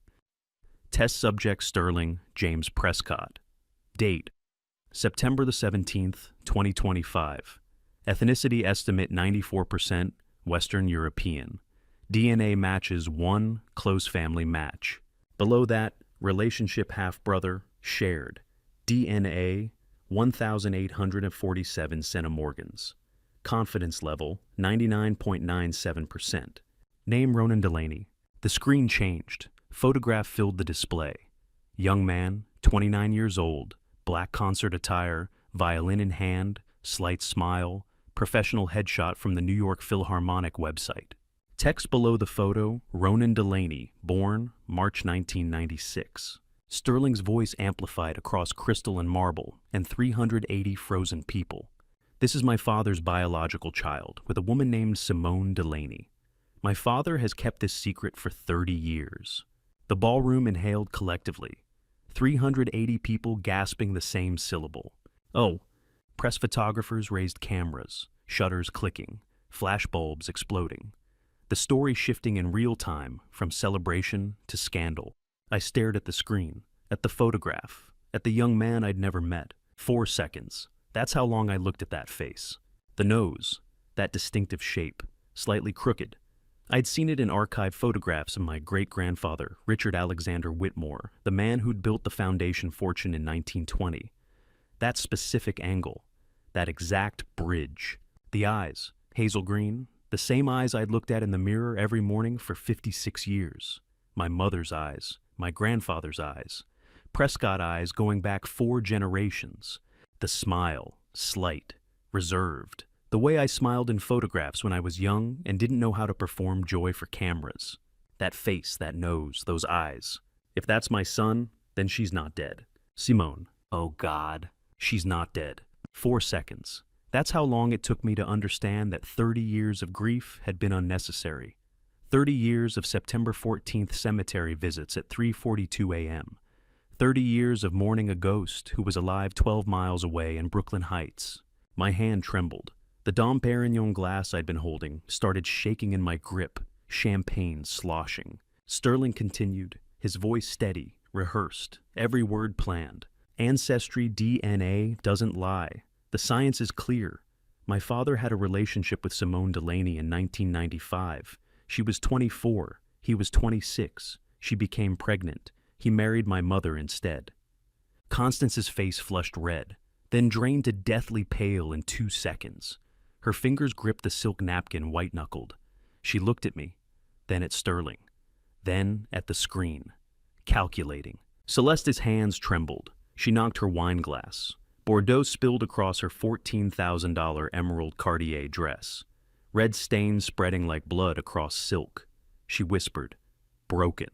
Test subject Sterling James Prescott. Date: September the 17th, 2025. Ethnicity estimate 94%, Western European. DNA matches 1, close family match. Below that, relationship half-brother, shared. DNA, 1,847 centimorgans. Confidence level, 99.97%. Name Ronan Delaney. The screen changed. Photograph filled the display. Young man, 29 years old, black concert attire, violin in hand, slight smile, professional headshot from the New York Philharmonic website. Text below the photo, Ronan Delaney, born March 1996. Sterling's voice amplified across crystal and marble and 380 frozen people. "This is my father's biological child, with a woman named Simone Delaney. My father has kept this secret for 30 years. The ballroom inhaled collectively, 380 people gasping the same syllable. "Oh." Press photographers raised cameras, shutters clicking, flashbulbs exploding. The story shifting in real time from celebration to scandal. I stared at the screen, at the photograph, at the young man I'd never met. 4 seconds. That's how long I looked at that face. The nose, that distinctive shape, slightly crooked. I'd seen it in archived photographs of my great-grandfather, Richard Alexander Whitmore, the man who'd built the foundation fortune in 1920. That specific angle, that exact bridge. The eyes, hazel green, the same eyes I'd looked at in the mirror every morning for 56 years. My mother's eyes, my grandfather's eyes, Prescott eyes going back 4 generations. The smile, slight, reserved. The way I smiled in photographs when I was young and didn't know how to perform joy for cameras. That face, that nose, those eyes. If that's my son, then she's not dead. Simone. Oh God, she's not dead. 4 seconds. That's how long it took me to understand that 30 years of grief had been unnecessary. 30 years of September 14th cemetery visits at 3:42 a.m. 30 years of mourning a ghost who was alive 12 miles away in Brooklyn Heights. My hand trembled. The Dom Perignon glass I'd been holding started shaking in my grip, champagne sloshing. Sterling continued, his voice steady, rehearsed, every word planned. Ancestry DNA doesn't lie. The science is clear. My father had a relationship with Simone Delaney in 1995. She was 24. He was 26. She became pregnant. He married my mother instead. Constance's face flushed red, then drained to deathly pale in 2 seconds. Her fingers gripped the silk napkin white-knuckled. She looked at me, then at Sterling, then at the screen, calculating. Celeste's hands trembled. She knocked her wine glass. Bordeaux spilled across her $14,000 emerald Cartier dress. Red stains spreading like blood across silk. She whispered, broken.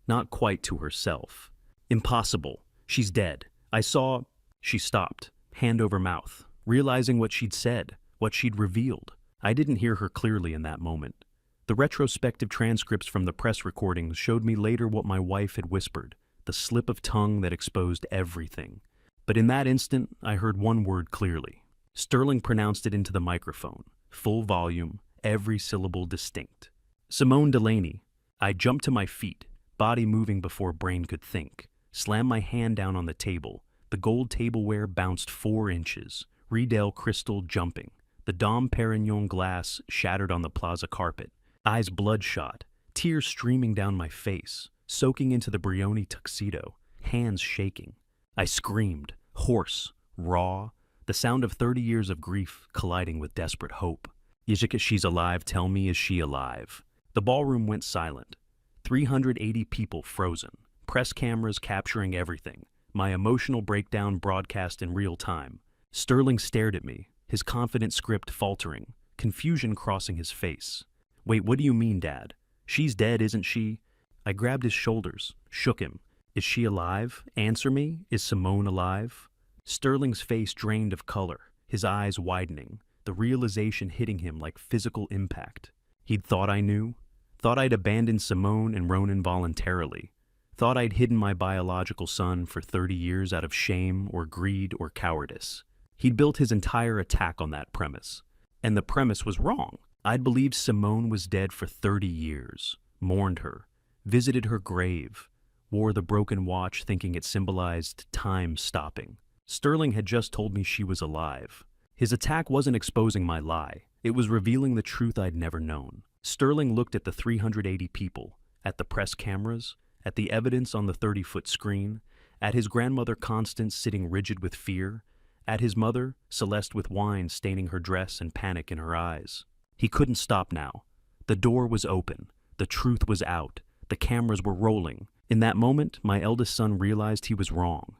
Not quite to herself. Impossible. She's dead. I saw... She stopped, hand over mouth, realizing what she'd said, what she'd revealed. I didn't hear her clearly in that moment. The retrospective transcripts from the press recordings showed me later what my wife had whispered, the slip of tongue that exposed everything. But in that instant, I heard one word clearly. Sterling pronounced it into the microphone, full volume, every syllable distinct. Simone Delaney. I jumped to my feet, body moving before brain could think, slammed my hand down on the table. The gold tableware bounced 4 inches, Riedel crystal jumping. The Dom Perignon glass shattered on the plaza carpet, eyes bloodshot, tears streaming down my face, soaking into the Brioni tuxedo, hands shaking. I screamed, hoarse, raw, the sound of 30 years of grief colliding with desperate hope. Yijika, she's alive, tell me, is she alive? The ballroom went silent. 380 people frozen, press cameras capturing everything, my emotional breakdown broadcast in real time. Sterling stared at me, his confident script faltering, confusion crossing his face. Wait, what do you mean, Dad? She's dead, isn't she? I grabbed his shoulders, shook him. Is she alive? Answer me. Is Simone alive? Sterling's face drained of color, his eyes widening, the realization hitting him like physical impact. He'd thought I knew, thought I'd abandoned Simone and Ronan voluntarily, thought I'd hidden my biological son for 30 years out of shame or greed or cowardice. He'd built his entire attack on that premise. And the premise was wrong. I'd believed Simone was dead for 30 years, mourned her, visited her grave, wore the broken watch thinking it symbolized time stopping. Sterling had just told me she was alive. His attack wasn't exposing my lie. It was revealing the truth I'd never known. Sterling looked at the 380 people, at the press cameras, at the evidence on the 30-foot screen, at his grandmother Constance sitting rigid with fear, at his mother, Celeste, with wine staining her dress and panic in her eyes. He couldn't stop now. The door was open. The truth was out. The cameras were rolling. In that moment, my eldest son realized he was wrong.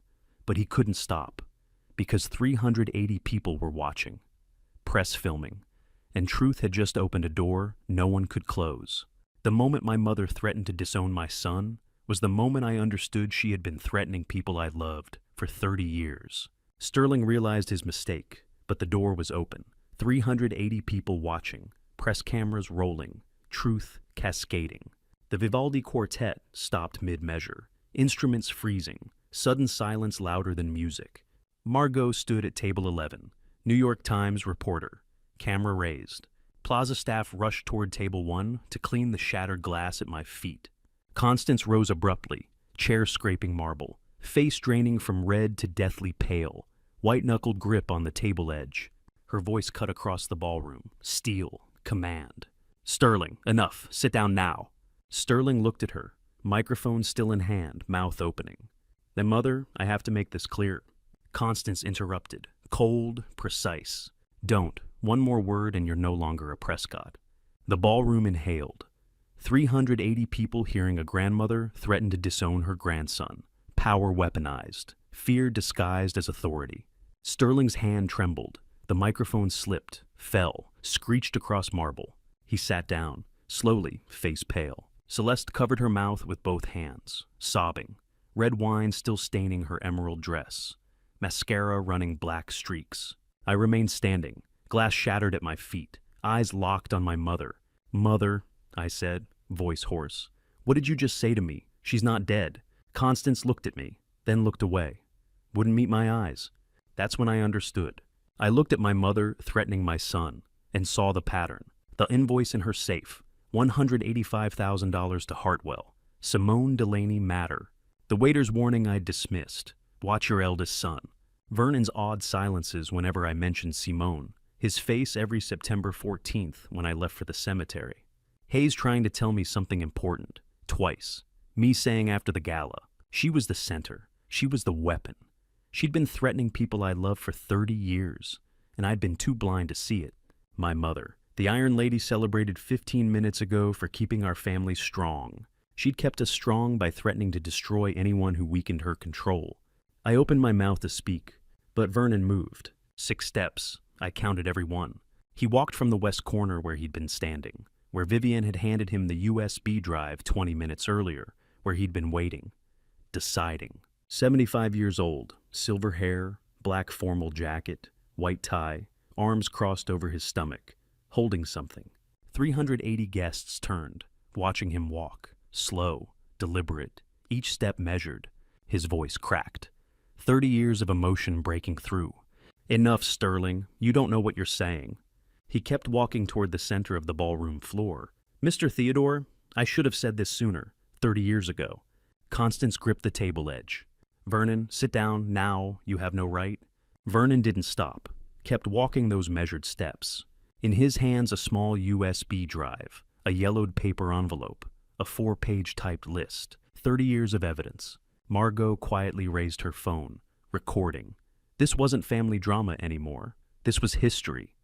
But he couldn't stop, because 380 people were watching, press filming, and truth had just opened a door no one could close. The moment my mother threatened to disown my son was the moment I understood she had been threatening people I loved for 30 years. Sterling realized his mistake, but the door was open. 380 people watching, press cameras rolling, truth cascading. The Vivaldi quartet stopped mid-measure, instruments freezing, sudden silence louder than music. Margot stood at table 11, New York Times reporter, camera raised. Plaza staff rushed toward table 1 to clean the shattered glass at my feet. Constance rose abruptly, chair scraping marble, face draining from red to deathly pale, white-knuckled grip on the table edge. Her voice cut across the ballroom, steel, command. Sterling, enough, sit down now. Sterling looked at her, microphone still in hand, mouth opening. Then, Mother, I have to make this clear. Constance interrupted, cold, precise. Don't. One more word and you're no longer a Prescott. The ballroom inhaled. 380 people hearing a grandmother threaten to disown her grandson. Power weaponized. Fear disguised as authority. Sterling's hand trembled. The microphone slipped, fell, screeched across marble. He sat down, slowly, face pale. Celeste covered her mouth with both hands, sobbing. Red wine still staining her emerald dress. Mascara running black streaks. I remained standing, glass shattered at my feet, eyes locked on my mother. Mother, I said, voice hoarse. What did you just say to me? She's not dead. Constance looked at me, then looked away. Wouldn't meet my eyes. That's when I understood. I looked at my mother threatening my son, and saw the pattern. The invoice in her safe, $185,000 to Hartwell. Simone Delaney matter. The waiter's warning I'd dismissed. Watch your eldest son. Vernon's odd silences whenever I mentioned Simone. His face every September 14th when I left for the cemetery. Hayes trying to tell me something important. Twice. Me saying after the gala. She was the center. She was the weapon. She'd been threatening people I loved for 30 years, and I'd been too blind to see it. My mother. The Iron Lady celebrated 15 minutes ago for keeping our family strong. She'd kept us strong by threatening to destroy anyone who weakened her control. I opened my mouth to speak, but Vernon moved. 6 steps. I counted every one. He walked from the west corner where he'd been standing, where Vivian had handed him the USB drive 20 minutes earlier, where he'd been waiting, deciding. 75 years old, silver hair, black formal jacket, white tie, arms crossed over his stomach, holding something. 380 guests turned, watching him walk, slow, deliberate, each step measured. His voice cracked. 30 years of emotion breaking through. Enough, Sterling. You don't know what you're saying. He kept walking toward the center of the ballroom floor. Mr. Theodore, I should have said this sooner, 30 years ago. Constance gripped the table edge. Vernon, sit down, now, you have no right. Vernon didn't stop, kept walking those measured steps. In his hands a small USB drive, a yellowed paper envelope, a 4-page typed list, 30 years of evidence. Margot quietly raised her phone, recording. This wasn't family drama anymore. This was history.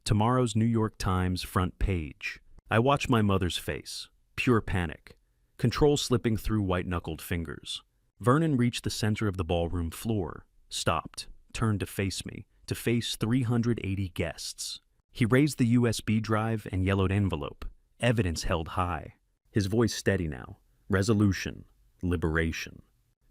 Tomorrow's New York Times front page. I watched my mother's face, pure panic, control slipping through white-knuckled fingers. Vernon reached the center of the ballroom floor, stopped, turned to face me, to face 380 guests. He raised the USB drive and yellowed envelope, evidence held high. His voice steady now. Resolution. Liberation.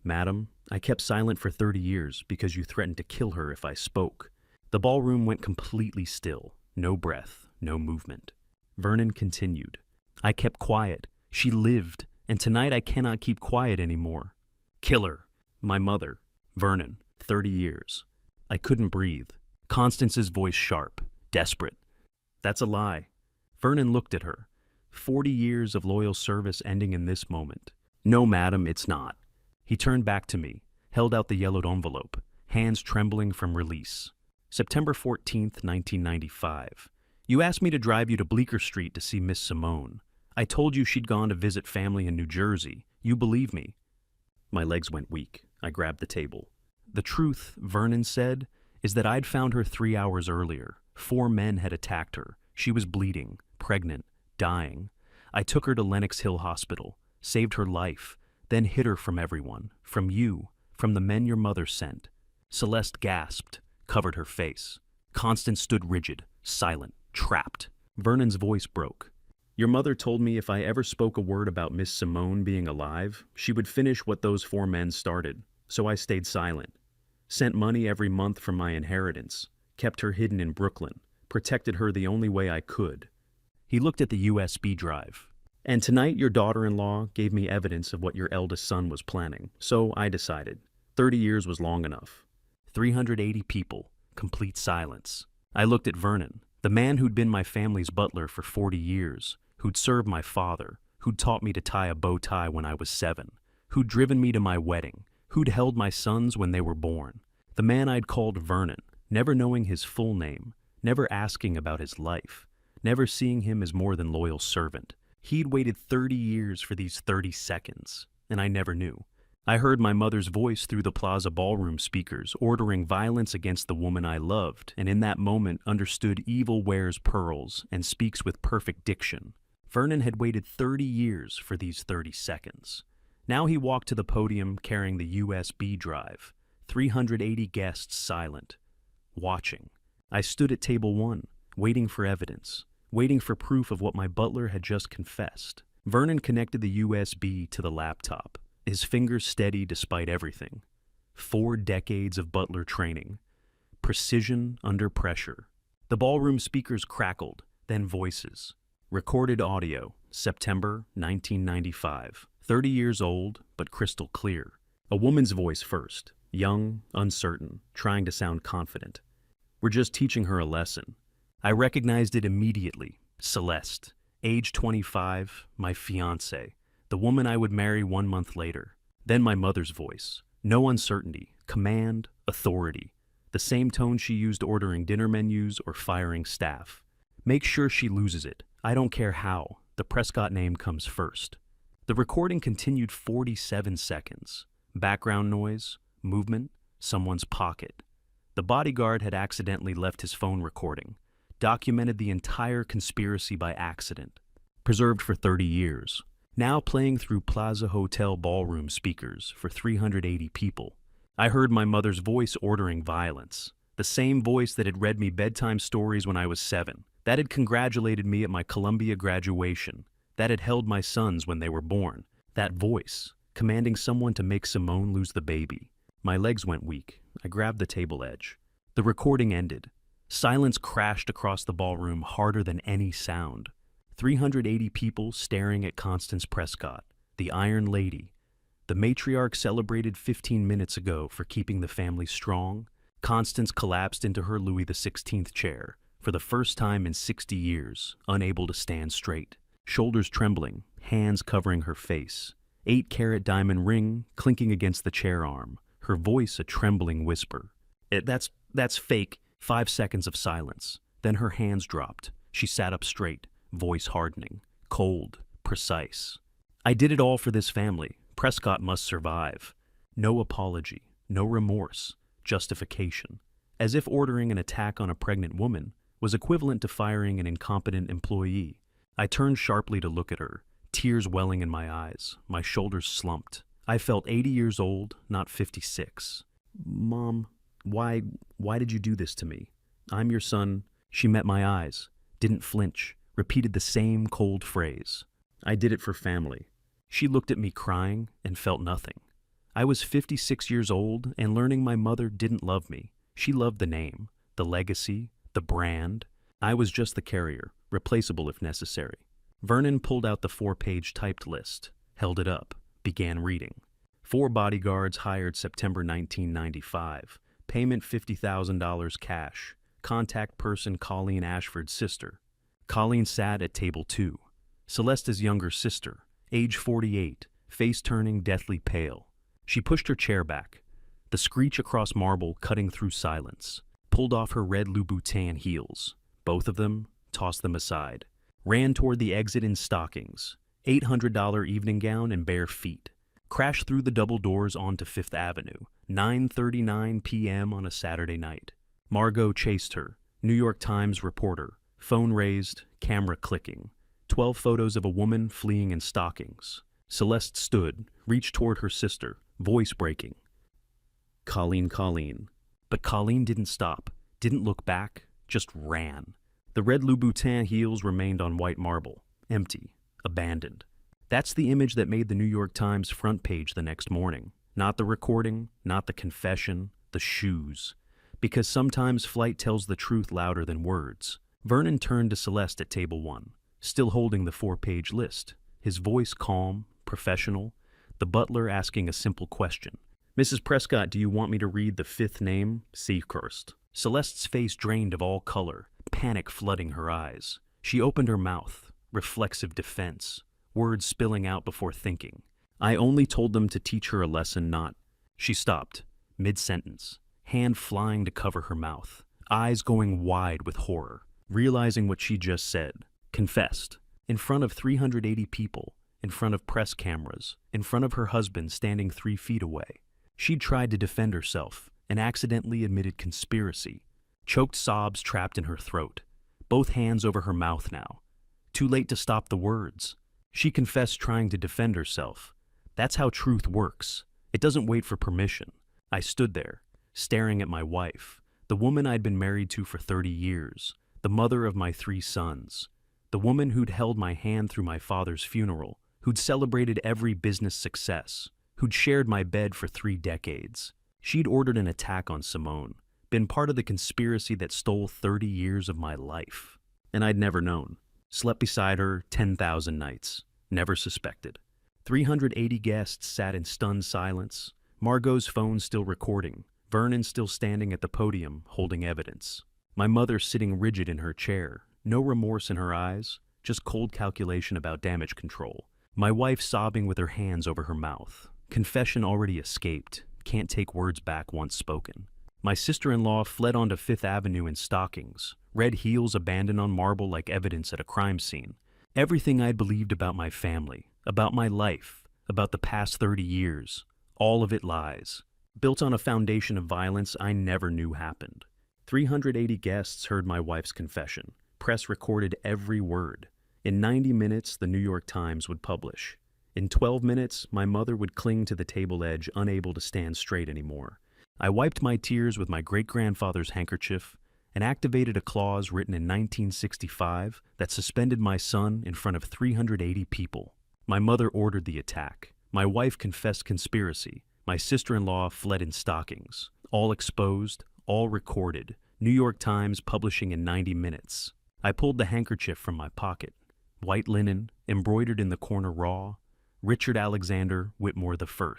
Madam, I kept silent for 30 years because you threatened to kill her if I spoke. The ballroom went completely still. No breath, no movement. Vernon continued. I kept quiet. She lived, and tonight I cannot keep quiet anymore. Kill her. My mother. Vernon. 30 years. I couldn't breathe. Constance's voice sharp. Desperate. That's a lie. Vernon looked at her. 40 years of loyal service ending in this moment. No, madam, it's not. He turned back to me, held out the yellowed envelope, hands trembling from release. September 14th, 1995. You asked me to drive you to Bleecker Street to see Miss Simone. I told you she'd gone to visit family in New Jersey. You believe me. My legs went weak. I grabbed the table. The truth, Vernon said, is that I'd found her 3 hours earlier. 4 men had attacked her. She was bleeding, pregnant, dying. I took her to Lenox Hill Hospital, saved her life, then hid her from everyone, from you, from the men your mother sent. Celeste gasped, covered her face. Constance stood rigid, silent, trapped. Vernon's voice broke. Your mother told me if I ever spoke a word about Miss Simone being alive, she would finish what those 4 men started, so I stayed silent. Sent money every month from my inheritance, kept her hidden in Brooklyn, protected her the only way I could. He looked at the USB drive. And tonight your daughter-in-law gave me evidence of what your eldest son was planning, so I decided. 30 years was long enough. 380 people, complete silence. I looked at Vernon, the man who'd been my family's butler for 40 years, who'd served my father, who'd taught me to tie a bow tie when I was 7, who'd driven me to my wedding, who'd held my sons when they were born. The man I'd called Vernon, never knowing his full name, never asking about his life, never seeing him as more than loyal servant. He'd waited 30 years for these 30 seconds, and I never knew. I heard my mother's voice through the Plaza ballroom speakers, ordering violence against the woman I loved, and in that moment understood evil wears pearls and speaks with perfect diction. Vernon had waited 30 years for these 30 seconds. Now he walked to the podium carrying the USB drive, 380 guests silent, watching. I stood at table 1, waiting for evidence, waiting for proof of what my butler had just confessed. Vernon connected the USB to the laptop, his fingers steady despite everything. 4 decades of butler training. Precision under pressure. The ballroom speakers crackled, then voices. Recorded audio, September 1995. 30 years old, but crystal clear. A woman's voice first, young, uncertain, trying to sound confident. We're just teaching her a lesson. I recognized it immediately. Celeste, age 25, my fiancée, the woman I would marry 1 month later. Then my mother's voice. No uncertainty, command, authority. The same tone she used ordering dinner menus or firing staff. Make sure she loses it. I don't care how. The Prescott name comes first. The recording continued 47 seconds. Background noise, movement, someone's pocket. The bodyguard had accidentally left his phone recording. Documented the entire conspiracy by accident. Preserved for 30 years. Now playing through Plaza Hotel ballroom speakers for 380 people. I heard my mother's voice ordering violence. The same voice that had read me bedtime stories when I was 7. that had congratulated me at my Columbia graduation, that had held my sons when they were born, that voice, commanding someone to make Simone lose the baby. My legs went weak. I grabbed the table edge. The recording ended. Silence crashed across the ballroom harder than any sound. 380 people staring at Constance Prescott, the Iron Lady. The matriarch celebrated 15 minutes ago for keeping the family strong. Constance collapsed into her Louis XVI chair, for the first time in 60 years, unable to stand straight. Shoulders trembling, hands covering her face. 8-carat diamond ring clinking against the chair arm, her voice a trembling whisper. That's fake." 5 seconds of silence. Then her hands dropped. She sat up straight, voice hardening, cold, precise. "I did it all for this family. Prescott must survive." No apology, no remorse, justification. As if ordering an attack on a pregnant woman was equivalent to firing an incompetent employee. I turned sharply to look at her, tears welling in my eyes, my shoulders slumped. I felt 80 years old, not 56. "Mom, why did you do this to me? I'm your son." She met my eyes, didn't flinch, repeated the same cold phrase. "I did it for family." She looked at me crying and felt nothing. I was 56 years old and learning my mother didn't love me. She loved the name, the legacy, the brand. I was just the carrier, replaceable if necessary. Vernon pulled out the 4-page typed list, held it up, began reading. 4 bodyguards hired September 1995. Payment $50,000 cash. Contact person Colleen Ashford's sister. Colleen sat at table 2. Celeste's younger sister, age 48, face turning deathly pale. She pushed her chair back, the screech across marble cutting through silence, pulled off her red Louboutin heels. Both of them, tossed them aside, ran toward the exit in stockings, $800 evening gown and bare feet, crashed through the double doors onto Fifth Avenue, 9:39 p.m. on a Saturday night. Margot chased her, New York Times reporter, phone raised, camera clicking. 12 photos of a woman fleeing in stockings. Celeste stood, reached toward her sister, voice breaking. Colleen. But Colleen didn't stop, didn't look back, just ran. The red Louboutin heels remained on white marble, empty, abandoned. That's the image that made the New York Times front page the next morning. Not the recording, not the confession, the shoes. Because sometimes flight tells the truth louder than words. Vernon turned to Celeste at table 1. Still holding the 4-page list, his voice calm, professional, the butler asking a simple question. "Mrs. Prescott, do you want me to read the 5th name?" Seacrest. Celeste's face drained of all color, panic flooding her eyes. She opened her mouth, reflexive defense, words spilling out before thinking. "I only told them to teach her a lesson, not..." She stopped, mid-sentence, hand flying to cover her mouth, eyes going wide with horror, realizing what she just said. Confessed, in front of 380 people, in front of press cameras, in front of her husband standing 3 feet away. She'd tried to defend herself and accidentally admitted conspiracy. Choked sobs trapped in her throat, both hands over her mouth now. Too late to stop the words. She confessed trying to defend herself. That's how truth works. It doesn't wait for permission. I stood there, staring at my wife, the woman I'd been married to for 30 years, the mother of my 3 sons. The woman who'd held my hand through my father's funeral, who'd celebrated every business success, who'd shared my bed for 3 decades. She'd ordered an attack on Simone, been part of the conspiracy that stole 30 years of my life. And I'd never known. Slept beside her 10,000 nights. Never suspected. 380 guests sat in stunned silence. Margot's phone still recording. Vernon still standing at the podium, holding evidence. My mother sitting rigid in her chair. No remorse in her eyes, just cold calculation about damage control. My wife sobbing with her hands over her mouth. Confession already escaped, can't take words back once spoken. My sister-in-law fled onto Fifth Avenue in stockings, red heels abandoned on marble like evidence at a crime scene. Everything I'd believed about my family, about my life, about the past 30 years, all of it lies. Built on a foundation of violence I never knew happened. 380 guests heard my wife's confession. Press recorded every word. In 90 minutes, the New York Times would publish. In 12 minutes, my mother would cling to the table edge, unable to stand straight anymore. I wiped my tears with my great-grandfather's handkerchief and activated a clause written in 1965 that suspended my son in front of 380 people. My mother ordered the attack. My wife confessed conspiracy. My sister-in-law fled in stockings. All exposed, all recorded. New York Times publishing in 90 minutes. I pulled the handkerchief from my pocket. White linen, embroidered in the corner raw. Richard Alexander Whitmore I,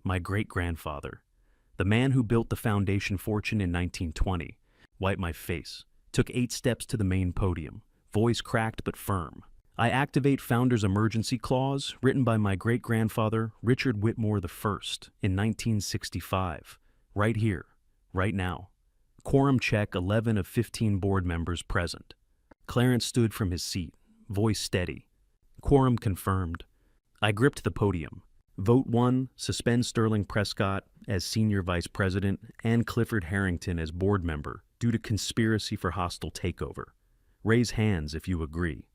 my great-grandfather. The man who built the foundation fortune in 1920. Wiped my face. Took 8 steps to the main podium. Voice cracked but firm. I activate Founder's Emergency Clause, written by my great-grandfather Richard Whitmore I in 1965. Right here, right now. Quorum check, 11 of 15 board members present. Clarence stood from his seat, voice steady. Quorum confirmed. I gripped the podium. Vote 1, suspend Sterling Prescott as Senior Vice President and Clifford Harrington as board member due to conspiracy for hostile takeover. Raise hands if you agree.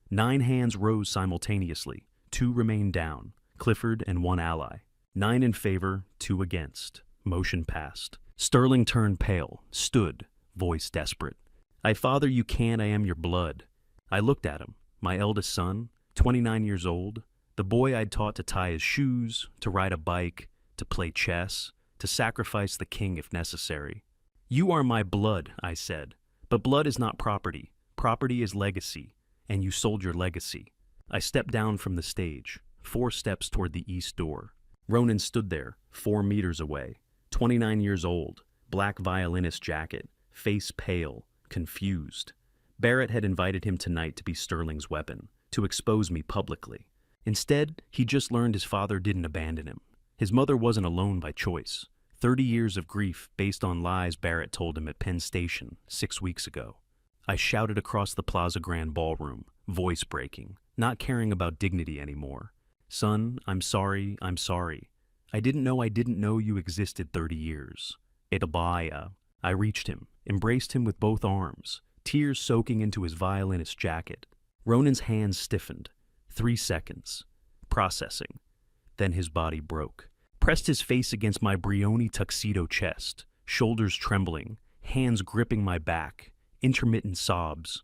9 hands rose simultaneously. 2 remained down, Clifford and 1 ally. 9 in favor, 2 against. Motion passed. Sterling turned pale, stood, voice desperate. "I father you can, I am your blood." I looked at him, my eldest son, 29 years old, the boy I'd taught to tie his shoes, to ride a bike, to play chess, to sacrifice the king if necessary. "You are my blood," I said, "but blood is not property. Property is legacy, and you sold your legacy." I stepped down from the stage, 4 steps toward the east door. Ronan stood there, 4 meters away, 29 years old, black violinist jacket, face pale, confused. Barrett had invited him tonight to be Sterling's weapon, to expose me publicly. Instead, he just learned his father didn't abandon him. His mother wasn't alone by choice. 30 years of grief based on lies Barrett told him at Penn Station 6 weeks ago. I shouted across the Plaza Grand ballroom, voice breaking, not caring about dignity anymore. "Son, I'm sorry, I'm sorry. I didn't know you existed 30 years. Etabaya." I reached him, embraced him with both arms, tears soaking into his violinist jacket. Ronan's hands stiffened. 3 seconds. Processing. Then his body broke. Pressed his face against my Brioni tuxedo chest, shoulders trembling, hands gripping my back, intermittent sobs.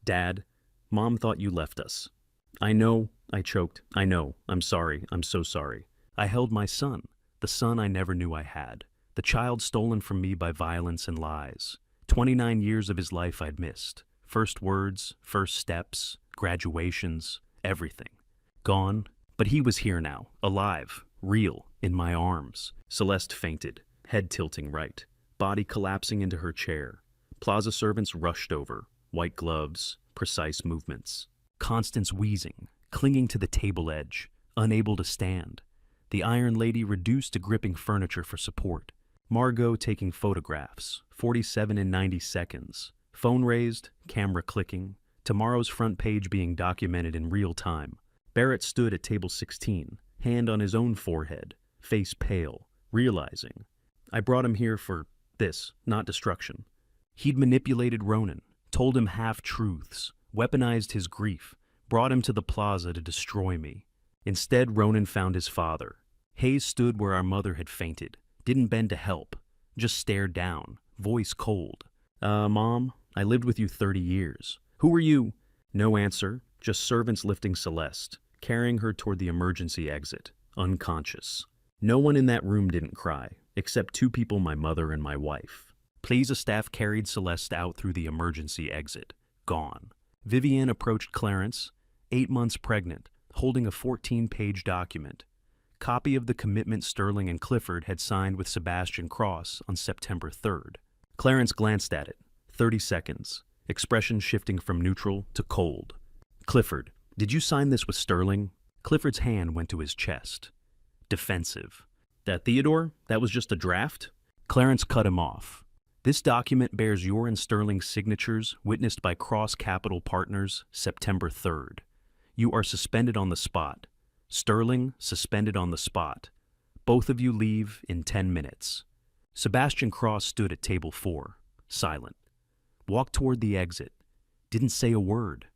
"Dad, Mom thought you left us." "I know," I choked. "I know. I'm sorry. I'm so sorry." I held my son, the son I never knew I had, the child stolen from me by violence and lies. 29 years of his life I'd missed. First words, first steps, graduations, everything. Gone, but he was here now, alive, real, in my arms. Celeste fainted, head tilting right, body collapsing into her chair. Plaza servants rushed over, white gloves, precise movements. Constance wheezing, clinging to the table edge, unable to stand. The Iron Lady reduced to gripping furniture for support. Margot taking photographs, 47 in 90 seconds. Phone raised, camera clicking. Tomorrow's front page being documented in real time. Barrett stood at table 16, hand on his own forehead, face pale, realizing. I brought him here for this, not destruction. He'd manipulated Ronan, told him half-truths, weaponized his grief, brought him to the plaza to destroy me. Instead, Ronan found his father. Hayes stood where our mother had fainted, didn't bend to help, just stared down, voice cold. Mom, I lived with you 30 years. Who are you?" No answer, just servants lifting Celeste, carrying her toward the emergency exit, unconscious. No one in that room didn't cry, except 2 people, my mother and my wife. Plaza staff carried Celeste out through the emergency exit, gone. Vivienne approached Clarence, 8 months pregnant, holding a 14-page document. Copy of the commitment Sterling and Clifford had signed with Sebastian Cross on September 3rd. Clarence glanced at it. 30 seconds. Expression shifting from neutral to cold. "Clifford, did you sign this with Sterling?" Clifford's hand went to his chest. Defensive. "That Theodore? That was just a draft?" Clarence cut him off. "This document bears your and Sterling's signatures, witnessed by Cross Capital Partners, September 3rd. You are suspended on the spot. Sterling, suspended on the spot. Both of you leave in 10 minutes. Sebastian Cross stood at table 4, silent. Walked toward the exit. Didn't say a word.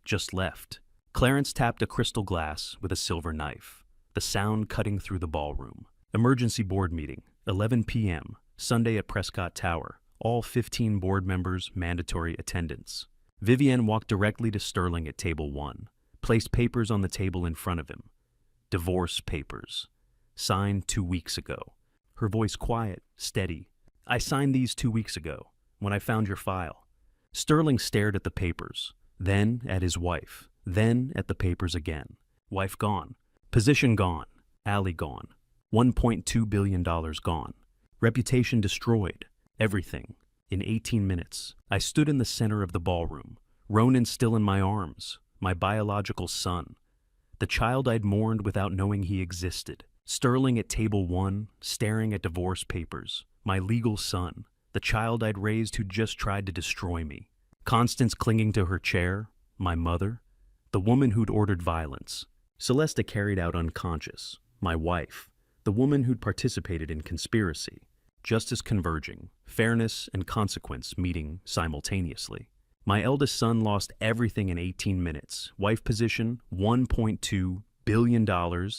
Just left. Clarence tapped a crystal glass with a silver knife, the sound cutting through the ballroom. Emergency board meeting, 11 p.m., Sunday at Prescott Tower, All 15 board members, mandatory attendance. Vivienne walked directly to Sterling at table 1, placed papers on the table in front of him. Divorce papers. Signed 2 weeks ago. Her voice quiet, steady. I signed these 2 weeks ago, when I found your file. Sterling stared at the papers, then at his wife, then at the papers again. Wife gone. Position gone. Alley gone. $1.2 billion gone. Reputation destroyed. Everything. In 18 minutes, I stood in the center of the ballroom, Ronan still in my arms, my biological son. The child I'd mourned without knowing he existed. Sterling at table 1, staring at divorce papers. My legal son. The child I'd raised who just tried to destroy me. Constance clinging to her chair. My mother. The woman who'd ordered violence. Celesta carried out unconscious. My wife. The woman who'd participated in conspiracy. Justice converging. Fairness and consequence meeting simultaneously. My eldest son lost everything in 18 minutes. Wife position, $1.2 billion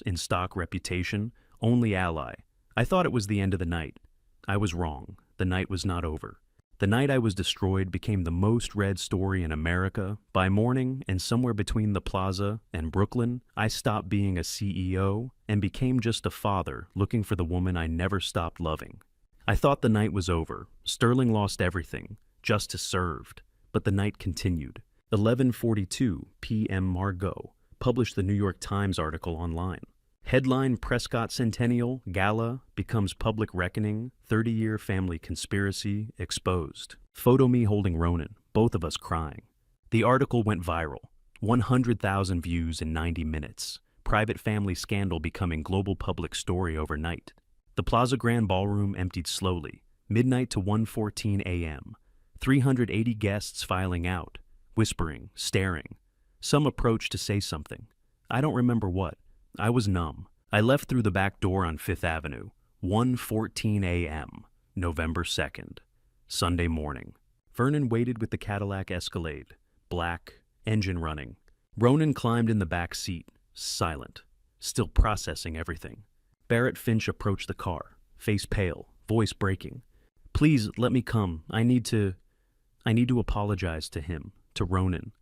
in stock reputation, only ally. I thought it was the end of the night. I was wrong. The night was not over. The night I was destroyed became the most read story in America. By morning, and somewhere between the Plaza and Brooklyn, I stopped being a CEO and became just a father looking for the woman I never stopped loving. I thought the night was over. Sterling lost everything. Justice served. But the night continued. 11:42 p.m. Margot published the New York Times article online. Headline: Prescott Centennial, Gala becomes public reckoning, 30-year family conspiracy exposed. Photo me holding Ronan, both of us crying. The article went viral. 100,000 views in 90 minutes. Private family scandal becoming global public story overnight. The Plaza Grand Ballroom emptied slowly, midnight to 1:14 a.m. 380 guests filing out, whispering, staring. Some approached to say something. I don't remember what. I was numb. I left through the back door on Fifth Avenue, 1:14 a.m., November 2nd, Sunday morning. Vernon waited with the Cadillac Escalade, black, engine running. Ronan climbed in the back seat, silent, still processing everything. Barrett Finch approached the car, face pale, voice breaking. Please, let me come. I need to apologize to him, to Ronan.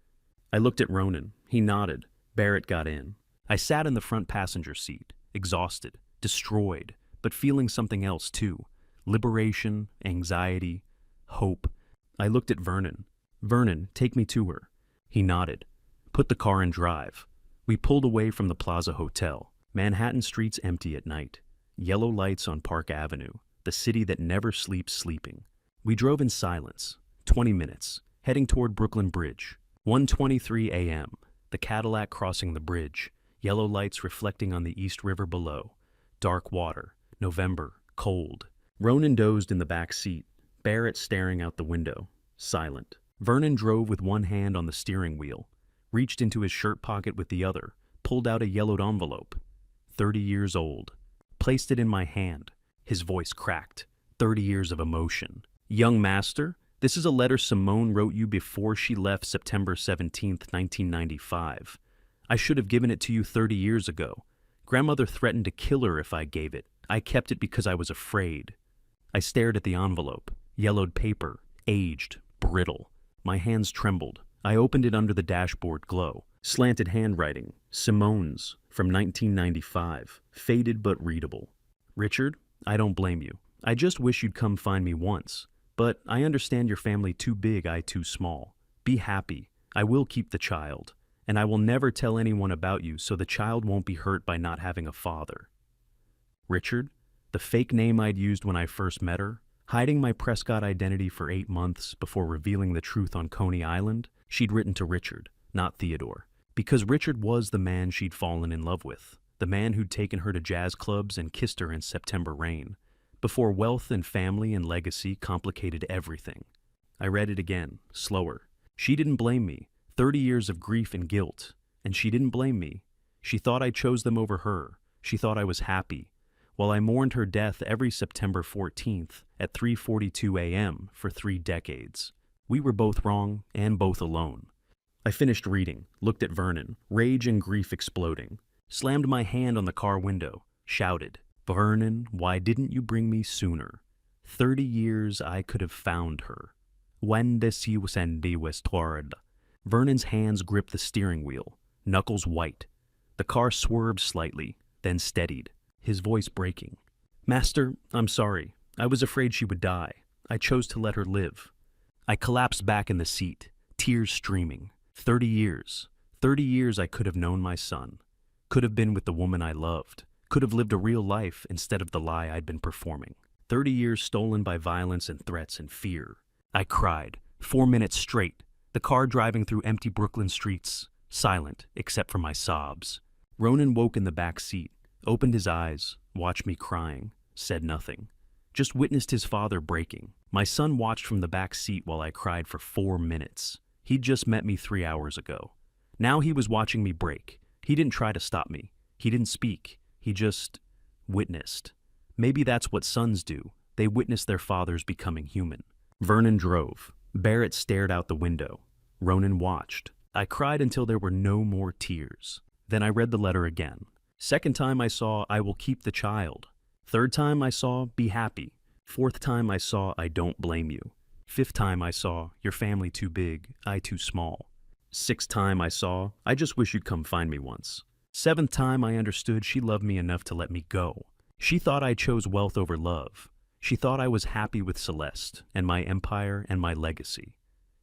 I looked at Ronan. He nodded. Barrett got in. I sat in the front passenger seat, exhausted, destroyed, but feeling something else too. Liberation, anxiety, hope. I looked at Vernon. Vernon, take me to her. He nodded. Put the car in drive. We pulled away from the Plaza Hotel. Manhattan streets empty at night. Yellow lights on Park Avenue, the city that never sleeps sleeping. We drove in silence. 20 minutes, heading toward Brooklyn Bridge. 1:23 a.m., the Cadillac crossing the bridge, yellow lights reflecting on the East River below. Dark water, November, cold. Ronan dozed in the back seat, Barrett staring out the window, silent. Vernon drove with one hand on the steering wheel, reached into his shirt pocket with the other, pulled out a yellowed envelope. 30 years old. Placed it in my hand. His voice cracked. 30 years of emotion. Young master, this is a letter Simone wrote you before she left September 17th, 1995. I should have given it to you 30 years ago. Grandmother threatened to kill her if I gave it. I kept it because I was afraid. I stared at the envelope. Yellowed paper. Aged. Brittle. My hands trembled. I opened it under the dashboard glow. Slanted handwriting. Simone's. From 1995. Faded but readable. Richard, I don't blame you. I just wish you'd come find me once. But I understand your family too big, I too small. Be happy. I will keep the child. And I will never tell anyone about you so the child won't be hurt by not having a father. Richard, the fake name I'd used when I first met her, hiding my Prescott identity for 8 months before revealing the truth on Coney Island, she'd written to Richard, not Theodore. Because Richard was the man she'd fallen in love with, the man who'd taken her to jazz clubs and kissed her in September rain, before wealth and family and legacy complicated everything. I read it again, slower. She didn't blame me. 30 years of grief and guilt. And she didn't blame me. She thought I chose them over her. She thought I was happy. While I mourned her death every September 14th at 3:42 a.m. for 3 decades. We were both wrong and both alone. I finished reading, looked at Vernon, rage and grief exploding, slammed my hand on the car window, shouted, Vernon, why didn't you bring me sooner? 30 years I could have found her. When the sea was sandy westward. Vernon's hands gripped the steering wheel, knuckles white. The car swerved slightly, then steadied, his voice breaking. Master, I'm sorry. I was afraid she would die. I chose to let her live. I collapsed back in the seat, tears streaming. 30 years. 30 years I could have known my son. Could have been with the woman I loved. Could have lived a real life instead of the lie I'd been performing. 30 years stolen by violence and threats and fear. I cried, 4 minutes straight, the car driving through empty Brooklyn streets, silent except for my sobs. Ronan woke in the back seat, opened his eyes, watched me crying, said nothing. Just witnessed his father breaking. My son watched from the back seat while I cried for 4 minutes. He'd just met me 3 hours ago. Now he was watching me break. He didn't try to stop me. He didn't speak. He just witnessed. Maybe that's what sons do. They witness their fathers becoming human. Vernon drove. Barrett stared out the window. Ronan watched. I cried until there were no more tears. Then I read the letter again. Second time I saw, I will keep the child. Third time I saw, be happy. Fourth time I saw, I don't blame you. Fifth time I saw, your family too big, I too small. Sixth time I saw, I just wish you'd come find me once. Seventh time I understood she loved me enough to let me go. She thought I chose wealth over love. She thought I was happy with Celeste and my empire and my legacy.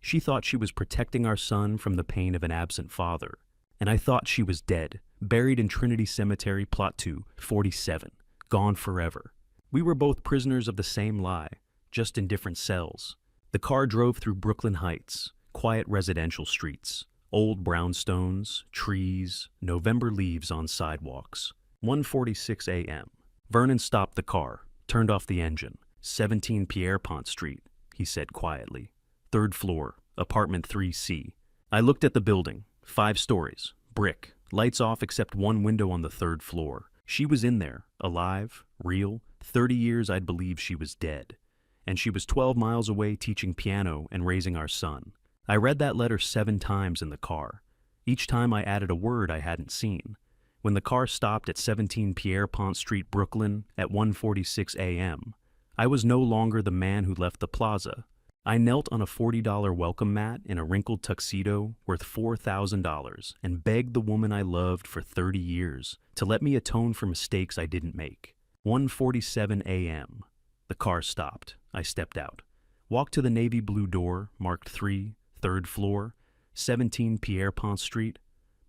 She thought she was protecting our son from the pain of an absent father. And I thought she was dead, buried in Trinity Cemetery, Plot 2, 47, gone forever. We were both prisoners of the same lie, just in different cells. The car drove through Brooklyn Heights, quiet residential streets, old brownstones, trees, November leaves on sidewalks. 1:46 a.m. Vernon stopped the car, turned off the engine. 17 Pierrepont Street, he said quietly. 3rd floor, apartment 3C. I looked at the building, 5 stories, brick, lights off except one window on the 3rd floor. She was in there, alive, real. 30 years I'd believe she was dead. And she was 12 miles away teaching piano and raising our son. I read that letter 7 times in the car. Each time I added a word I hadn't seen. When the car stopped at 17 Pierrepont Street, Brooklyn, at 1:46 a.m., I was no longer the man who left the plaza. I knelt on a $40 welcome mat in a wrinkled tuxedo worth $4,000 and begged the woman I loved for 30 years to let me atone for mistakes I didn't make. 1:47 a.m. The car stopped. I stepped out. Walked to the navy blue door, marked 3, 3rd floor, 17 Pierrepont Street,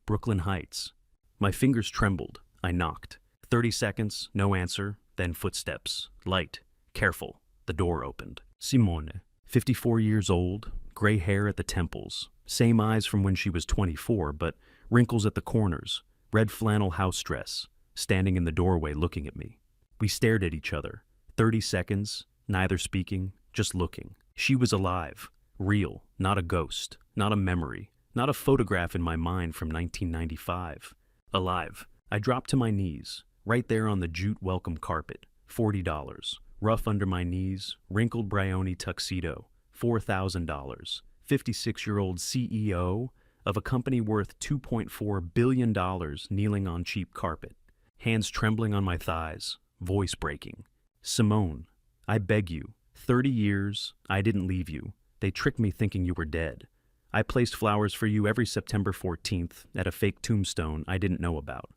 Brooklyn Heights. My fingers trembled. I knocked. 30 seconds, no answer, then footsteps. Light. Careful. The door opened. Simone, 54 years old, gray hair at the temples, same eyes from when she was 24, but wrinkles at the corners, red flannel house dress, standing in the doorway looking at me. We stared at each other. 30 seconds, neither speaking, just looking. She was alive, real, not a ghost, not a memory, not a photograph in my mind from 1995. Alive. I dropped to my knees, right there on the jute welcome carpet, $40. Rough under my knees, wrinkled Brioni tuxedo, $4,000. 56-year-old CEO of a company worth $2.4 billion kneeling on cheap carpet. Hands trembling on my thighs, voice breaking. Simone, I beg you, 30 years, I didn't leave you. They tricked me thinking you were dead. I placed flowers for you every September 14th at a fake tombstone I didn't know about.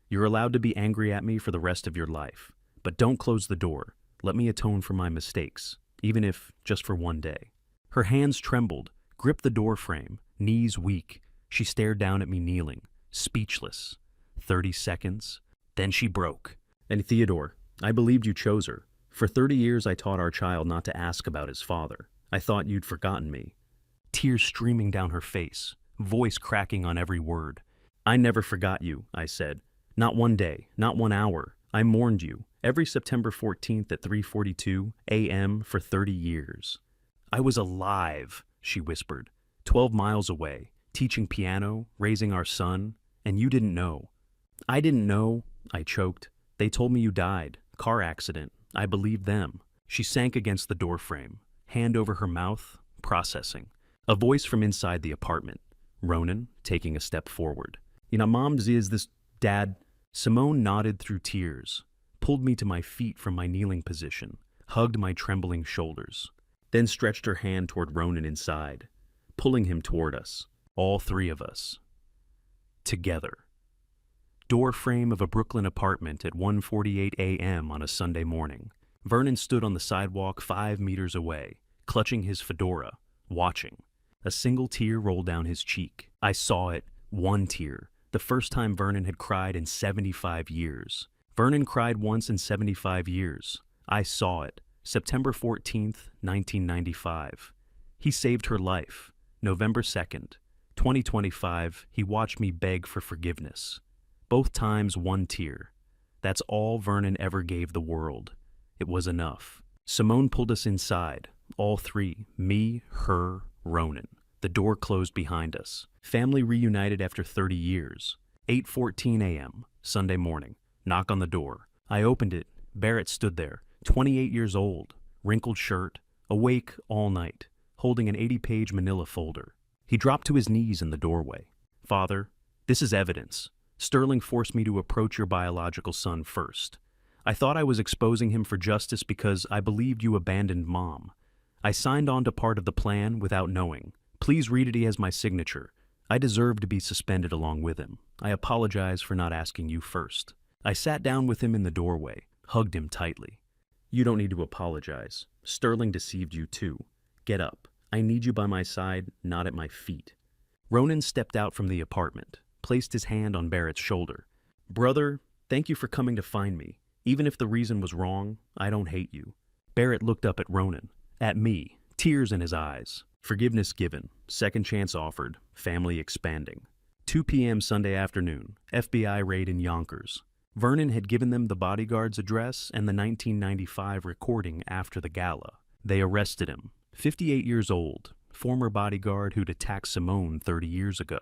You're allowed to be angry at me for the rest of your life, but don't close the door. Let me atone for my mistakes, even if just for one day. Her hands trembled, gripped the door frame, knees weak. She stared down at me kneeling, speechless. 30 seconds, then she broke. And Theodore, I believed you chose her. For 30 years I taught our child not to ask about his father. I thought you'd forgotten me. Tears streaming down her face, voice cracking on every word. I never forgot you, I said. Not one day, not 1 hour. I mourned you every September 14th at 3:42 a.m. for 30 years. I was alive, she whispered, 12 miles away, teaching piano, raising our son, and you didn't know. I didn't know, I choked. They told me you died, car accident. I believed them. She sank against the doorframe, hand over her mouth, processing. A voice from inside the apartment. Ronan, taking a step forward. You know, Mom, is this Dad? Simone nodded through tears, pulled me to my feet from my kneeling position. hugged my trembling shoulders, then stretched her hand toward Ronan inside, pulling him toward us, all three of us. Together. Door frame of a Brooklyn apartment at 1:48 a.m. on a Sunday morning. Vernon stood on the sidewalk 5 meters away, clutching his fedora, watching. A single tear rolled down his cheek. I saw it, one tear, the first time Vernon had cried in 75 years. Vernon cried once in 75 years. I saw it, September 14th, 1995. He saved her life. November 2nd, 2025, he watched me beg for forgiveness. Both times one tear. That's all Vernon ever gave the world. It was enough. Simone pulled us inside, all three, me, her, Ronan. The door closed behind us. Family reunited after 30 years. 8:14 a.m., Sunday morning. Knock on the door. I opened it. Barrett stood there, 28 years old, wrinkled shirt, awake all night, holding an 80-page manila folder. He dropped to his knees in the doorway. Father, this is evidence. Sterling forced me to approach your biological son first. I thought I was exposing him for justice because I believed you abandoned Mom. I signed on to part of the plan without knowing. Please read it. He has my signature. I deserve to be suspended along with him. I apologize for not asking you first. I sat down with him in the doorway, hugged him tightly. You don't need to apologize. Sterling deceived you too. Get up. I need you by my side, not at my feet. Ronan stepped out from the apartment, placed his hand on Barrett's shoulder. Brother, thank you for coming to find me. Even if the reason was wrong, I don't hate you. Barrett looked up at Ronan, at me, tears in his eyes. Forgiveness given, second chance offered, family expanding. 2 p.m. Sunday afternoon, FBI raid in Yonkers. Vernon had given them the bodyguard's address and the 1995 recording after the gala. They arrested him, 58 years old, former bodyguard who'd attacked Simone 30 years ago.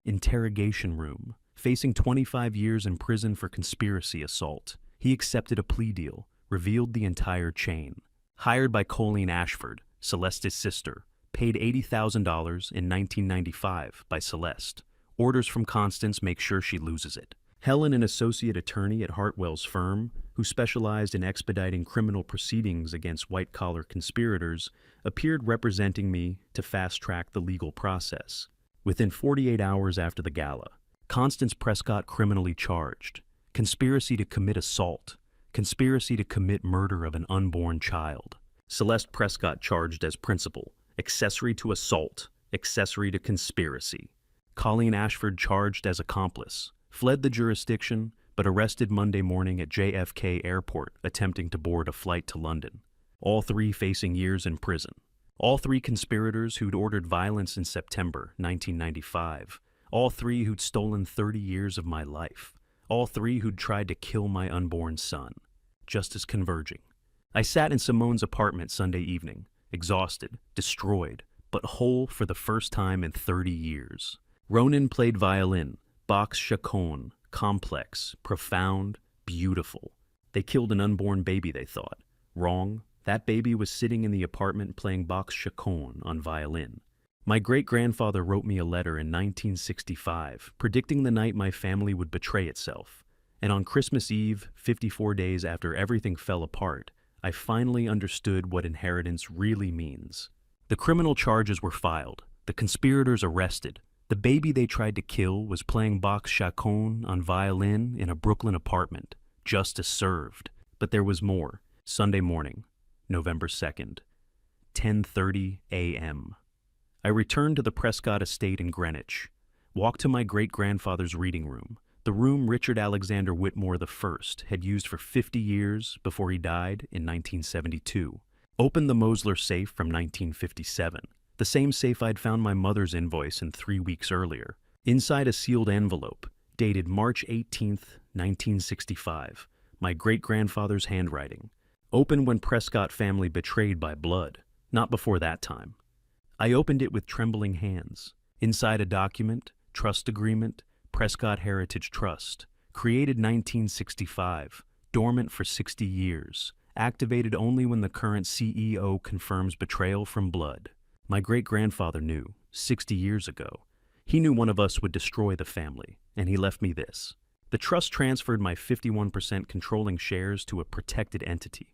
Interrogation room, facing 25 years in prison for conspiracy assault. He accepted a plea deal, revealed the entire chain. Hired by Colleen Ashford, Celeste's sister, paid $80,000 in 1995 by Celeste. Orders from Constance make sure she loses it. Helen, an associate attorney at Hartwell's firm, who specialized in expediting criminal proceedings against white-collar conspirators, appeared representing me to fast-track the legal process. Within 48 hours after the gala, Constance Prescott criminally charged. Conspiracy to commit assault. Conspiracy to commit murder of an unborn child. Celeste Prescott charged as principal. Accessory to assault. Accessory to conspiracy. Colleen Ashford charged as accomplice. Fled the jurisdiction, but arrested Monday morning at JFK Airport attempting to board a flight to London. All three facing years in prison. All three conspirators who'd ordered violence in September 1995. All three who'd stolen 30 years of my life. All three who'd tried to kill my unborn son. Justice converging. I sat in Simone's apartment Sunday evening, exhausted, destroyed, but whole for the first time in 30 years. Ronan played violin. Bach's chaconne, complex, profound, beautiful. They killed an unborn baby, they thought. Wrong. That baby was sitting in the apartment playing Bach's chaconne on violin. My great-grandfather wrote me a letter in 1965, predicting the night my family would betray itself. And on Christmas Eve, 54 days after everything fell apart, I finally understood what inheritance really means. The criminal charges were filed, the conspirators arrested. The baby they tried to kill was playing Bach's chaconne on violin in a Brooklyn apartment. Justice served. But there was more. Sunday morning, November 2nd, 10:30 a.m. I returned to the Prescott estate in Greenwich, walked to my great-grandfather's reading room, the room Richard Alexander Whitmore I had used for 50 years before he died in 1972, opened the Mosler safe from 1957, the same safe I'd found my mother's invoice in 3 weeks earlier. Inside a sealed envelope, dated March 18th, 1965, my great-grandfather's handwriting. Open when Prescott family betrayed by blood, not before that time. I opened it with trembling hands. Inside a document, trust agreement, Prescott Heritage Trust, created 1965, dormant for 60 years, activated only when the current CEO confirms betrayal from blood. My great-grandfather knew, 60 years ago. He knew one of us would destroy the family, and he left me this. The trust transferred my 51% controlling shares to a protected entity.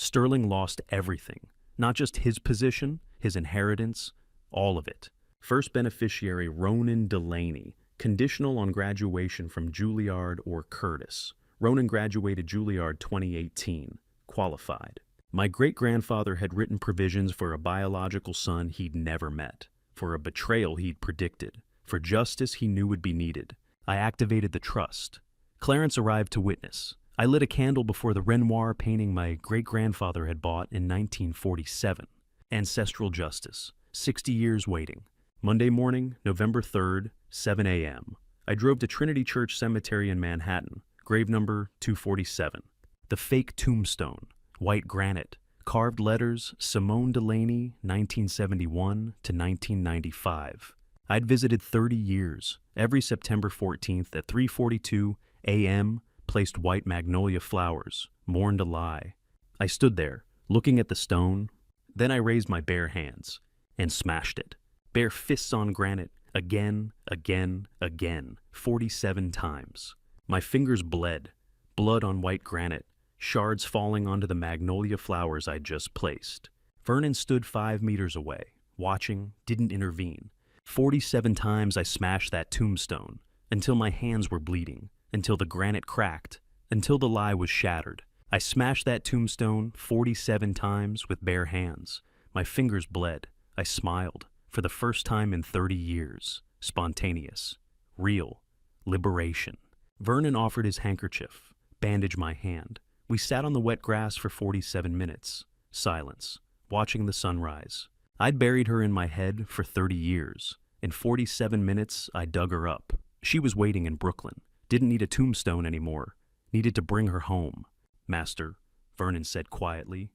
Sterling lost everything, not just his position, his inheritance, all of it. First beneficiary Ronan Delaney, conditional on graduation from Juilliard or Curtis. Ronan graduated Juilliard 2018, qualified. My great-grandfather had written provisions for a biological son he'd never met, for a betrayal he'd predicted, for justice he knew would be needed. I activated the trust. Clarence arrived to witness. I lit a candle before the Renoir painting my great-grandfather had bought in 1947. Ancestral justice. 60 years waiting. Monday morning, November 3rd, 7 a.m. I drove to Trinity Church Cemetery in Manhattan, grave number 247. The fake tombstone, white granite, carved letters, Simone Delaney, 1971 to 1995. I'd visited 30 years. Every September 14th at 3:42 a.m., placed white magnolia flowers, mourned a lie. I stood there, looking at the stone. Then I raised my bare hands and smashed it. Bare fists on granite, again, 47 times. My fingers bled, blood on white granite, shards falling onto the magnolia flowers I'd just placed. Vernon stood 5 meters away, watching, didn't intervene. 47 times I smashed that tombstone, until my hands were bleeding, until the granite cracked, until the lie was shattered. I smashed that tombstone 47 times with bare hands. My fingers bled. I smiled, for the first time in 30 years. Spontaneous. Real. Liberation. Vernon offered his handkerchief, bandaged my hand. We sat on the wet grass for 47 minutes. Silence. Watching the sunrise. I'd buried her in my head for 30 years. In 47 minutes, I dug her up. She was waiting in Brooklyn. Didn't need a tombstone anymore. Needed to bring her home. Master, Vernon said quietly.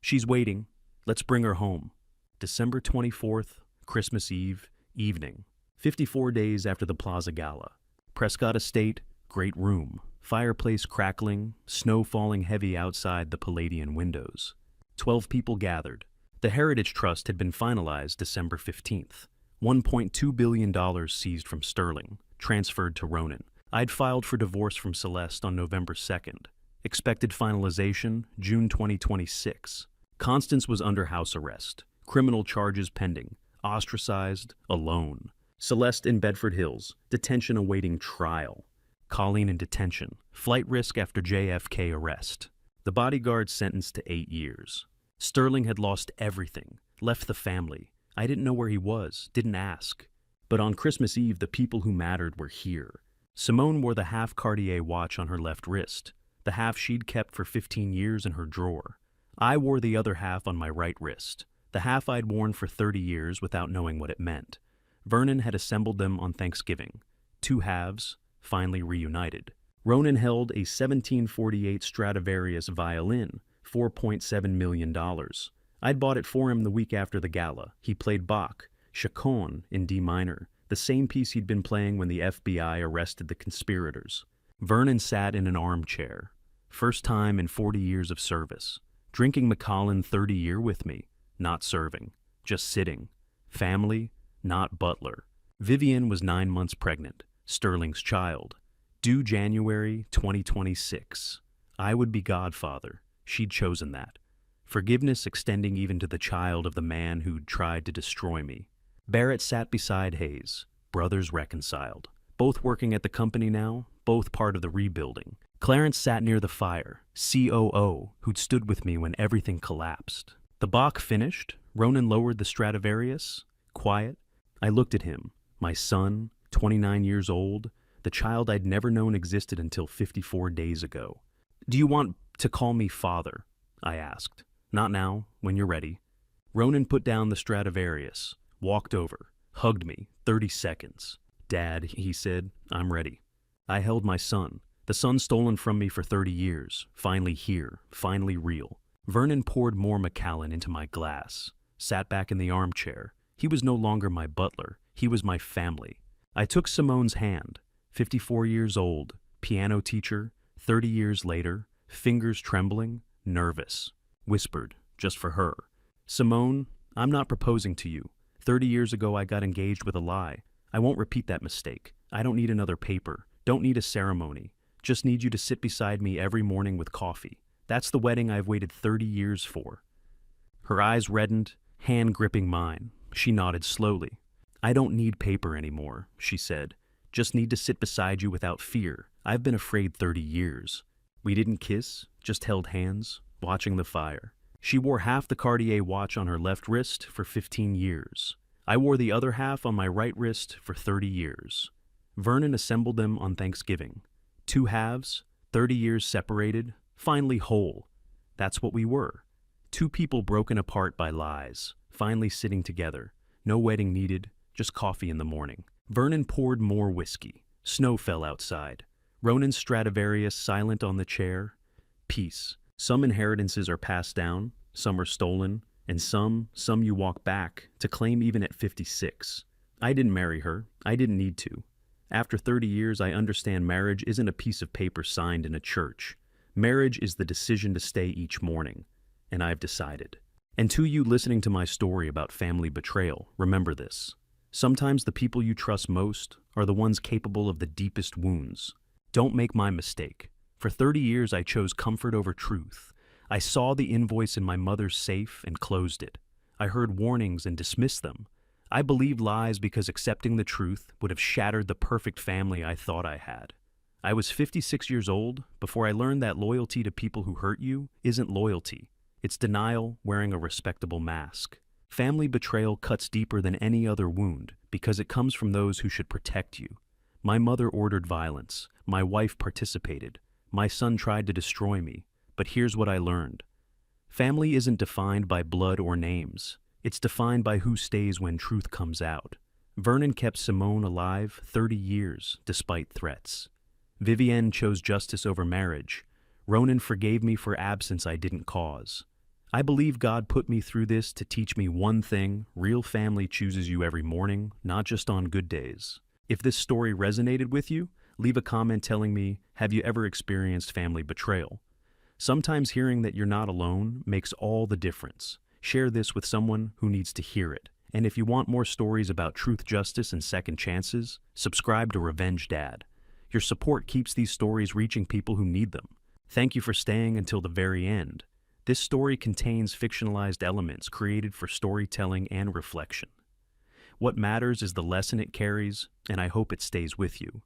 She's waiting. Let's bring her home. December 24th, Christmas Eve, evening. 54 days after the Plaza Gala. Prescott Estate, great room. Fireplace crackling, snow falling heavy outside the Palladian windows. 12 people gathered. The Heritage Trust had been finalized December 15th. $1.2 billion seized from Sterling, transferred to Ronan. I'd filed for divorce from Celeste on November 2nd. Expected finalization, June 2026. Constance was under house arrest. Criminal charges pending. Ostracized. Alone. Celeste in Bedford Hills. Detention awaiting trial. Colleen in detention. Flight risk after JFK arrest. The bodyguard sentenced to 8 years. Sterling had lost everything. Left the family. I didn't know where he was. Didn't ask. But on Christmas Eve, the people who mattered were here. Simone wore the half Cartier watch on her left wrist. The half she'd kept for 15 years in her drawer. I wore the other half on my right wrist, the half I'd worn for 30 years without knowing what it meant. Vernon had assembled them on Thanksgiving. 2 halves, finally reunited. Ronan held a 1748 Stradivarius violin, $4.7 million. I'd bought it for him the week after the gala. He played Bach, Chaconne in D minor, the same piece he'd been playing when the FBI arrested the conspirators. Vernon sat in an armchair. First time in 40 years of service. Drinking Macallan 30 year with me. Not serving. Just sitting. Family, not butler. Vivian was 9 months pregnant. Sterling's child. Due January 2026. I would be godfather. She'd chosen that. Forgiveness extending even to the child of the man who'd tried to destroy me. Barrett sat beside Hayes. Brothers reconciled. Both working at the company now, both part of the rebuilding. Clarence sat near the fire, COO, who'd stood with me when everything collapsed. The Bach finished, Ronan lowered the Stradivarius. Quiet. I looked at him, my son, 29 years old, the child I'd never known existed until 54 days ago. Do you want to call me father? I asked. Not now, when you're ready. Ronan put down the Stradivarius, walked over, hugged me, 30 seconds. Dad, he said, I'm ready. I held my son. The son stolen from me for 30 years, finally here, finally real. Vernon poured more Macallan into my glass, sat back in the armchair. He was no longer my butler, he was my family. I took Simone's hand, 54 years old, piano teacher, 30 years later, fingers trembling, nervous. Whispered, just for her. Simone, I'm not proposing to you. 30 years ago I got engaged with a lie. I won't repeat that mistake. I don't need another paper, don't need a ceremony. Just need you to sit beside me every morning with coffee. That's the wedding I've waited 30 years for." Her eyes reddened, hand gripping mine. She nodded slowly. "I don't need paper anymore," she said. "Just need to sit beside you without fear. I've been afraid 30 years. We didn't kiss, just held hands, watching the fire. She wore half the Cartier watch on her left wrist for 15 years. I wore the other half on my right wrist for 30 years. Vernon assembled them on Thanksgiving. Two halves, 30 years separated, finally whole. That's what we were. Two people broken apart by lies, finally sitting together. No wedding needed, just coffee in the morning. Vernon poured more whiskey. Snow fell outside. Ronan's Stradivarius silent on the chair. Peace. Some inheritances are passed down, some are stolen, and some you walk back to claim even at 56. I didn't marry her. I didn't need to. After 30 years, I understand marriage isn't a piece of paper signed in a church. Marriage is the decision to stay each morning, and I've decided. And to you listening to my story about family betrayal, remember this. Sometimes the people you trust most are the ones capable of the deepest wounds. Don't make my mistake. For 30 years, I chose comfort over truth. I saw the invoice in my mother's safe and closed it. I heard warnings and dismissed them. I believed lies because accepting the truth would have shattered the perfect family I thought I had. I was 56 years old before I learned that loyalty to people who hurt you isn't loyalty. It's denial wearing a respectable mask. Family betrayal cuts deeper than any other wound because it comes from those who should protect you. My mother ordered violence. My wife participated. My son tried to destroy me. But here's what I learned. Family isn't defined by blood or names. It's defined by who stays when truth comes out. Vernon kept Simone alive 30 years despite threats. Vivienne chose justice over marriage. Ronan forgave me for absence I didn't cause. I believe God put me through this to teach me one thing: real family chooses you every morning, not just on good days. If this story resonated with you, leave a comment telling me, have you ever experienced family betrayal? Sometimes hearing that you're not alone makes all the difference. Share this with someone who needs to hear it. And if you want more stories about truth, justice, and second chances, subscribe to Revenge Dad. Your support keeps these stories reaching people who need them. Thank you for staying until the very end. This story contains fictionalized elements created for storytelling and reflection. What matters is the lesson it carries, and I hope it stays with you.